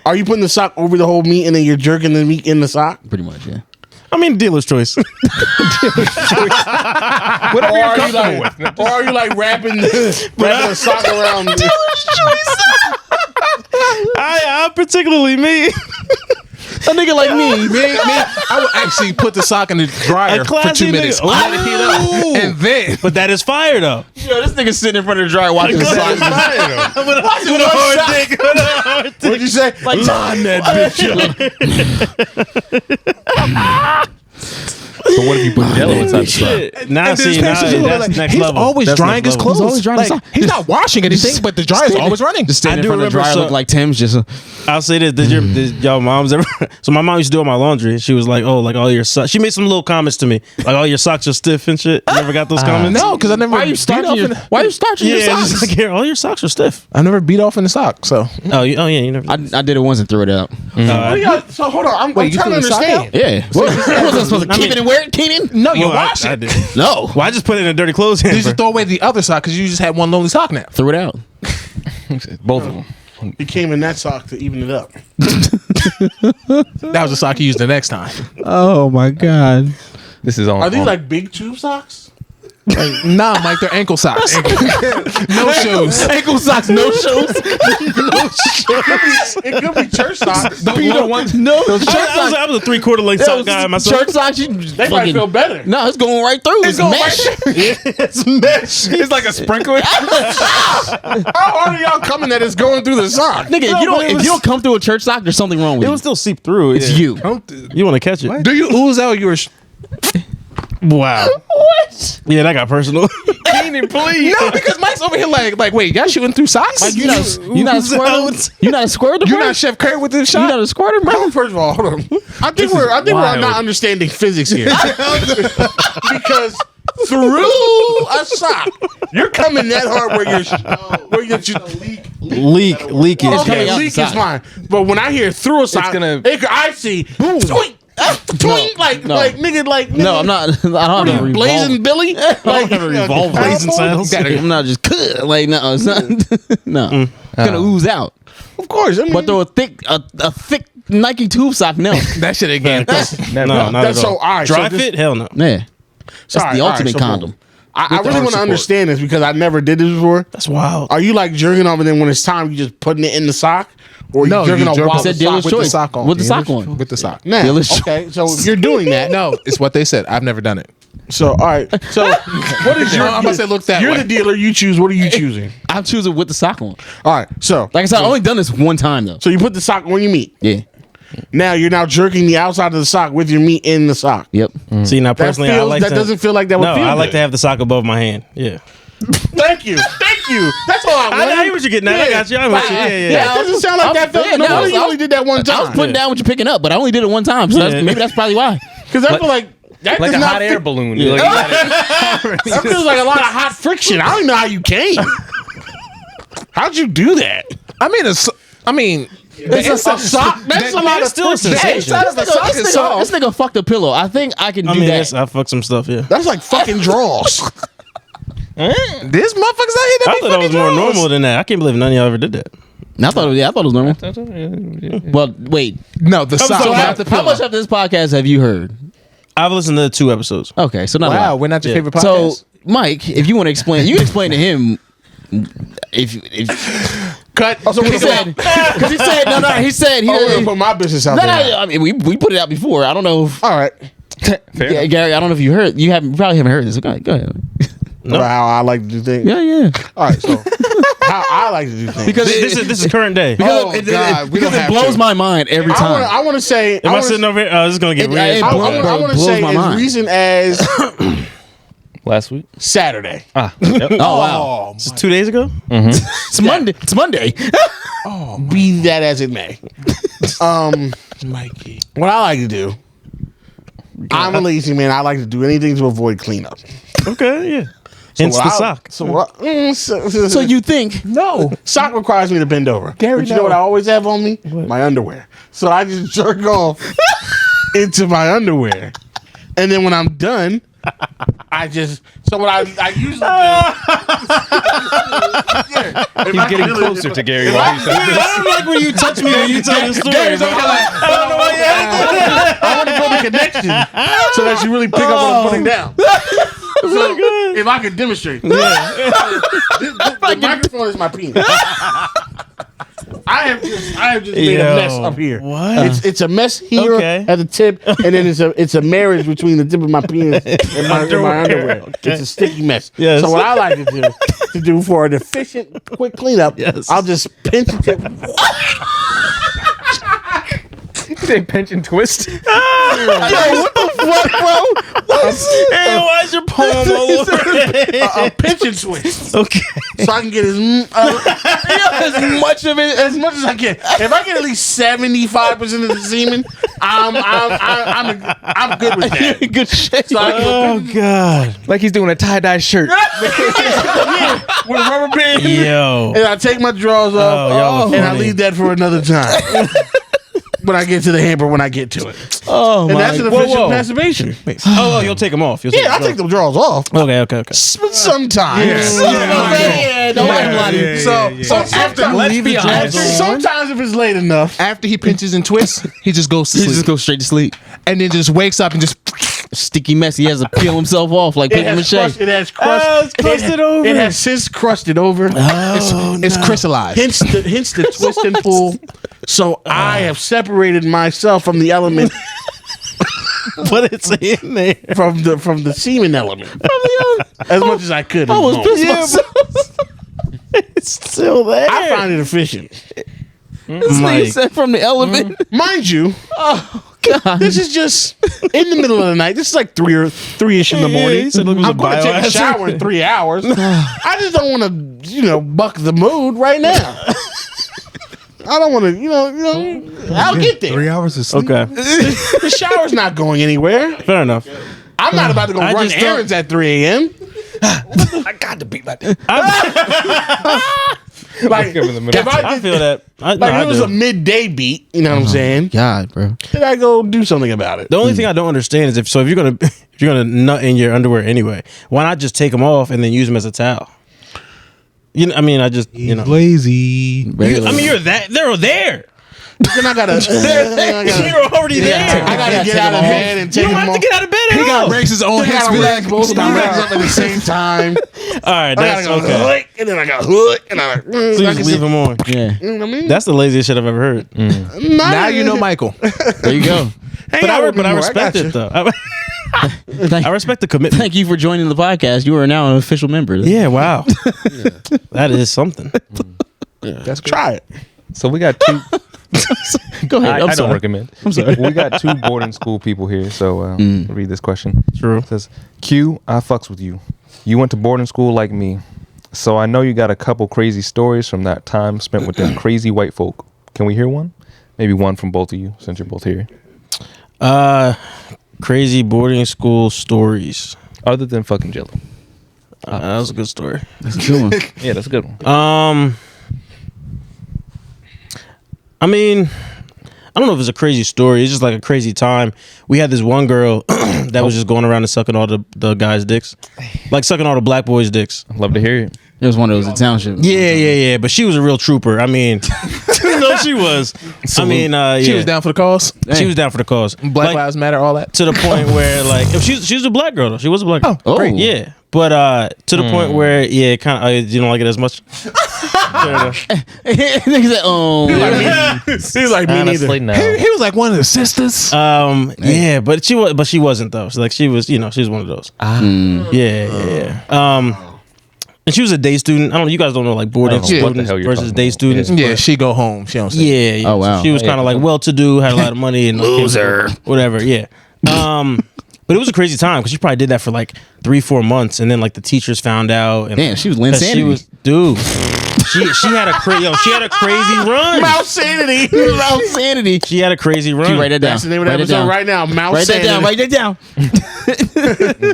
are you putting the sock over the whole meat and then you're jerking the meat in the sock? pretty much, yeah. I mean, dealer's choice. Whatever you're comfortable with. Or are you like wrapping a sock around? I particularly me. A nigga like me. I would actually put the sock in the dryer A for classy 2 minutes. nigga. Let it heat up, and then But that is fire though. Yo, this nigga sitting in front of the dryer watching the sock. What'd you say? Like, line that bitch up. But what if you put Jello inside the sock? Now and see, there's now pictures of that's like, next he's level. always That's drying next his level. clothes. He's always drying his Like, sock. he's not washing anything, but the dryer's always running. Just I standing in do front of the remember dryer look like Tim's. Just I'll say this: did y'all moms ever? So my mom used to do all my laundry. She was like, "Oh, like all your socks." She made some little comments to me, like all your socks are stiff and shit. You never got those comments? No, because I never. why are you starching your Yeah, socks? just like here, all your socks are stiff. I never beat off in the sock. So Yeah, you never. I did it once and threw it out. So hold on. I'm trying you to threw the sock understand. Yeah. What was I supposed to keep it and wear it, Keenan? no, you Well, wash I it. did. No. Well, I just put it in a dirty clothes You hamper. just throw away the other sock because you just had one lonely sock now. Threw it out. Both of them. He came in that sock to even it up. That was the sock you used the next time. Oh my god. This is on. Are these on- like big tube socks? Nah, Mike, they're ankle socks. No shoes. Ankle socks, no shoes. It could be church socks. No. Those church socks. I was a 3/4 length sock guy myself. Church socks. They might feel better. No, it's going right through. It's mesh. It's mesh. It's like a sprinkler. How hard are y'all coming that it's going through the sock? Nigga, if you don't come through a church sock, there's something wrong with It you. will still seep through. It's you. You want to catch it? Do you ooze out your? Wow. What? Yeah, that got personal. Keenan, please. No, because Mike's over here like, wait, y'all shooting through socks? Like, you not a squirter? You not a squirter, You're bro? not Chef Curry with this You shot? not a squirter, bro? First of all, hold on. I think we're not understanding physics here. Because through a sock, you're coming that hard where you're Leakage. coming okay, out leak the is sock. fine. But when I hear through a sock, I see boom, tweet, tweet, like nigga, like nigga, No, I'm not. I don't have a Blazing Billy, like Revolve blazing sounds. I'm not just like no, it's not. No, it's gonna ooze out. Of course, I mean, But though a thick Nike tube sock, no. That shit again. Never. No, not that's at all. so all right. Dry so this- fit? Hell no. Yeah, that's Sorry, the all right, ultimate so condom. boom. I With the really arm want to support. understand this because I never did this before. That's wild. Are you like jerking off and then when it's time you just putting it in the sock, or No, you jerking you off jerk while off the Said dealer's sock with the choice. sock on. With the sock on. With the sock. Now, Dealer's okay, so if you're doing that, No, it's what they said. I've never done it. So all right. So what is your? I'm about to say look that You're way. the dealer. You choose. What are you choosing? I'm choosing with the sock on. All right. So Like I said, I've only done this one time though. so you put the sock on your meat. Yeah. Now you're now jerking the outside of the sock with your meat in the sock. Yep. See, now That personally, I feels, like that to, doesn't feel like that would No, feel I like good. to have the sock above my hand. Yeah. Thank you. Thank you. That's all I want. I hear what you're getting at. I got you. I'm with you. Yeah. That doesn't sound like that felt. yeah, No, no, you only did that one time. I was putting down what you're picking up, but I only did it one time, so maybe that's probably why. Because I feel like that Like does a not hot air balloon. Yeah. Like, That feels like a lot of hot friction. I don't even know how you came. How'd you do that? It's It's a sock. That's a lot of still a friction. sensation. This nigga fucked a pillow. I think I can do I mean, that. I fucked some stuff. Yeah. That's like fucking draws. This motherfucker's out here that I be thought that was fucking more draws. normal than that. I can't believe none of y'all ever did that. I thought it was normal. Well, wait. No, the sock, So not the how pillow. much of this podcast have you heard? I've listened to 2 episodes. Okay, so not a Wow, lot. we're not your Yeah. favorite So, podcast. Mike, if you want to explain, you can explain to him. If Cut. he said, because he said no, he said he I'm gonna doesn't. put my business out No, there. I mean we put it out before. I don't know. If, All right. yeah, Gary, I don't know if you heard. You probably haven't heard this. Okay, go ahead. About how I like to do things. Yeah. All right. So how I like to do things. Because This is current day. Oh, God, we because don't it have blows to. my mind every time. I want to say. Am I sitting over here? Oh, this is gonna get It- weird. it I blows- want to blows say my as mind. recent as last week. Saturday. Yep. Oh wow, This is 2 days ago. it's Monday. It's Monday. Be that as it may. Mikey. What I like to do. I'm a lazy man. I like to do anything to avoid cleanup. Okay. Yeah. Hence what the I- sock. So what? So you think? No. Sock requires me to bend over. Gary, But you know no. what I always have on me? My underwear. So I just jerk off into my underwear. And then when I'm done, I just so what I usually do. He's getting closer to Gary. If while I- he's saying this. I don't like when you touch me when you tell the story. Gary's over here like, I don't know why you have I want to build a connection so that you really pick up what I'm putting down. So if I could demonstrate, the microphone is my penis. I have just made a mess up here. What? It's a mess here Okay. at the tip, and then it's a marriage between the tip of my penis and my underwear. It's a sticky mess. Yes. So what I like to do for an efficient, quick cleanup, Yes. I'll just pinch it. Say pinch and twist. Yo, what the fuck, bro? Hey, why is your palm all over? A pinch and twist, Okay. so I can get as much of it as much as I can. If I get at least 75% of the semen, I'm good with that. Good shit. So I can Oh God. Like he's doing a tie-dye shirt. with a rubber band, Yo. and I take my drawers Oh, y'all off, are and I funny. leave that for another time. When I get to the hamper, when I get to it, Oh and that's an Whoa, efficient whoa. masturbation. Oh, you'll take them off. You'll Yeah, I take the drawers off. Okay. Sometimes. Don't let him lie to you. So after Leave the drawers on. Sometimes if it's late enough. after he pinches and twists, he just goes to He sleep. just goes straight to sleep. And then just wakes up and just Sticky mess. He has to peel himself off like It paper has, mache. it has crust. Oh, it's crusted over. It has since crusted over. it's crystallized. Hence the twist and pull. So I have separated myself from the element But it's in there. from the semen element as much as I could. I was pissed Yeah, myself. It's still there. I find it efficient, This nigga said from the element. mind you. God. This is just in the middle of the night. This is like 3-ish in the morning. he said it was a I'm going to take a biohazard. shower in 3 hours. I just don't want to, buck the mood right now. I don't want to, I'll get there. 3 hours of sleep. Okay. The shower's not going anywhere. Fair enough. I'm not about to go I run just don't- errands at 3 a.m. I got to beat my dick. Like, Give him the minute. if I I did, feel that. like, it was a midday beat, you know what I'm saying? God, bro. Then I go do something about it. The only thing I don't understand is if you're gonna nut in your underwear anyway, why not just take them off and then use them as a towel? You know, I mean, Lazy. they're there. Then I gotta, You're already there. I gotta get out of bed and You take don't them have off. to get out of bed at He all. got breaks his own I hands. gotta Be raise like, both of my legs up at the same time. All right, I that's gotta go okay. hook, and then I got hook, and I So you can just leave them on. Yeah. You know what I mean? That's the laziest shit I've ever heard. now you know Michael. There you go. Hang But out with me I more. respect got it though. I respect the commitment. Thank you for joining the podcast. You are now an official member. Yeah, wow. That is something. Let's try it. So we got two. Go ahead. I I'm don't sorry. recommend. I'm sorry. We got two boarding school people here, so I'll read this question. True. It says, Q, I fucks with you. You went to boarding school like me, so I know you got a couple crazy stories from that time spent with them crazy white folk. Can we hear one? Maybe one from both of you, since you're both here. Crazy boarding school stories. Other than fucking Jello. That was a good story. That's a good one. Yeah, that's a good one. I mean, I don't know if it's a crazy story. It's just like a crazy time. We had this one girl that was just going around and sucking all the guys' dicks, like sucking all the black boys' dicks. I'd love to hear it. It was one of those in township. Yeah. But she was a real trooper. I mean, no, she was. I mean, She was down for the cause. She was down for the cause. Black Like, Lives Matter, all that. to the point where, like, if she was a black girl though. She was a black girl. Oh. Great. Yeah. But to the point where, yeah, kind of, you don't like it as much. Fair enough. Nigga said, oh. He's like me neither. Honestly, no. He was like one of the sisters. Yeah, but she wasn't though. So, like, she was one of those. Yeah. And she was a day student. I don't know. You guys don't know like boarding I don't know what the students hell you're versus talking day about. students. Yeah, she go home. She don't say. Yeah. Oh, wow. She was kind of like well-to-do, had a lot of money, and loser, whatever. Yeah. But it was a crazy time because she probably did that for like 3-4 months, and then like the teachers found out. And Damn, she was Lynn-sanity. she was, dude. She had a crazy run. Mouth-sanity. Mouth-sanity. She had a crazy run. You write that down. That's the name of the Write it episode down. right now. Write that down. Write that down.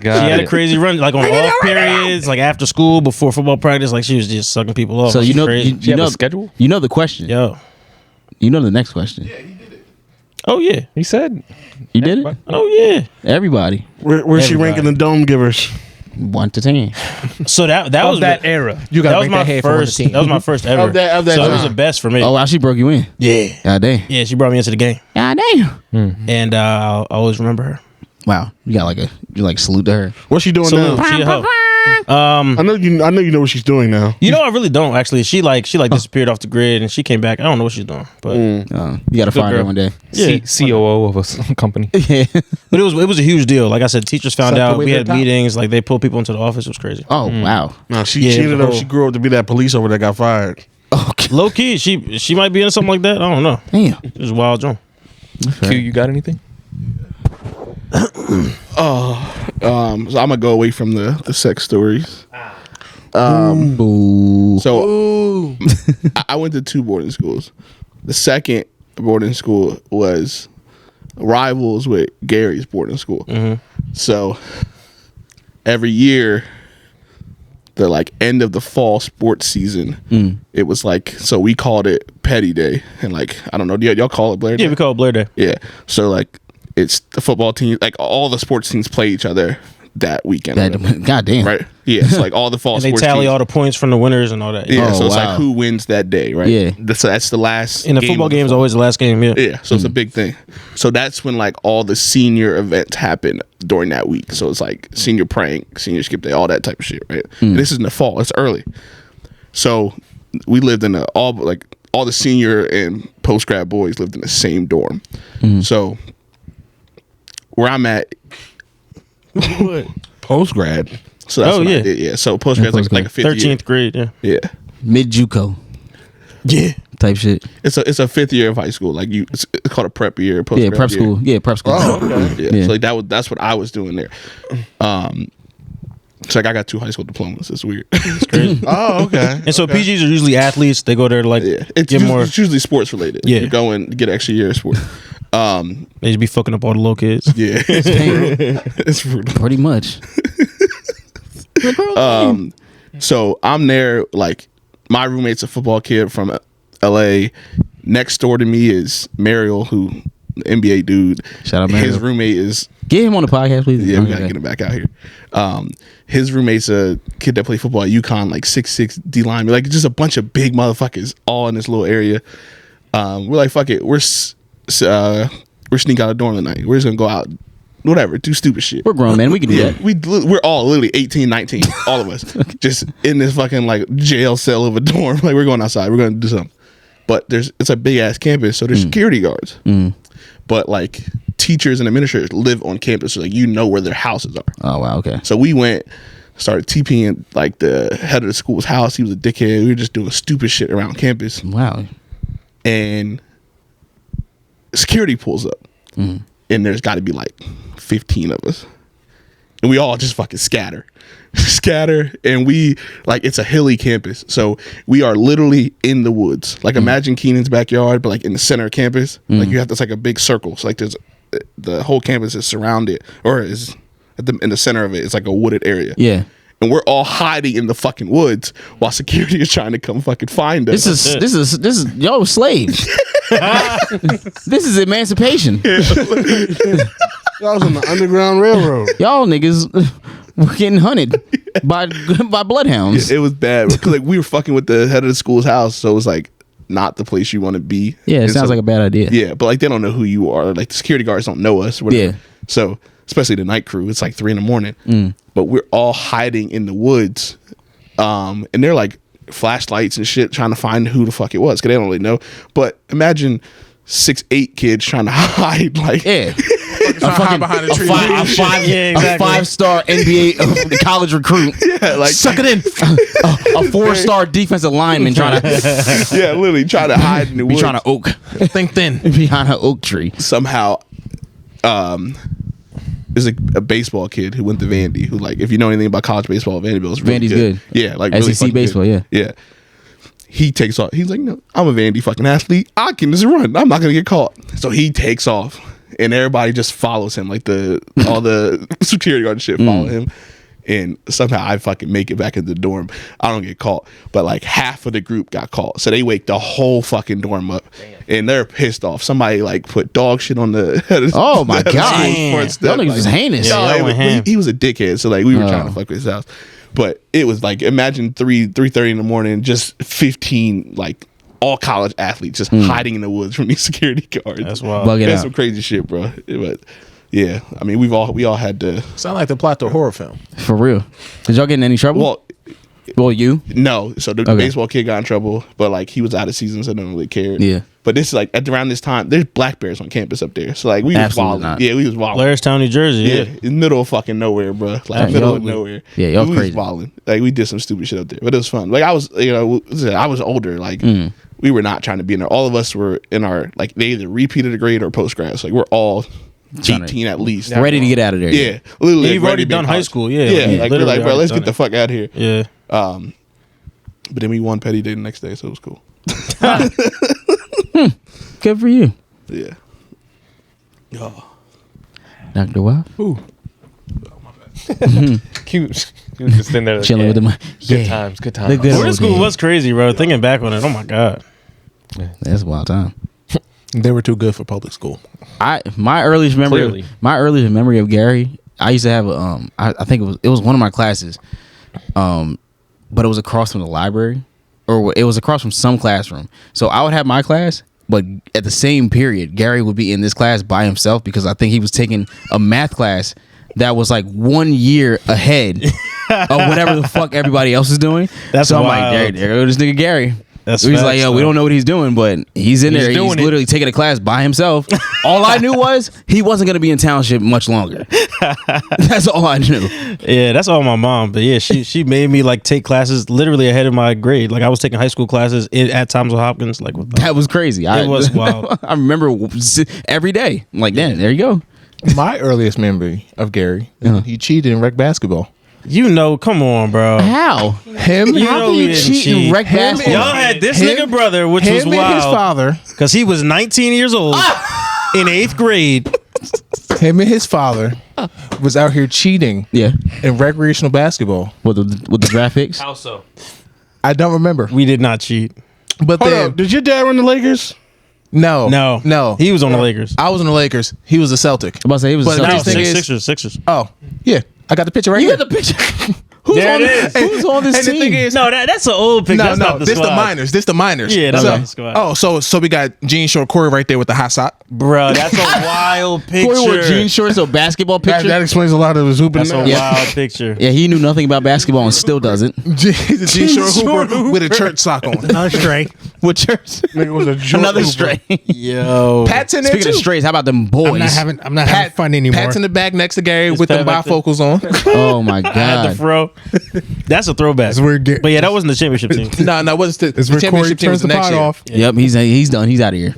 She had a crazy run, like on off periods, like after school, before football practice. Like she was just sucking people off. So you know, crazy. you know a schedule? You know the question. Yo. You know the next question. Oh yeah. He said. You did it? Oh yeah. Everybody. Where's she ranking the dome givers? 1 to 10. So that was that the- era. You That got was to my break that head for first. the team. That was my first ever. Of that so it time. was the best for me. Oh, wow, she broke you in. Yeah. God damn. Yeah, she brought me into the game, God damn. and I always remember her. Wow. You got like salute to her. What's she doing Salute. now? She a hoe. I know you know what she's doing now. You know, I really don't actually. She disappeared off the grid, and she came back. I don't know what she's doing, but You got to find her girl. one day. yeah. COO of a company. Yeah. But it was a huge deal. Like I said, teachers found Suck out. away We their had top. meetings. Like they pulled people into the office. It was crazy. Oh, wow. No, she Yeah, ended up. the She grew up to be that police over that got fired. Okay. Low key, she might be in something like that. I don't know. Damn. It was wild, John. Q, you got anything? So I'm gonna go away from the sex stories. Boo. So I went to 2 boarding schools. The second boarding school was rivals with Gary's boarding school. So every year, the like end of the fall sports season, it was like, so we called it Petty Day, and like I don't know, y'all call it Blair Day? Yeah, we call it Blair Day. Yeah. So like it's the football team, like all the sports teams play each other that weekend. or whatever. God damn. Right. Yeah. So like all the fall And they sports tally teams. all the points from the winners and all that. Yeah. Oh, So it's wow. like who wins that day, right? Yeah. So that's the last. And the game football of the game is fall. always the last game. Yeah. Yeah, so it's a big thing. So that's when like all the senior events happen during that week. So it's like senior prank, senior skip day, all that type of shit, right? And this is in the fall. It's early. So we lived in all the senior and post grad boys lived in the same dorm. So where I'm at, Post grad. so that's Oh, what I yeah. did. Yeah. So post grad's like a 5th year. 13th grade. Yeah. Yeah. Mid JUCO Yeah. type shit. It's a 5th year of high school. Like it's called a prep year. Post Yeah, prep school. Yeah, prep school. Yeah. Yeah. So like that's what I was doing there. So like I got 2 high school diplomas. It's weird. It's crazy. Oh, okay. And so PGs are usually athletes. They go there to like Yeah, get more. it's usually sports related. Yeah. You go and get an extra year of sport. They just be fucking up all the little kids. Yeah, it's brutal. Pretty much. So I'm there. Like my roommate's a football kid from L.A. Next door to me is Mariel, who the NBA dude. Shout out His Mariel. roommate is. Get him on the podcast, please. Yeah, we gotta get him back out here. His roommate's a kid that played football at UConn, like 6'6" D lineman, like just a bunch of big motherfuckers all in this little area. We're like, fuck it, we're sneaking out of dorm tonight. We're just gonna go out, whatever, do stupid shit. We're grown, man. We can do Yeah, that. we're all literally 18, 19, all of us, just in this fucking like jail cell of a dorm. Like we're going outside, we're gonna do something. But it's a big ass campus, so there's security guards. But like teachers and administrators live on campus, so like you know where their houses are. Oh wow, okay. So we went, started TPing like the head of the school's house. He was a dickhead. We were just doing stupid shit around campus. Wow. And security pulls up, and there's got to be like 15 of us, and we all just fucking scatter, and we like it's a hilly campus, so we are literally in the woods. Like imagine Keenan's backyard, but like in the center of campus, like you have this like a big circle. So like there's the whole campus is surrounded, or is in the center of it. It's like a wooded area. Yeah. And we're all hiding in the fucking woods while security is trying to come fucking find us. This is y'all slaves. This is emancipation. Y'all was on the Underground Railroad. Y'all niggas were getting hunted by bloodhounds. It was bad because like we were fucking with the head of the school's house, so it was like not the place you want to be. Yeah, it And sounds so- like a bad idea. Yeah, but like they don't know who you are. Like the security guards don't know us. Whatever. Yeah. So especially the night crew, it's like 3 a.m. But we're all hiding in the woods, and they're like flashlights and shit trying to find who the fuck it was because they don't really know. But imagine 6'8" kids trying to hide like Yeah. behind a tree. A 5-star NBA college recruit. Yeah, like Suck it in. A 4-star defensive lineman trying to yeah, literally trying to hide in the be woods. trying to oak Think thin. behind an oak tree. Somehow there's a baseball kid who went to Vandy who like if you know anything about college baseball, Vanderbilt's really Vandy's good. Yeah, like really SEC fucking baseball, good. Yeah. He takes off. He's like, no, I'm a Vandy fucking athlete. I can just run. I'm not gonna get caught. So he takes off, and everybody just follows him. Like all the security guard and shit follow him. And somehow I fucking make it back in the dorm. I don't get caught, but like half of the group got caught. So they wake the whole fucking dorm up, and they're pissed off. Somebody like put dog shit on the head of Oh my the God. front step. Y'all niggas was heinous. No, Yeah, it went was- ham. he was a dickhead. So like we were trying to fuck with his house, but it was like imagine 3:30 in the morning, just 15 like all college athletes just hiding in the woods from these security guards. That's wild. Bug it That's out. some crazy shit, bro. But yeah, I mean we all had to. Sound like the plot to a horror film. For real. Did y'all get in any trouble? Well, You? no. So the Okay. baseball kid got in trouble, but like he was out of season, so I don't really care. Yeah. But this is like around this time, there's black bears on campus up there. So like we was Absolutely wilding. not. Yeah, we was wilding. Blairstown, New Jersey. Yeah, Yeah. in the middle of fucking nowhere, bro. Like Yeah, middle y'all- of nowhere. yeah, y'all we crazy. was wilding. Like we did some stupid shit up there, but it was fun. Like I was, I was older. Like we were not trying to be in there. All of us were in our like they either repeated a grade or post grad. So like we're all Trying to- 18 at least. Ready to get out of there. Yeah, literally. Yeah, you've like, already ready to be in done high college. school, yeah. Yeah, Yeah, like we're literally like, bro, already let's done get the it. fuck out of here. Yeah. But then we won Petty Day the next day, so it was cool. Good for you. Yeah. Dr. Wild. Cute. He was just in there. Like, Chilling with the mic. Good times. Good times. The good Boarding old school days. was crazy, bro. Thinking back on it, oh my God. That's a wild time. They were too good for public school. My earliest Clearly. memory of Gary, I used to have a I think it was one of my classes, but it was across from the library, or it was across from some classroom. So I would have my class, but at the same period, Gary would be in this class by himself because I think he was taking a math class that was like 1 year ahead of whatever the fuck everybody else is doing. That's so I'm wild. like, there goes this nigga Gary. That's He's facts, like, yo, we though. don't know what he's doing, but he's in there. He's doing it. literally taking a class by himself. All I knew was he wasn't going to be in township much longer. That's all I knew. Yeah, that's all my mom. But yeah, she made me like take classes literally ahead of my grade. Like I was taking high school classes at Thomas Hopkins. Like what the That was crazy. It was wild. I remember every day. I'm like, damn, there you go. My earliest memory of Gary, he cheated in rec basketball. You know, come on, bro. How? Him, You How know can we you didn't cheat in cheat. rec basketball? Y'all had this Him- nigga brother, which was him and his wild, father. because he was 19 years old in 8th grade. Him and his father was out here cheating Yeah. in recreational basketball. With the draft picks? How so? I don't remember, We did not cheat. but Hold then up. Did your dad run the Lakers? No, he was on the Lakers. I was on the Lakers. He was a Celtic. I'm about to say he was But a now Celtics thing fan. is- Sixers. Oh, yeah. I got the picture right You here. got the picture. There it is. Who's on this And the team? thing is, No, that's an old picture. no, That's not the this the squad. minors. This the minors. Yeah, that's so, not the squad. Oh, so we got Jean Short Corey right there with the hot sock. Bro, that's a wild picture. Corey wore jean shorts, a basketball That, picture. that explains a lot of his hooping. That's a now. wild picture. Yeah, he knew nothing about basketball and still doesn't. He's a Jean Short Hooper with a church sock on. Not straight. What church? Nigga was a jerk Another hooper. stray. Yo. Pat's in there Speaking too. of strays, how about them boys? I'm not having fun anymore. Pat's in the back next to Gary with Pat the back there. bifocals on. Oh my I had the god. fro. That's a throwback. That's where it get- But yeah, that wasn't the championship team. No, what's the It's where Corey championship team was turns the the next pot year. off. Yep, he's done. He's out of here.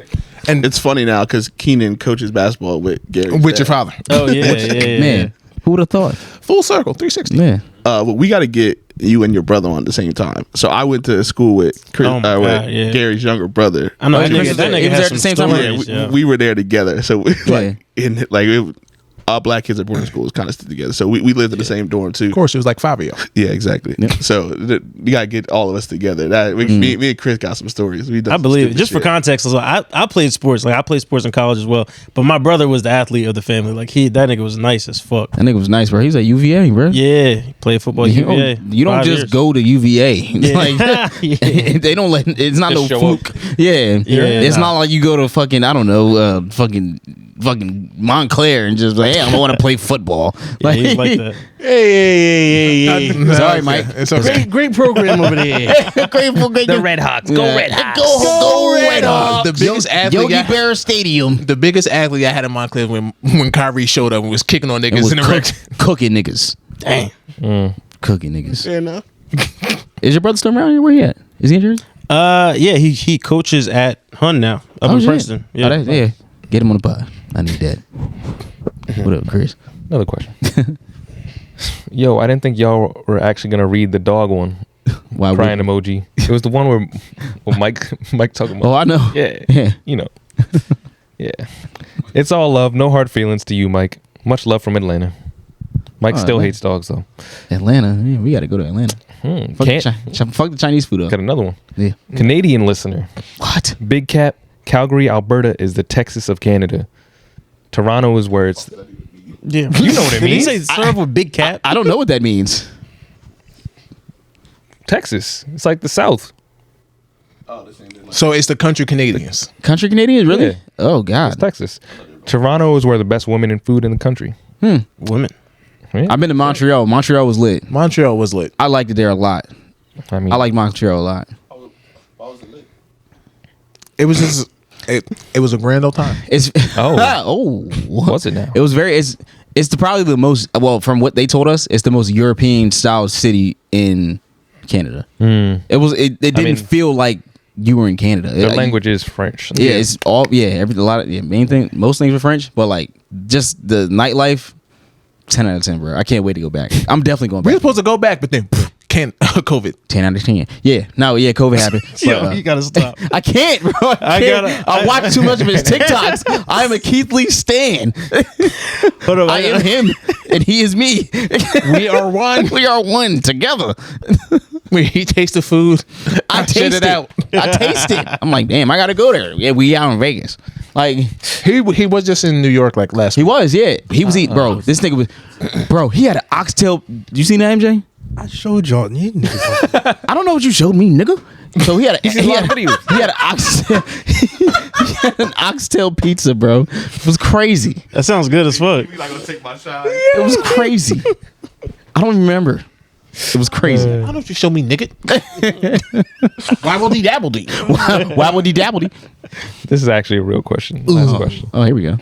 And It's funny now because Keenan coaches basketball with Gary. with your father. Oh yeah, yeah. Man, who would have thought? Full circle, 360. Man, But we got to get you and your brother on at the same time. So I went to school with Chris, Oh my with God, yeah. Gary's younger brother. I know Oh, that Chris nigga. was That there. nigga He was has there at some the same time? stories. Yeah, Yeah, we were there together. So Yeah. all black kids at boarding schools kind of stood together. So we lived in the same dorm too. Of course, it was like 5 of y'all. Yeah, exactly. So you gotta get all of us together. Me and Chris got some stories. We done I some believe it. stupid Just for shit. context as well, I played sports. Like I played sports in college as well. But my brother was the athlete of the family. Like that nigga was nice as fuck. that nigga was nice, bro. He was at UVA, bro. Yeah, he played football at You UVA. don't, you don't 5 just years. go to UVA. Yeah. Like, Yeah. they don't let. It's not Just no show up. fluke. Yeah, it's nah. not like you go to fucking I don't know, fucking Montclair and just like, hey, I want to play football. Yeah, he's like that. Hey. Sorry, Mike. It's okay. Great program over there. The Red Hawks. Go Red Hawks. Go Red Hawks. The biggest athlete Yogi I- Berra Stadium. The biggest athlete I had in Montclair when Kyrie showed up and was kicking on It niggas was in the rec. cooking niggas. Dang. Cooking niggas. Fair enough. Is your brother still around here? Where he at? Is he in Jersey? Yeah, he coaches at Hun now up in shit. Princeton. Yeah. Yeah. Get him on the pod. I need that. What up, Chris? Another question. Yo, I didn't think y'all were actually gonna read the dog one. Why Crying emoji. It was the one where Mike talking about. Oh, I know. Yeah. Yeah. You know. Yeah. It's all love, no hard feelings to you, Mike. Much love from Atlanta. Mike Oh, still Atlanta. hates dogs though. Atlanta. Yeah, we got to go to Atlanta. Fuck the Chinese food up. Got another one. Yeah. Canadian listener. What? Big Cap, Calgary, Alberta is the Texas of Canada. Toronto is where it's. Yeah, You know what it Did he means. say serve with big cat? I don't know what that means. Texas. It's like the South. So it's the country Canadians. Country Canadians, really? Yeah. Oh It's God. Texas. Toronto is where the best women in food in the country. Women. I've been to Montreal. Montreal was lit. Montreal was lit. I liked it there a lot. I mean, I like Montreal a lot. It was just it was a grand old time. It's Oh. what? What's it now? It was very. It's probably the most. Well, from what they told us, it's the most European style city in Canada. It was. It didn't mean, feel like you were in Canada. their language is French. Yeah, it's all. Yeah, a lot of main thing. Most things were French, but like just the nightlife. 10 out of 10, bro. I can't wait to go back. I'm definitely going We were back. supposed to go back, but then can't COVID. 10 out of 10. Yeah. No, yeah, COVID happened. Yo, But, you gotta stop. I can't, bro. I watch too much of his TikToks. I'm a Keith Lee stan. Hold on, I am him, and he is me. We are one. We are one together. When he tastes the food, I shit taste it it out. I taste it. I'm like, damn, I gotta go there. Yeah, we out in Vegas. Like He was just in New York like last he week. was, yeah. He was eating, bro. This nigga was, bro. He had an oxtail. You seen that, MJ? I showed y'all. You niggas- I don't know what you showed me, nigga. So he had a, he had an oxtail. He had an oxtail pizza, bro. It was crazy. That sounds good as fuck. Not gonna take my shot. It was crazy. I don't remember. It was crazy. I don't know if you show me, nigga. Wobbledy dabbledy. Wobbledy dabbledy. This is actually a real question. Last question. Oh, here we go.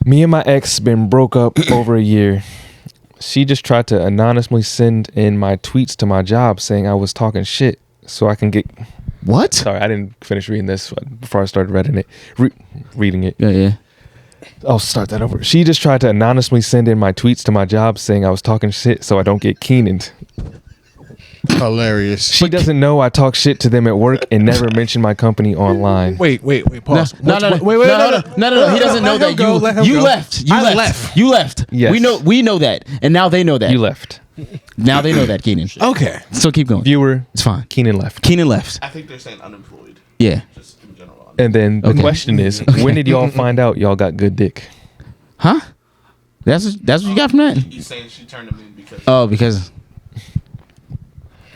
Me and my ex been broke up over a year. She just tried to anonymously send in my tweets to my job saying I was talking shit so I can get. What? Sorry, I didn't finish reading this before I started reading it. Reading it. Yeah. I'll start that over. She just tried to anonymously send in my tweets to my job saying I was talking shit so I don't get keenaned. Hilarious. She doesn't know I talk shit to them at work and never mention my company online. Wait, pause. No. No. He doesn't know Let him that go, let him you go. left. I left. You left. Yes. We know that, and now they know that. You left. Now they know that, Keenan. Okay. So keep going. Viewer, It's fine. Keenan left. Keenan left. I think they're saying unemployed, Yeah. just in general. And then the Okay. question is, when did y'all find out y'all got good dick? Huh? That's what you got from that? He's saying she turned him in because Oh, because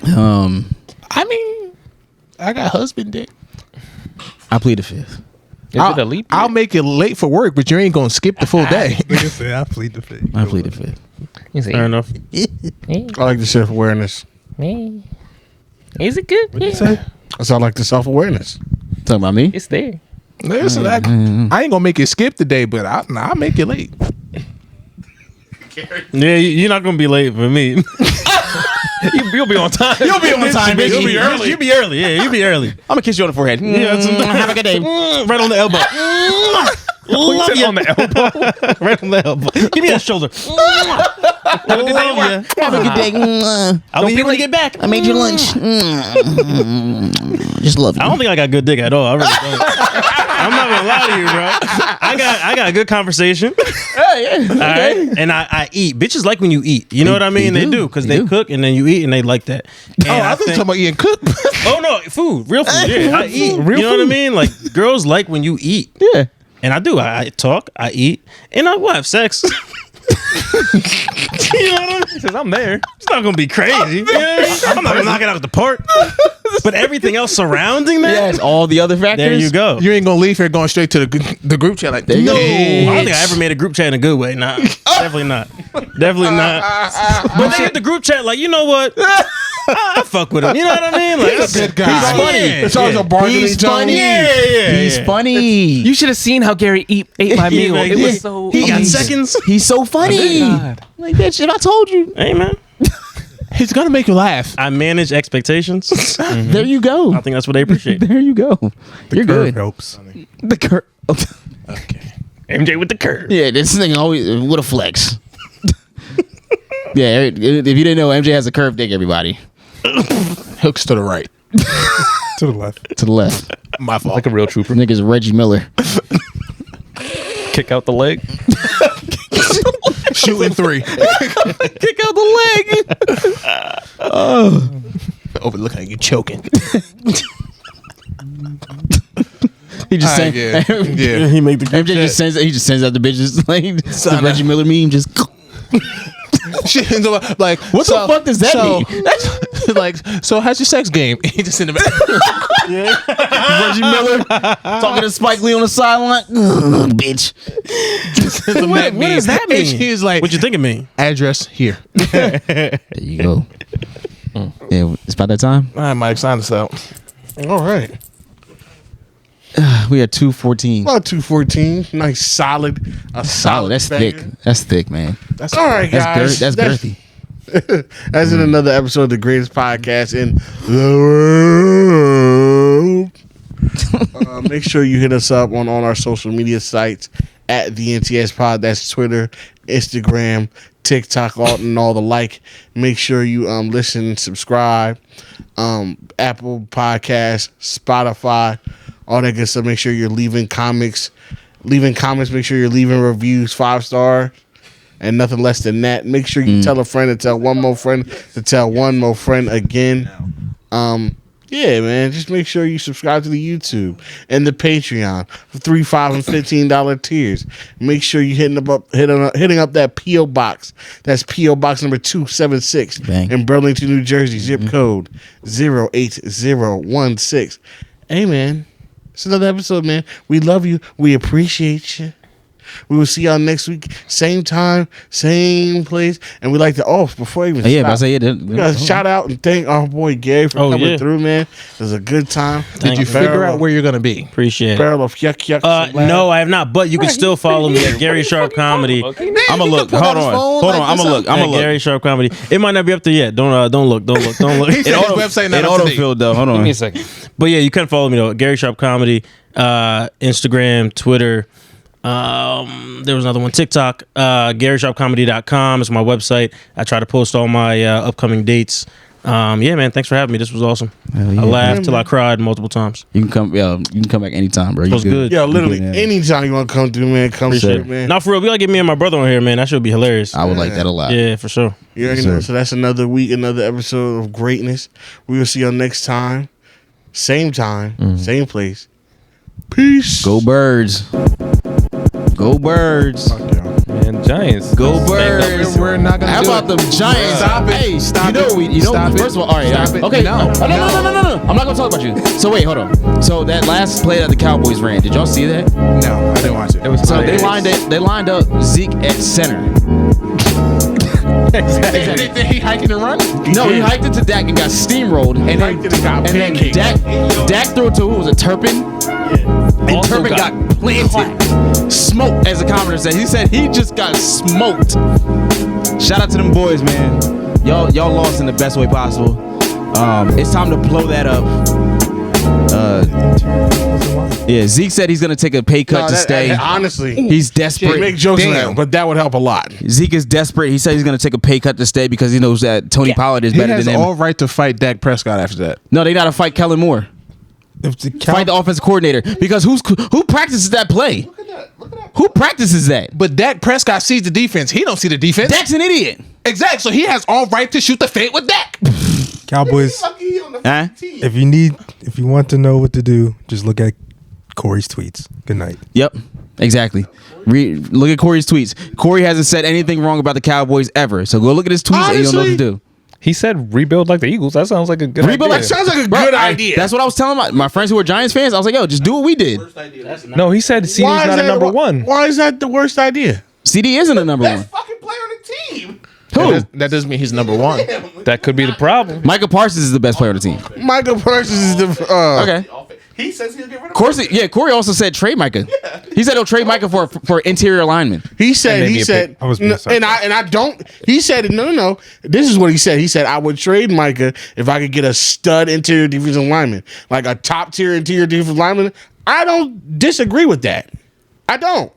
I mean, I got husband dick. I plead the fifth. Is it a leap? I'll make it late for work, but you ain't gonna skip the full day. Nigga said, I plead the fifth. I plead the fifth. Fair enough. I like the self-awareness. Is it good? Yeah. That's all I like, the self-awareness. Talking about me? It's there. Listen, I ain't gonna make it skip the day, but I'll make it late. Yeah, you're not gonna be late for me. You'll be on time. You'll be on time, You'll baby. be early. You'll be early. Yeah, you'll be early. I'm gonna kiss you on the forehead. Yeah, Have a good day. Right on the elbow. Love you. On the elbow. Right on the elbow. Give me that shoulder. Have a good day. Yeah. Have a good day. I'll be here when you get back. I made you lunch. Just love you. I don't think I got good dick at all. I really don't. I'm not gonna lie to you, bro. I got a good conversation. yeah. All right, and I eat. Bitches like when you eat. You know what I mean? They do because they cook and then you eat and they like that. And I think talking about eating cook. oh no, food, real food. Yeah, I eat. You know what I mean? Like girls like when you eat. Yeah. And I do. I talk. I eat, and I will have sex. You know what I mean? Since I'm there, it's not gonna be crazy. You know what I mean? I'm not gonna knock it out of the park. But everything else surrounding that, Yes, all the other factors. there you go. You ain't gonna leave here going straight to the group chat like There you no. go. I don't think I ever made a group chat in a good way. Nah, definitely not. Definitely not. But they hit the group chat like, you know what? I fuck with him. You know what I mean? Like, He's a good guy. He's funny. It's always a bargaining He's tone. funny. Yeah. He's funny. You should have seen how Gary ate my meal. It was so. He got seconds. He's so funny. God. Like, bitch, if I told you. Hey man, He's gonna make you laugh. I manage expectations. There you go. I think that's what they appreciate. There you go. You're Curve good. helps. The curve. MJ with the curve. Yeah, this thing always with a flex. Yeah, if you didn't know, MJ has a curved dick, everybody. Hooks to the right. To the left. To the left. My fault. Like a real trooper. Nigga's Reggie Miller. Kick out the leg. Shooting 3. Kick out the leg. Overlooking at you choking. He just sends. Yeah. He make the MJ just sends. He just sends out the bitches like the Reggie Miller meme. Just Shit, like what the fuck does that mean? That's like, so how's your sex game? He just in the back. Reggie Miller talking to Spike Lee on the sideline. Bitch. What does that mean? He's like, What you think of me? address here. There you go. Yeah, it's about that time. All right, Mike, sign us out. All right. We are 2:14. About 214. Nice, solid. Solid. That's thick. banger. That's thick, man. That's all right, guys. That's girthy. That's in another episode of the greatest podcast in the world. Make sure you hit us up on all our social media sites at the NTS Pod. That's Twitter, Instagram, TikTok, and all the like. Make sure you listen, subscribe. Apple Podcasts, Spotify, all that good stuff. Make sure you're leaving comments. Make sure you're leaving reviews 5-star. And nothing less than that. Make sure you tell a friend to tell one more friend to tell one more friend again. Yeah, man. Just make sure you subscribe to the YouTube and the Patreon for $3, $5, and $15 tiers. Make sure you hitting up that PO box. That's PO box number 276 in Burlington, New Jersey. Zip code 08016. Hey, man. It's another episode, man. We love you. We appreciate you. We will see y'all next week, same time, same place. And we like to before we even Yeah, stop, but I say we gotta shout out and thank our boy Gary for coming through, man. It was a good time. Did you figure out where you're gonna be? Appreciate it. Barrel of yuck. No, I have not. But you can still follow me at Gary Sharp Comedy. I'm gonna look. Hold on. I'm gonna look. At Gary Sharp Comedy. It might not be up there yet. Don't look. His website not It up to date. autofilled though. Hold Give on. me a second. But yeah, you can follow me though. Gary Sharp Comedy, Instagram, Twitter. There was another one, TikTok. GarySharpComedy.com is my website. I try to post all my upcoming dates. Yeah, man. Thanks for having me. This was awesome. Hell yeah. I laughed till I cried multiple times. You can come. Yeah, you can come back anytime, bro. It was good. Yeah, literally Yeah. anytime you want to come through, man, come Appreciate through, it. man. Now for real, we gotta get me and my brother on here, man. That should be hilarious. I would like that a lot. Yeah, for sure. You already know. So that's another week, another episode of greatness. We will see y'all next time. Same time, same place. Peace. Go Birds. Go Birds. Fuck y'all. man. Giants. Go Birds. We're not gonna How do about it. them Giants? Stop it. Hey, Stop you know it. what we, Stop it. first of all, all right. Stop it. Okay. No. No. I'm not gonna talk about you. So wait, hold on. So that last play that the Cowboys ran, did y'all see that? No, I didn't watch it. It was So hilarious. they lined up Zeke at center. Did he hike it and run? No, he hiked it to Dak and got steamrolled, and then Dak threw it to who was it, Turpin? And Also Turpin got planted, smoked, as the commentator said. He said he just got smoked. Shout out to them boys, man. Y'all lost in the best way possible. It's time to blow that up. Yeah, Zeke said he's gonna take a pay cut to stay. Honestly, He's desperate. make jokes on that, but that would help a lot. Zeke is desperate. He said he's gonna take a pay cut to stay because he knows that Tony Pollard is He better has than him. all right to fight Dak Prescott after that. No, they gotta fight Kellen Moore. If the Fight the offensive coordinator because who practices that play? Who practices that? But Dak Prescott sees the defense. He don't see the defense. Dak's an idiot. Exactly. So he has all right to shoot the fade with Dak. Cowboys, Huh? if you want to know what to do, just look at Corey's tweets. Good night. Yep, exactly. Look at Corey's tweets. Corey hasn't said anything wrong about the Cowboys ever. So go look at his tweets and you'll know what to do. He said rebuild like the Eagles. That sounds like a good Rebuild idea. like- Sounds like a good idea. That's what I was telling my friends who are Giants fans. I was like, yo, just do what we did. No, he said CD's Why is not a that- number one. Why is that the worst idea? CD isn't a number one. Fucking player on the team. Who? That doesn't mean he's number one. That could be the problem. Michael Parsons is the best player on the team. Michael Parsons is the Okay. He says he'll get rid of Corey also said trade Micah. He said he'll trade Micah for interior alignment. He said maybe a pick. I was being and I don't. He said no. This is what he said. He said I would trade Micah if I could get a stud interior defensive lineman, like a top tier interior defensive lineman. I don't disagree with that. I don't.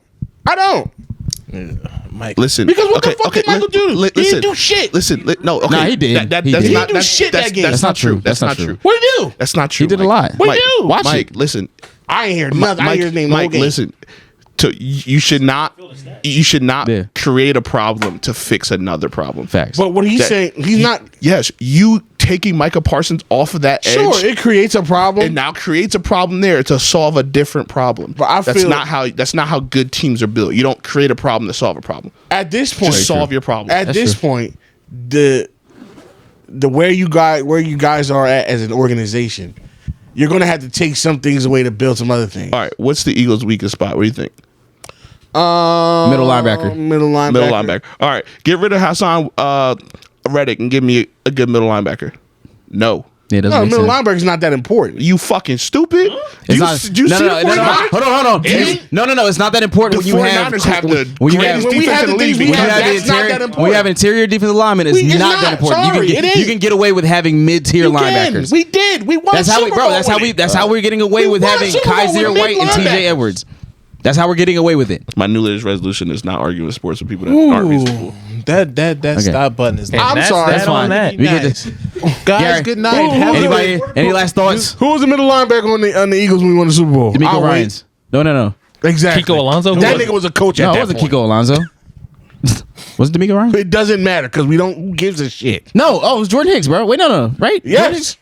Mike. Listen, Because what the fuck did Michael do? He didn't do shit. No, okay. Nah, he did. That's He did. not He didn't do shit that game. That's not true. That's not true. What did he do? That's not true. He did a Mike. lot. What did he do? Watch Mike, it. listen. I ain't hear nothing. I ain't hear his name the whole Mike, game. listen. You should not Yeah. create a problem to fix another problem. Facts. But what he's saying, he's not. Yes, you taking Micah Parsons off of that Sure, edge it creates a problem. and now creates a problem there to solve a different problem. But I that's feel- not how good teams are built. You don't create a problem to solve a problem. At this point, Just solve your problem. At this point, the where you guys are at as an organization, you're gonna have to take some things away to build some other things. All right, what's the Eagles' weakest spot? What do you think? Middle linebacker. Middle linebacker. Middle linebacker. All right, get rid of Hassan Reddick and give me a good middle linebacker. No. Yeah, it doesn't No, make middle sense. linebacker is not that important. You fucking stupid. It's You not, s- you no, see no, the no, no, 49ers? hold on. No, it's not that important The when you have 49ers have the when you greatest have when we defense have in the the league. things we when you have, have that's not that interior, important. when you have interior defensive linemen, it's It's not that not. important. Sorry, you it can ain't. get away with having mid-tier linebackers. We did. We won. That's how we, Super bro. Bowl That's how with we. it. That's how we're getting away We with won having Super Bowl with Kaiser mid White and linebackers. T.J. Edwards. That's how we're getting away with it. My New Year's resolution is not arguing sports with people that aren't reasonable. That stop button is. I'm That's sorry. that on that. We get this. Guys, Gary, good night. Have a Anybody? good- Any last thoughts? Who was the middle linebacker on the Eagles when we won the Super Bowl? D'Amico I'll wait. Ryans. No. Exactly. Kiko Alonso? Who That was nigga was a coach at No, that it wasn't point. Kiko Alonso. Was it D'Amico Ryans? It doesn't matter because we don't. Who gives a shit? No. Oh, it was Jordan Hicks, bro. Wait, no. Right? Yes.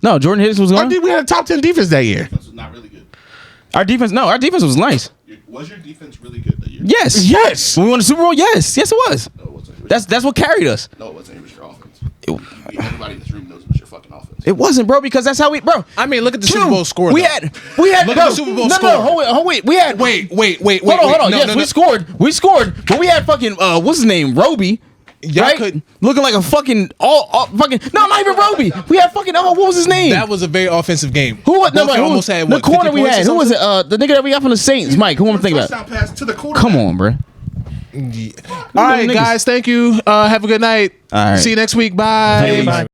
No, Jordan Hicks was I gone. think we had a top 10 defense that year. This is not really good. Our defense was nice. Was your defense really good that year? Yes. Yes. When we won the Super Bowl, yes. Yes, it was. No, it wasn't. That's what carried us. No, it wasn't. It was your offense. Everybody in this room knows it was your fucking offense. It wasn't, bro, because that's how we, bro. I mean, look at the Super Bowl score. We though. had, Look bro, at the Super Bowl no, score. No, hold wait. We had, Wait. hold on. No, Yes, no, we no. scored, but we had fucking, what's his name, Roby. Y'all Right? couldn't- Looking like a fucking, all fucking, no, not even Roby. We had fucking, what was his name? That was a very offensive game. Who was, Both who almost had the what, corner 50 we points had? or Who was it? something? The nigga that we got from the Saints, Mike. Who am I thinking about? Touchdown pass to the quarterback. Come on, bro. All right, niggas. guys. Thank you. Have a good night. All right. See you next week. Bye. Bye.